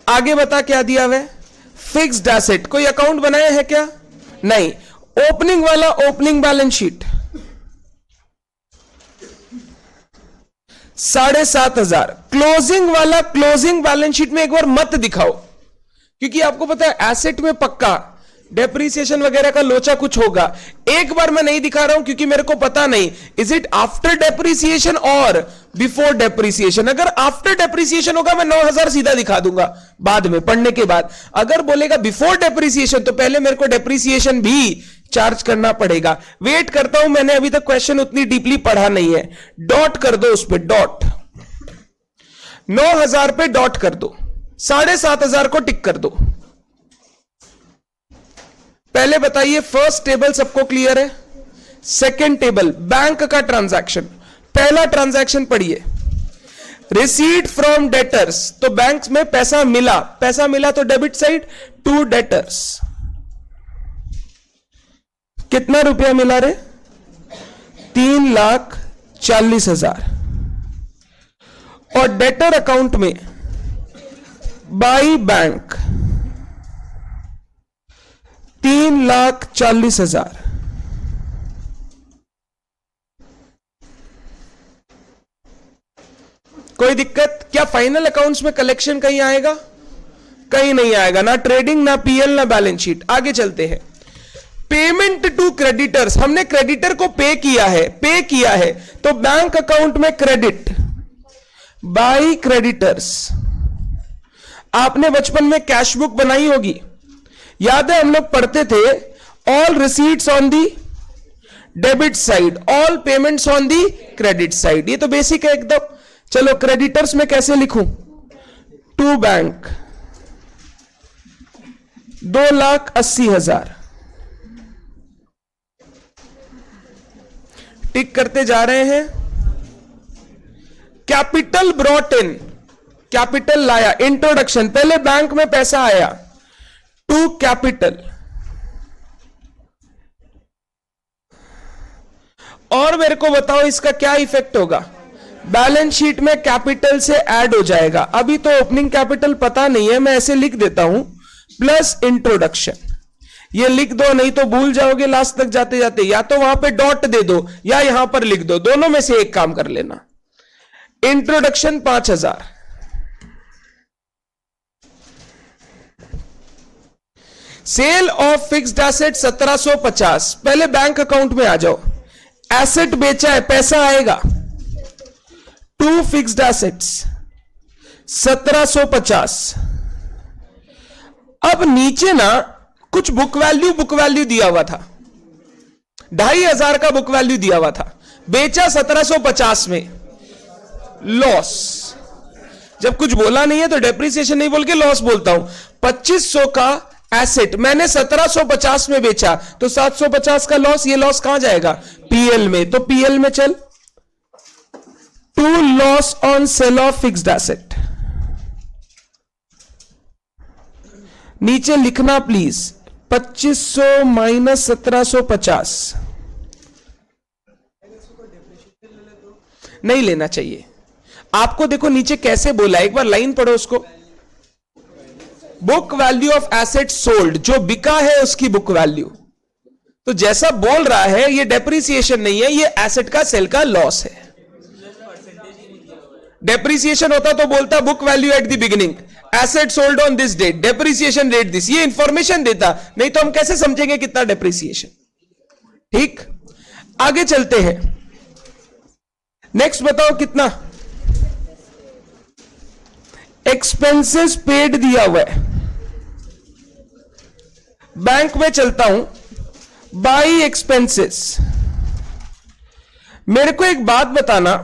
Speaker 1: आगे बता क्या दिया हुआ है? Fixed asset. कोई अकाउंट बनाया है क्या? नहीं। ओपनिंग वाला ओपनिंग बैलेंस शीट 7,500। क्लोजिंग वाला क्लोजिंग बैलेंस शीट में एक बार मत दिखाओ, क्योंकि आपको पता है एसेट में पक्का डेप्रीसिएशन वगैरह का लोचा कुछ होगा। एक बार मैं नहीं दिखा रहा हूं क्योंकि मेरे को पता नहीं इज इट आफ्टर डेप्रीसिएशन और बिफोर डेप्रीसिएशन। अगर आफ्टर डेप्रीसिएशन होगा मैं 9,000 सीधा दिखा दूंगा बाद में पढ़ने के बाद। अगर बोलेगा बिफोर डेप्रीसिएशन तो पहले मेरे को डेप्रीसिएशन भी चार्ज करना पड़ेगा। वेट करता हूं, मैंने अभी तक क्वेश्चन उतनी डीपली पढ़ा नहीं है। डॉट कर दो उस पर, डॉट। 9,000 पे डॉट कर दो, 7,500 को टिक कर दो। पहले बताइए, फर्स्ट टेबल सबको क्लियर है? सेकंड टेबल बैंक का ट्रांजैक्शन। पहला ट्रांजैक्शन पढ़िए, रिसीट फ्रॉम डेटर्स। तो बैंक में पैसा मिला, पैसा मिला तो डेबिट साइड, टू डेटर्स। कितना रुपया मिला रे? 3,40,000। और डेटर अकाउंट में बाई बैंक 3,40,000। कोई दिक्कत? क्या फाइनल अकाउंट्स में कलेक्शन कहीं आएगा? कहीं नहीं आएगा, ना ट्रेडिंग, ना पीएल, ना बैलेंस शीट। आगे चलते हैं। पेमेंट टू क्रेडिटर्स, हमने क्रेडिटर को पे किया है तो बैंक अकाउंट में क्रेडिट बाई क्रेडिटर्स। आपने बचपन में कैश बुक बनाई होगी, याद है? हम लोग पढ़ते थे all receipts on the debit side, all payments on the credit side. ये तो बेसिक है एकदम। चलो क्रेडिटर्स में कैसे लिखूं? To bank 2,80,000। टिक करते जा रहे हैं। कैपिटल ब्रॉट इन, कैपिटल लाया, इंट्रोडक्शन, पहले बैंक में पैसा आया, टू कैपिटल। और मेरे को बताओ इसका क्या इफेक्ट होगा? बैलेंस शीट में कैपिटल से ऐड हो जाएगा। अभी तो ओपनिंग कैपिटल पता नहीं है, मैं ऐसे लिख देता हूं, प्लस इंट्रोडक्शन। ये लिख दो, नहीं तो भूल जाओगे लास्ट तक जाते जाते। या तो वहां पे डॉट दे दो या यहां पर लिख दो, दोनों में से एक काम कर लेना। Introduction 5,000। Sale of fixed asset 1750। पहले बैंक अकाउंट में आ जाओ। एसेट बेचा है, पैसा आएगा। To fixed assets 1750। अब नीचे ना कुछ बुक वैल्यू दिया हुआ था, 2,500 का बुक वैल्यू दिया हुआ था। बेचा 1750 में, लॉस। जब कुछ बोला नहीं है तो डेप्रिसिएशन नहीं बोल के लॉस बोलता हूं। 2,500 का एसेट मैंने 1750 में बेचा तो 750 का लॉस। ये लॉस कहां जाएगा? पीएल में। तो पीएल में चल, to loss on sale of fixed asset. नीचे लिखना प्लीज, 2,500 माइनस 1750। नहीं लेना चाहिए आपको। देखो नीचे कैसे बोला, एक बार लाइन पढ़ो उसको। Book value of asset sold, जो बिका है उसकी बुक वैल्यू। तो जैसा बोल रहा है ये डेप्रिसिएशन नहीं है, ये एसेट का सेल का लॉस है। डेप्रिसिएशन होता तो बोलता book value at the beginning, asset sold on this date, depreciation rate this. ये इंफॉर्मेशन देता, नहीं तो हम कैसे समझेंगे कितना डेप्रिसिएशन। ठीक, आगे चलते हैं। नेक्स्ट बताओ कितना एक्सपेंसेस पेड दिया हुआ है। बैंक में चलता हूं, बाई एक्सपेंसेस। मेरे को एक बात बताना,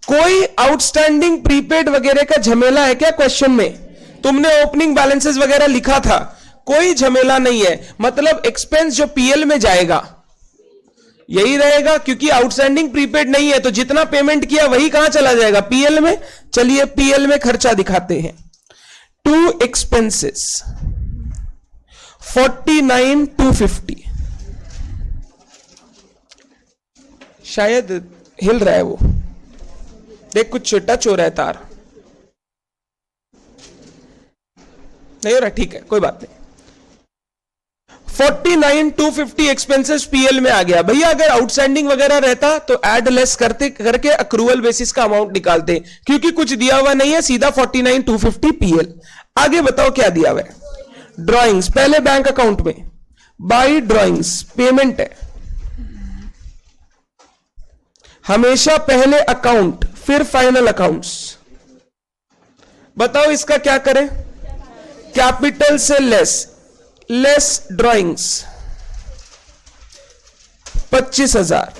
Speaker 1: कोई आउटस्टैंडिंग प्रीपेड वगैरह का झमेला है क्या क्वेश्चन में? तुमने ओपनिंग बैलेंसेस वगैरह लिखा था, कोई झमेला नहीं है। मतलब एक्सपेंस जो पीएल में जाएगा यही रहेगा, क्योंकि आउटस्टैंडिंग प्रीपेड नहीं है। तो जितना पेमेंट किया वही कहां चला जाएगा? पीएल में। चलिए पीएल में खर्चा दिखाते हैं। To expenses 49,250। शायद हिल रहा है वो, देख कुछ टच हो रहा है तार। नहीं हो रहा? ठीक है, कोई बात नहीं। 49,250 एक्सपेंसेस पीएल में आ गया। भैया अगर आउटस्टैंडिंग वगैरह रहता तो ऐड लेस करते करके अक्रूवल बेसिस का अमाउंट निकालते, क्योंकि कुछ दिया हुआ नहीं है, सीधा 49,250 पीएल। आगे बताओ क्या दिया हुआ है? ड्राइंग्स, पहले बैंक अकाउंट में बाई ड्राइंग्स, पेमेंट है। हमेशा पहले अकाउंट फिर फाइनल अकाउंट्स। बताओ इसका क्या करें? कैपिटल से लेस ड्राइंग्स 25,000।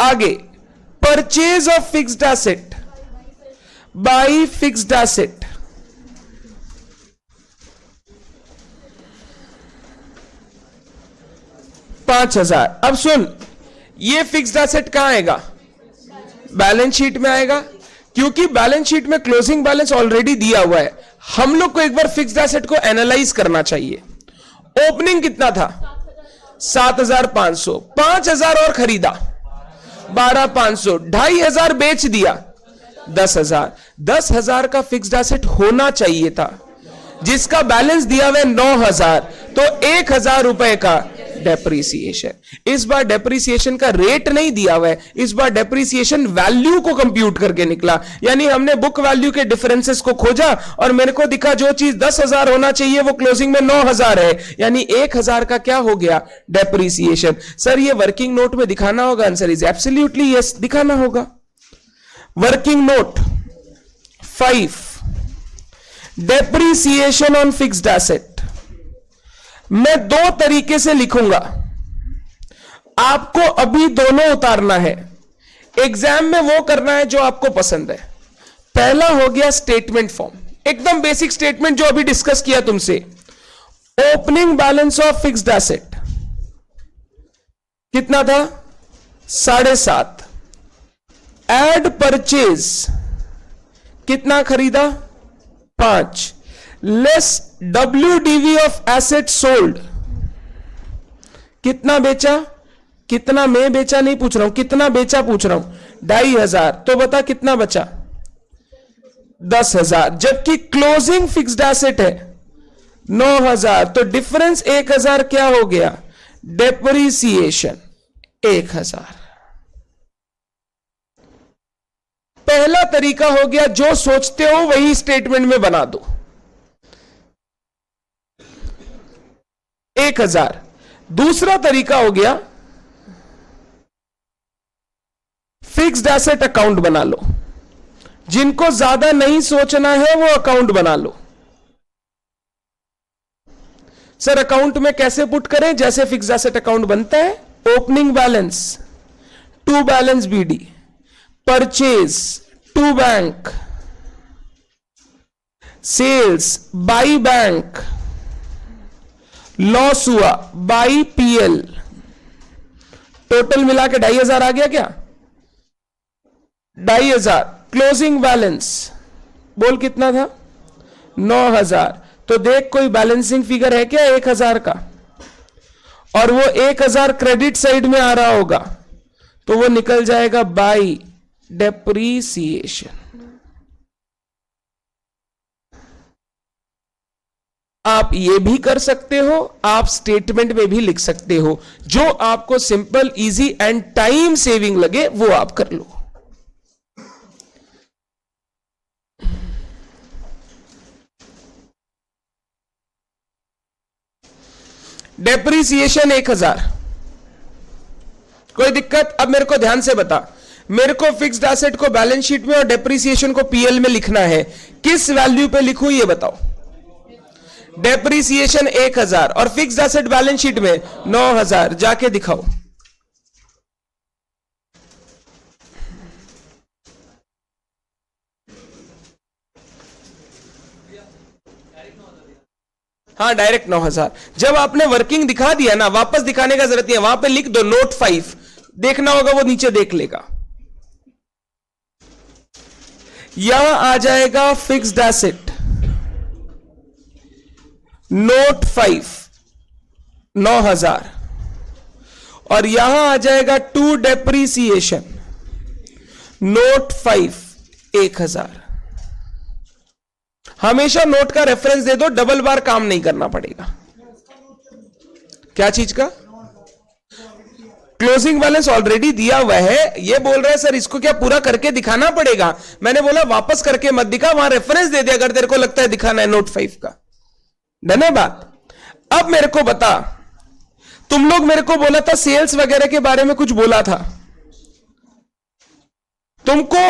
Speaker 1: आगे purchase of fixed asset by fixed asset, $5,000। अब सुन, ये फिक्स्ड एसेट कहां आएगा? बैलेंस शीट में आएगा, क्योंकि बैलेंस शीट में क्लोजिंग बैलेंस ऑलरेडी दिया हुआ है। हम लोग को एक बार फिक्स्ड एसेट को एनालाइज करना चाहिए। ओपनिंग कितना था? 7,500। 5,000 और खरीदा, 12,500। 2,500 बेच दिया, 10,000। 10,000 का फिक्स्ड एसेट होना चाहिए था, जिसका बैलेंस दिया हुआ है 9,000, तो 1,000 रुपए का डेप्रीसिएशन। इस बार डेप्रीसिएशन का रेट नहीं दिया हुआ है, इस बार डेप्रीसिएशन वैल्यू को कंप्यूट करके निकला। यानी हमने बुक वैल्यू के डिफरेंसेस को खोजा और मेरे को दिखा जो चीज 10,000 होना चाहिए वो क्लोजिंग में 9,000 है, यानी 1,000 का क्या हो गया, डेप्रीसिएशन। सर ये वर्किंग नोट में दिखाना होगा? आंसर इज एब्सोल्युटली यस, दिखाना होगा। Working note 5, depreciation on fixed asset. मैं दो तरीके से लिखूंगा, आपको अभी दोनों उतारना है, एग्जाम में वो करना है जो आपको पसंद है। पहला हो गया स्टेटमेंट फॉर्म, एकदम बेसिक स्टेटमेंट जो अभी डिस्कस किया तुमसे। Opening balance of fixed asset कितना था, 7.5। एड परचेज कितना खरीदा, 5, less WDV of asset sold कितना बेचा, कितना मैं बेचा नहीं पूछ रहा हूं, कितना बेचा पूछ रहा हूं, 2,500। तो बता कितना बचा, 10,000, जबकि क्लोजिंग फिक्स्ड एसेट है 9,000, तो डिफरेंस 1,000 क्या हो गया, डेप्रीसिएशन 1,000। पहला तरीका हो गया, जो सोचते हो वही स्टेटमेंट में बना दो, 1,000। दूसरा तरीका हो गया, फिक्स्ड एसेट अकाउंट बना लो। जिनको ज्यादा नहीं सोचना है वो अकाउंट बना लो। सर अकाउंट में कैसे पुट करें, जैसे फिक्स्ड एसेट अकाउंट बनता है, opening balance to balance BD, purchase to bank, sales by bank, loss हुआ बाई PL, टोटल मिला के 2,500 आ गया क्या, 2,500। क्लोजिंग बैलेंस बोल कितना था, 9,000। तो देख कोई बैलेंसिंग फिगर है क्या 1,000 का, और वो 1,000 क्रेडिट साइड में आ रहा होगा, तो वो निकल जाएगा बाई डेप्रीसिएशन। आप ये भी कर सकते हो, आप स्टेटमेंट में भी लिख सकते हो, जो आपको simple, easy and time saving लगे वो आप कर लो। डेप्रीसिएशन 1,000, कोई दिक्कत? अब मेरे को ध्यान से बता, मेरे को फिक्स्ड एसेट को बैलेंस शीट में और डेप्रीसिएशन को PL में लिखना है, किस वैल्यू पे लिखूं ये बताओ। डेप्रीसिएशन 1,000 और फिक्स्ड एसेट बैलेंस शीट में 9,000, जाके दिखाओ। हाँ डायरेक्ट 9,000। जब आपने वर्किंग दिखा दिया ना, वापस दिखाने का जरूरत नहीं है, वहां पे लिख दो नोट 5, देखना होगा वो नीचे देख लेगा। यहां आ जाएगा फिक्स्ड एसेट नोट 5 9,000, और यहां आ जाएगा टू डेप्रीसिएशन नोट 5 1,000। हमेशा नोट का रेफरेंस दे दो, डबल बार काम नहीं करना पड़ेगा। क्या चीज का? क्लोजिंग बैलेंस ऑलरेडी दिया हुआ है। ये बोल रहे हैं सर इसको क्या पूरा करके दिखाना पड़ेगा? मैंने बोला वापस करके मत दिखा, वहां रेफरेंस दे दे अगर तेरे को लगता है दिखाना है नोट 5 का। डन है बात? अब मेरे को बता, तुम लोग मेरे को बोला था सेल्स वगैरह के बारे में कुछ बोला था, तुमको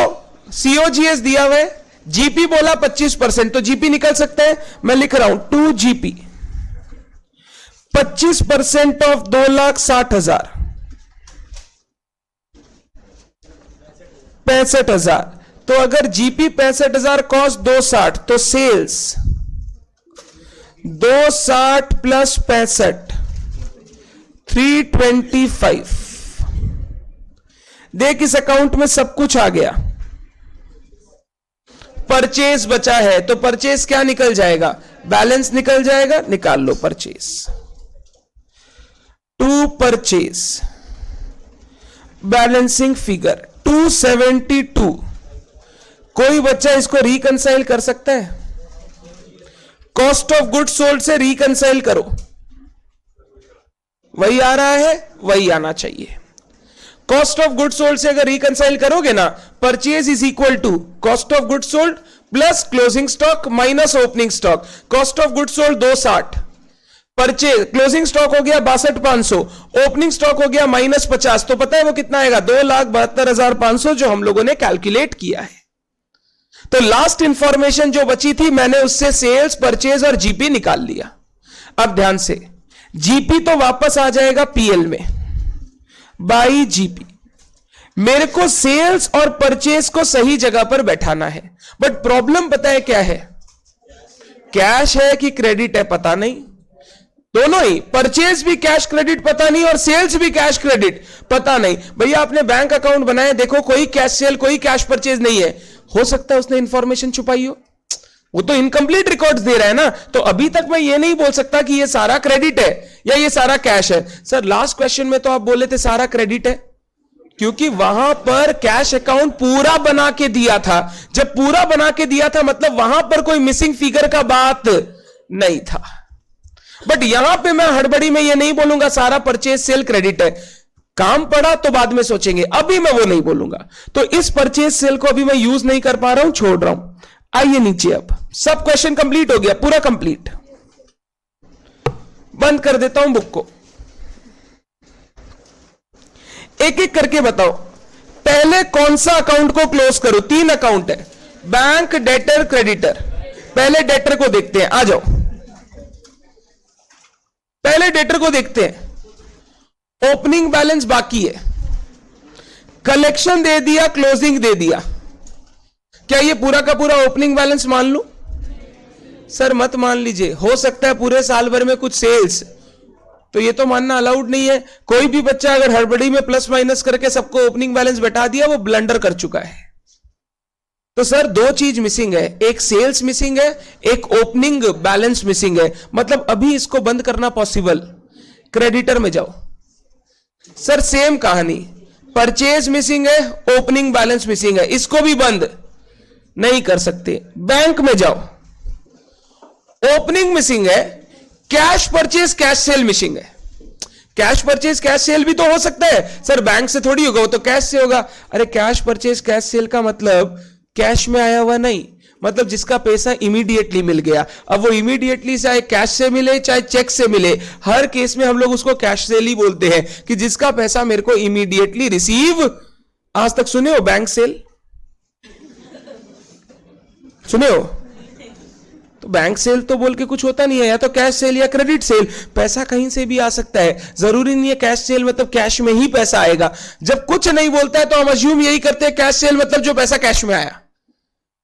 Speaker 1: COGS दिया हुआ है, जीपी बोला 25%, तो जीपी निकल सकता है। मैं लिख रहा हूं 2 GP, 25% ऑफ 2,60,000 65,000। तो अगर जीपी 65,000 कॉस्ट 260, तो सेल्स 260 प्लस 65 325। देख इस अकाउंट में सब कुछ आ गया। परचेज बचा है तो परचेज क्या निकल जाएगा? बैलेंस निकल जाएगा, निकाल लो purchase. To purchase balancing figure 272, कोई बच्चा इसको रिकंसाइल कर सकता है? कॉस्ट ऑफ गुड्स सोल्ड से रिकंसाइल करो, वही आ रहा है, वही आना चाहिए। कॉस्ट ऑफ गुड्स सोल्ड से अगर रिकंसाइल करोगे ना, purchase is equal to cost of goods sold plus closing stock minus opening stock. Cost of goods sold 260, purchase closing stock हो गया 62,500, ओपनिंग स्टॉक हो गया -50, तो पता है वो कितना आएगा? 2,72,500 जो हम लोगों ने कैलकुलेट किया है। तो लास्ट इंफॉर्मेशन जो बची थी मैंने उससे सेल्स, परचेज और जीपी निकाल लिया। अब ध्यान से, जीपी तो वापस आ जाएगा पीएल में बाई जीपी। मेरे को सेल्स और परचेज को सही जगह पर बैठाना है, बट प्रॉब्लम पता है क्या है? कैश है कि क्रेडिट है पता नहीं, दोनों ही, परचेज भी कैश क्रेडिट पता नहीं और सेल्स भी कैश क्रेडिट पता नहीं। भैया आपने बैंक अकाउंट बनाया, देखो कोई कैश सेल कोई कैश परचेज नहीं है, हो सकता है उसने इंफॉर्मेशन छुपाई हो, वो तो इनकम्प्लीट रिकॉर्ड्स दे रहा है ना, तो अभी तक मैं ये नहीं बोल सकता कि ये सारा क्रेडिट है या ये सारा कैश है। सर लास्ट क्वेश्चन में तो आप बोले थे सारा क्रेडिट है, क्योंकि वहां पर कैश अकाउंट पूरा बना के दिया था। जब पूरा बना के दिया था मतलब वहां पर कोई मिसिंग फिगर का बात नहीं था। बट यहां पे मैं हड़बड़ी में ये नहीं बोलूंगा सारा परचेज सेल क्रेडिट है, काम पड़ा तो बाद में सोचेंगे, अभी मैं वो नहीं बोलूंगा। तो इस परचेज सेल को अभी मैं यूज नहीं कर पा रहा हूं, छोड़ रहा हूं। आइए नीचे, अब सब क्वेश्चन कंप्लीट हो गया, पूरा कंप्लीट। बंद कर देता हूं बुक को, एक एक करके बताओ। पहले कौन सा अकाउंट को क्लोज करो? 3 अकाउंट है, बैंक, डेटर, क्रेडिटर। पहले डेटर को देखते हैं, आ जाओ, पहले डेटर को देखते हैं। ओपनिंग बैलेंस बाकी है, कलेक्शन दे दिया, क्लोजिंग दे दिया, क्या ये पूरा का पूरा ओपनिंग बैलेंस मान लूं? सर मत मान लीजिए, हो सकता है पूरे साल भर में कुछ सेल्स, तो ये तो मानना अलाउड नहीं है। कोई भी बच्चा अगर हड़बड़ी में प्लस माइनस करके सबको ओपनिंग बैलेंस बैठा दिया, वो ब्लंडर कर चुका है। तो सर 2 चीज मिसिंग है, एक सेल्स मिसिंग है, एक ओपनिंग बैलेंस मिसिंग है, मतलब अभी इसको बंद करना पॉसिबल। क्रेडिटर में जाओ, सर सेम कहानी, परचेज मिसिंग है, ओपनिंग बैलेंस मिसिंग है, इसको भी बंद नहीं कर सकते। बैंक में जाओ, ओपनिंग मिसिंग है, cash purchase cash cell missing है। कैश परचेज कैश सेल भी तो हो सकता है सर, बैंक से थोड़ी होगा, वो तो कैश से होगा। अरे कैश परचेज कैश सेल का मतलब कैश में आया हुआ नहीं, मतलब जिसका पैसा इमीडिएटली मिल गया। अब वो इमीडिएटली चाहे कैश से मिले चाहे चेक से मिले, हर केस में हम लोग उसको कैश सेल ही बोलते हैं, कि जिसका पैसा मेरे को इमीडिएटली रिसीव। आज तक सुने हो बैंक सेल? सुने हो? तो बैंक सेल तो बोल के कुछ होता नहीं है, या तो कैश सेल या क्रेडिट सेल। पैसा कहीं से भी आ सकता है, जरूरी नहीं है कैश सेल मतलब कैश में ही पैसा आएगा। जब कुछ नहीं बोलता है तो हम अज्यूम यही करते हैं कैश सेल मतलब जो पैसा कैश में आया,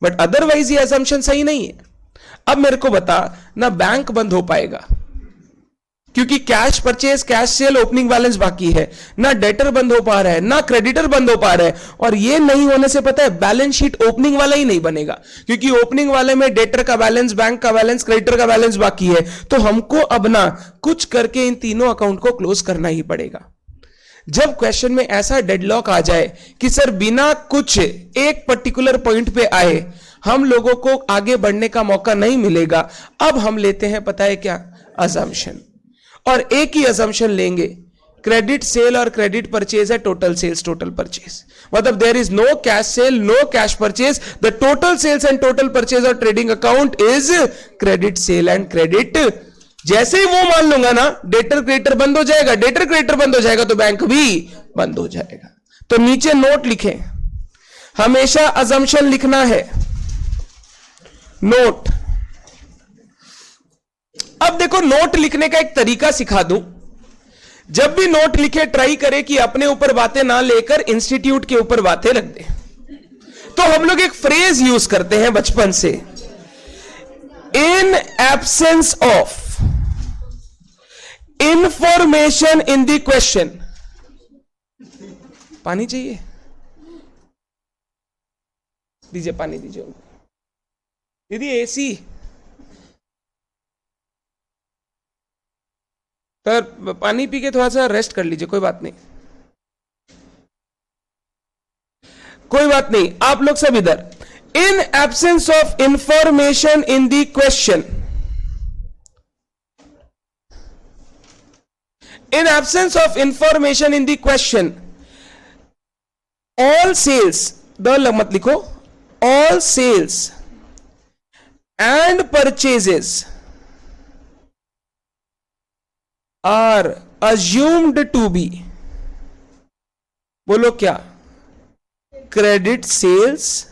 Speaker 1: बट अदरवाइज ये असम्पशन सही नहीं है। अब मेरे को बता ना, बैंक बंद हो पाएगा क्योंकि cash purchase cash cell opening balance बाकी है, ना डेटर बंद हो पा रहा है, ना क्रेडिटर बंद हो पा रहा है। और ये नहीं होने से पता है बैलेंस शीट ओपनिंग वाला ही नहीं बनेगा, क्योंकि ओपनिंग वाले में डेटर का बैलेंस, बैंक का बैलेंस, क्रेडिटर का बैलेंस बाकी है। तो हमको अब ना कुछ करके इन तीनों अकाउंट को क्लोज करना ही पड़ेगा। जब क्वेश्चन में ऐसा डेडलॉक आ जाए कि सर बिना कुछ एक पर्टिकुलर पॉइंट पे आए हम लोगों को आगे बढ़ने का मौका नहीं मिलेगा, अब हम लेते हैं पता है क्या? असम्पशन। और एक ही असम्पशन लेंगे, क्रेडिट सेल और क्रेडिट परचेज है टोटल सेल्स टोटल परचेज, मतलब there is no cash sale no cash purchase, the total sales and total purchase और trading account is credit sale and credit. जैसे ही वो मान लूंगा ना, डेटर क्रेडिटर बंद हो जाएगा, डेटर क्रेडिटर बंद हो जाएगा तो बैंक भी बंद हो जाएगा। तो नीचे नोट लिखें, हमेशा असम्पशन लिखना है, नोट। अब देखो नोट लिखने का एक तरीका सिखा दूं। जब भी नोट लिखे ट्राई करें कि अपने ऊपर बातें ना लेकर इंस्टीट्यूट के ऊपर बातें रख दें। तो हम लोग एक फ्रेज यूज करते हैं बचपन से, in absence of information in the question. पानी चाहिए? दीजिए पानी दीजिए। दीदी एसी पर, पानी पी के थोड़ा सा रेस्ट कर लीजिए, कोई बात नहीं, कोई बात नहीं। आप लोग सब इधर, In absence of information in the question, in absence of information in the question, all sales, the मत लिखो, all sales and purchases are assumed to be, बोलो क्या, credit sales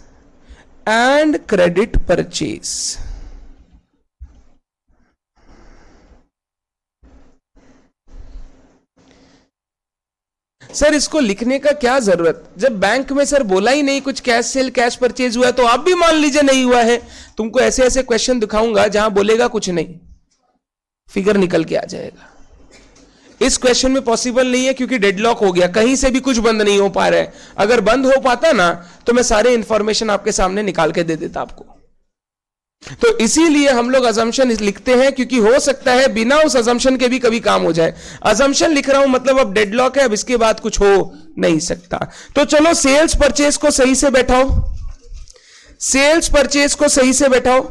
Speaker 1: and credit purchase. Sir इसको लिखने का क्या जरूरत, जब बैंक में सर बोला ही नहीं कुछ कैश सेल कैश परचेज हुआ है, तो आप भी मान लीजिए नहीं हुआ है. तुमको ऐसे ऐसे क्वेश्चन दिखाऊंगा जहां बोलेगा कुछ नहीं, फिगर निकल के आ जाएगा. इस क्वेश्चन में पॉसिबल नहीं है क्योंकि डेडलॉक हो गया, कहीं से भी कुछ बंद नहीं हो पा रहा है. अगर बंद हो पाता ना तो मैं सारे इंफॉर्मेशन आपके सामने निकाल के दे देता आपको. तो इसीलिए हम लोग अजम्पशन लिखते हैं, क्योंकि हो सकता है बिना उस अजम्पशन के भी कभी काम हो जाए. अजम्पशन लिख रहा हूं मतलब अब डेडलॉक है, अब इसके बाद कुछ हो नहीं सकता. तो चलो सेल्स परचेज को सही से बैठाओ, सेल्स परचेज को सही से बैठाओ.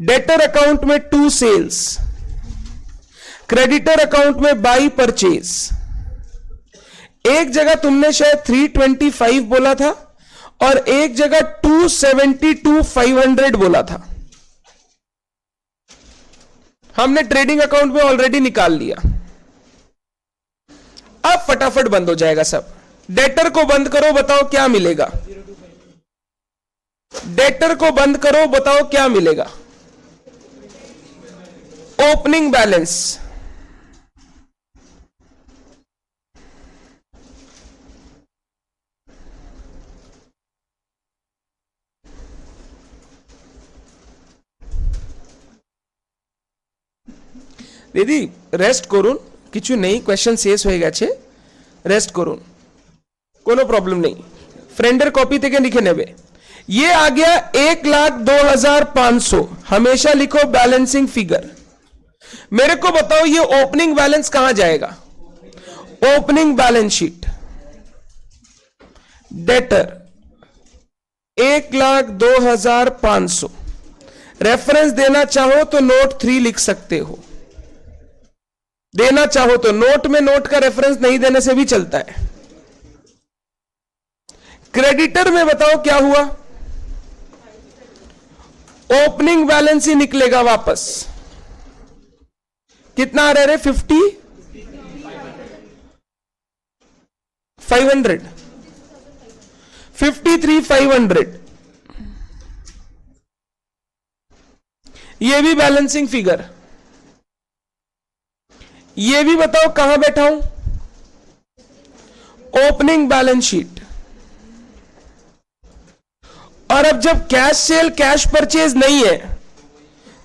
Speaker 1: डेटर अकाउंट में 2 सेल्स, क्रेडिटर अकाउंट में बाई परचेज. एक जगह तुमने शायद 325 बोला था और एक जगह 272,500 बोला था. हमने ट्रेडिंग अकाउंट में ऑलरेडी निकाल लिया. अब फटाफट बंद हो जाएगा सब. डेटर को बंद करो, बताओ क्या मिलेगा. डेटर को बंद करो, बताओ क्या मिलेगा. ओपनिंग बैलेंस, দিদি রেস্ট করুন, কিছু নেই, কোয়েশ্চেন শেষ হয়ে গেছে, রেস্ট করুন, কোনো প্রবলেম নেই. ফ্রেন্ডের কপি থেকে লিখে নেবে. ये आ गया 1,02,500, हमेशा लिखो बैलेंसिंग फिगर. मेरे को बताओ ये ओपनिंग बैलेंस कहां जाएगा. Opening balance sheet, debtor 1,02,500. Reference देना चाहो तो नोट 3 लिख सकते हो, देना चाहो तो. नोट में नोट का रेफरेंस नहीं देने से भी चलता है. क्रेडिटर में बताओ क्या हुआ. ओपनिंग बैलेंस ही निकलेगा वापस. कितना आ रहा है, 500, 53,500. ये भी बैलेंसिंग फिगर. ये भी बताओ कहां बैठा हूं. Opening balance sheet. और अब जब कैश सेल कैश परचेज नहीं है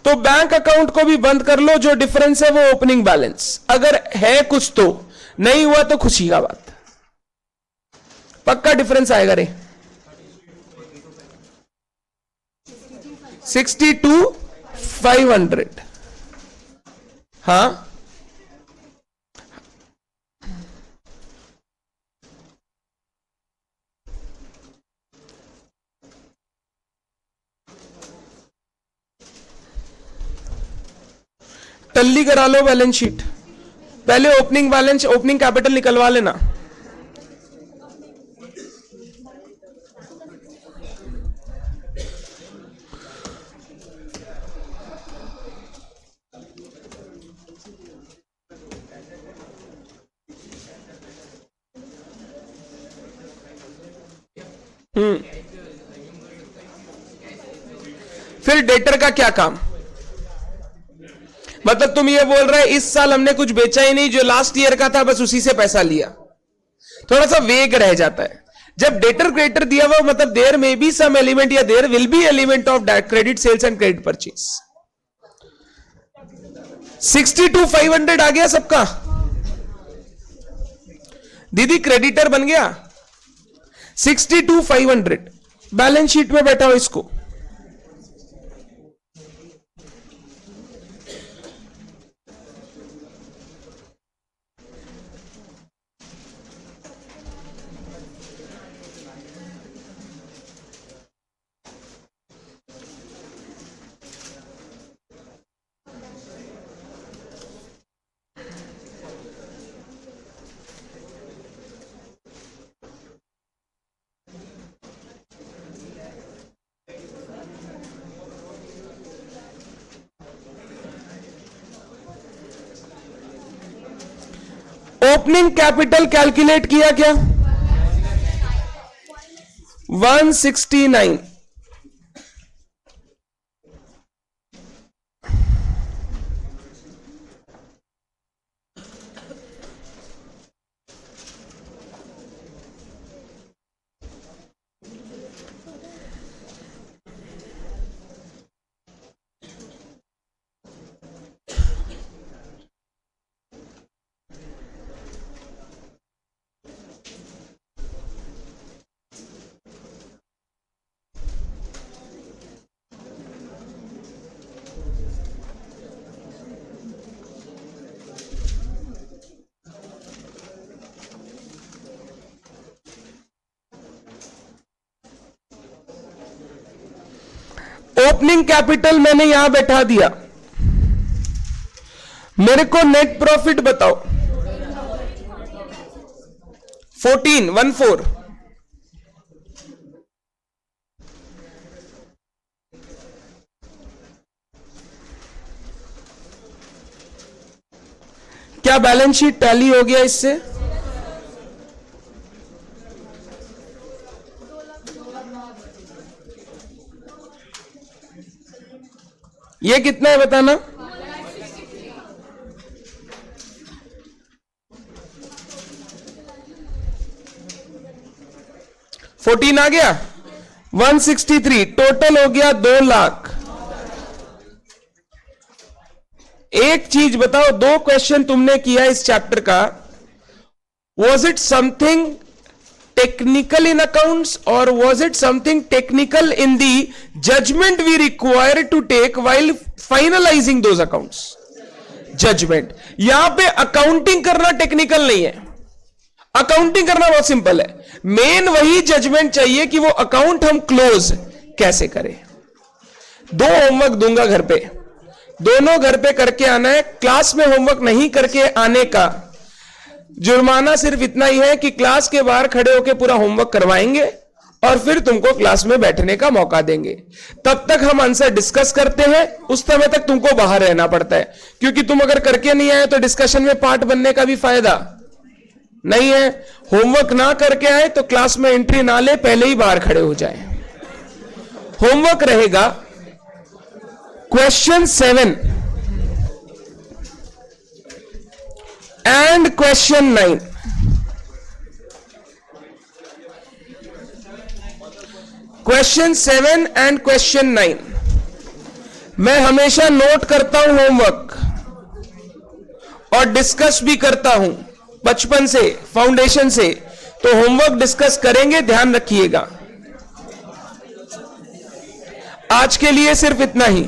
Speaker 1: तो बैंक अकाउंट को भी बंद कर लो, जो डिफरेंस है वो ओपनिंग बैलेंस. अगर है कुछ तो, नहीं हुआ तो खुशी का बात, पक्का डिफरेंस आएगा रे. 62,500. हाँ टल्ली करा लो बैलेंस शीट. पहले ओपनिंग बैलेंस, ओपनिंग कैपिटल निकलवा लेना. फिर डेटर का क्या काम. मतलब तुम ये बोल रहे इस साल हमने कुछ बेचा ही नहीं, जो लास्ट ईयर का था बस उसी से पैसा लिया. थोड़ा सा वेग रह जाता है. जब डेटर क्रेडिटर दिया हुआ मतलब there may be some element या there will be element of credit sales and credit purchase. 62,500 आ गया सबका. दीदी क्रेडिटर बन गया 62,500. बैलेंस शीट में बैठा हो इसको. ओपनिंग कैपिटल कैलकुलेट किया क्या? 169। ओपनिंग कैपिटल मैंने यहां बैठा दिया, मेरे को नेट प्रॉफिट बताओ। 14 क्या बैलेंस शीट टैली हो गया इससे? ये कितना है बताना? 14 आ गया। 163 टोटल हो गया 2 लाख। एक चीज बताओ, 2 क्वेश्चन तुमने किया इस चैप्टर का, was it something technical in accounts or was it something technical in the judgment we require to take while finalizing those accounts? Judgment। यहां पे अकाउंटिंग करना टेक्निकल नहीं है, अकाउंटिंग करना बहुत सिंपल है, मेन वही जजमेंट चाहिए कि वो अकाउंट हम क्लोज कैसे करें। 2 होमवर्क दूंगा घर पे, दोनों घर पे करके आना है। क्लास में होमवर्क नहीं करके आने का जुर्माना सिर्फ इतना ही है कि क्लास के बाहर खड़े होकर पूरा होमवर्क करवाएंगे और फिर तुमको क्लास में बैठने का मौका देंगे। तब तक हम आंसर डिस्कस करते हैं, उस समय तक तुमको बाहर रहना पड़ता है, क्योंकि तुम अगर करके नहीं आए तो डिस्कशन में पार्ट बनने का भी फायदा नहीं है। होमवर्क ना करके आए तो क्लास में एंट्री ना ले, पहले ही बाहर खड़े हो जाए। होमवर्क रहेगा question 7 and question 9। Question 7 and question 9 मैं हमेशा नोट करता हूं होमवर्क और डिस्कस भी करता हूं बचपन से, फाउंडेशन से, तो होमवर्क डिस्कस करेंगे, ध्यान रखिएगा। आज के लिए सिर्फ इतना ही।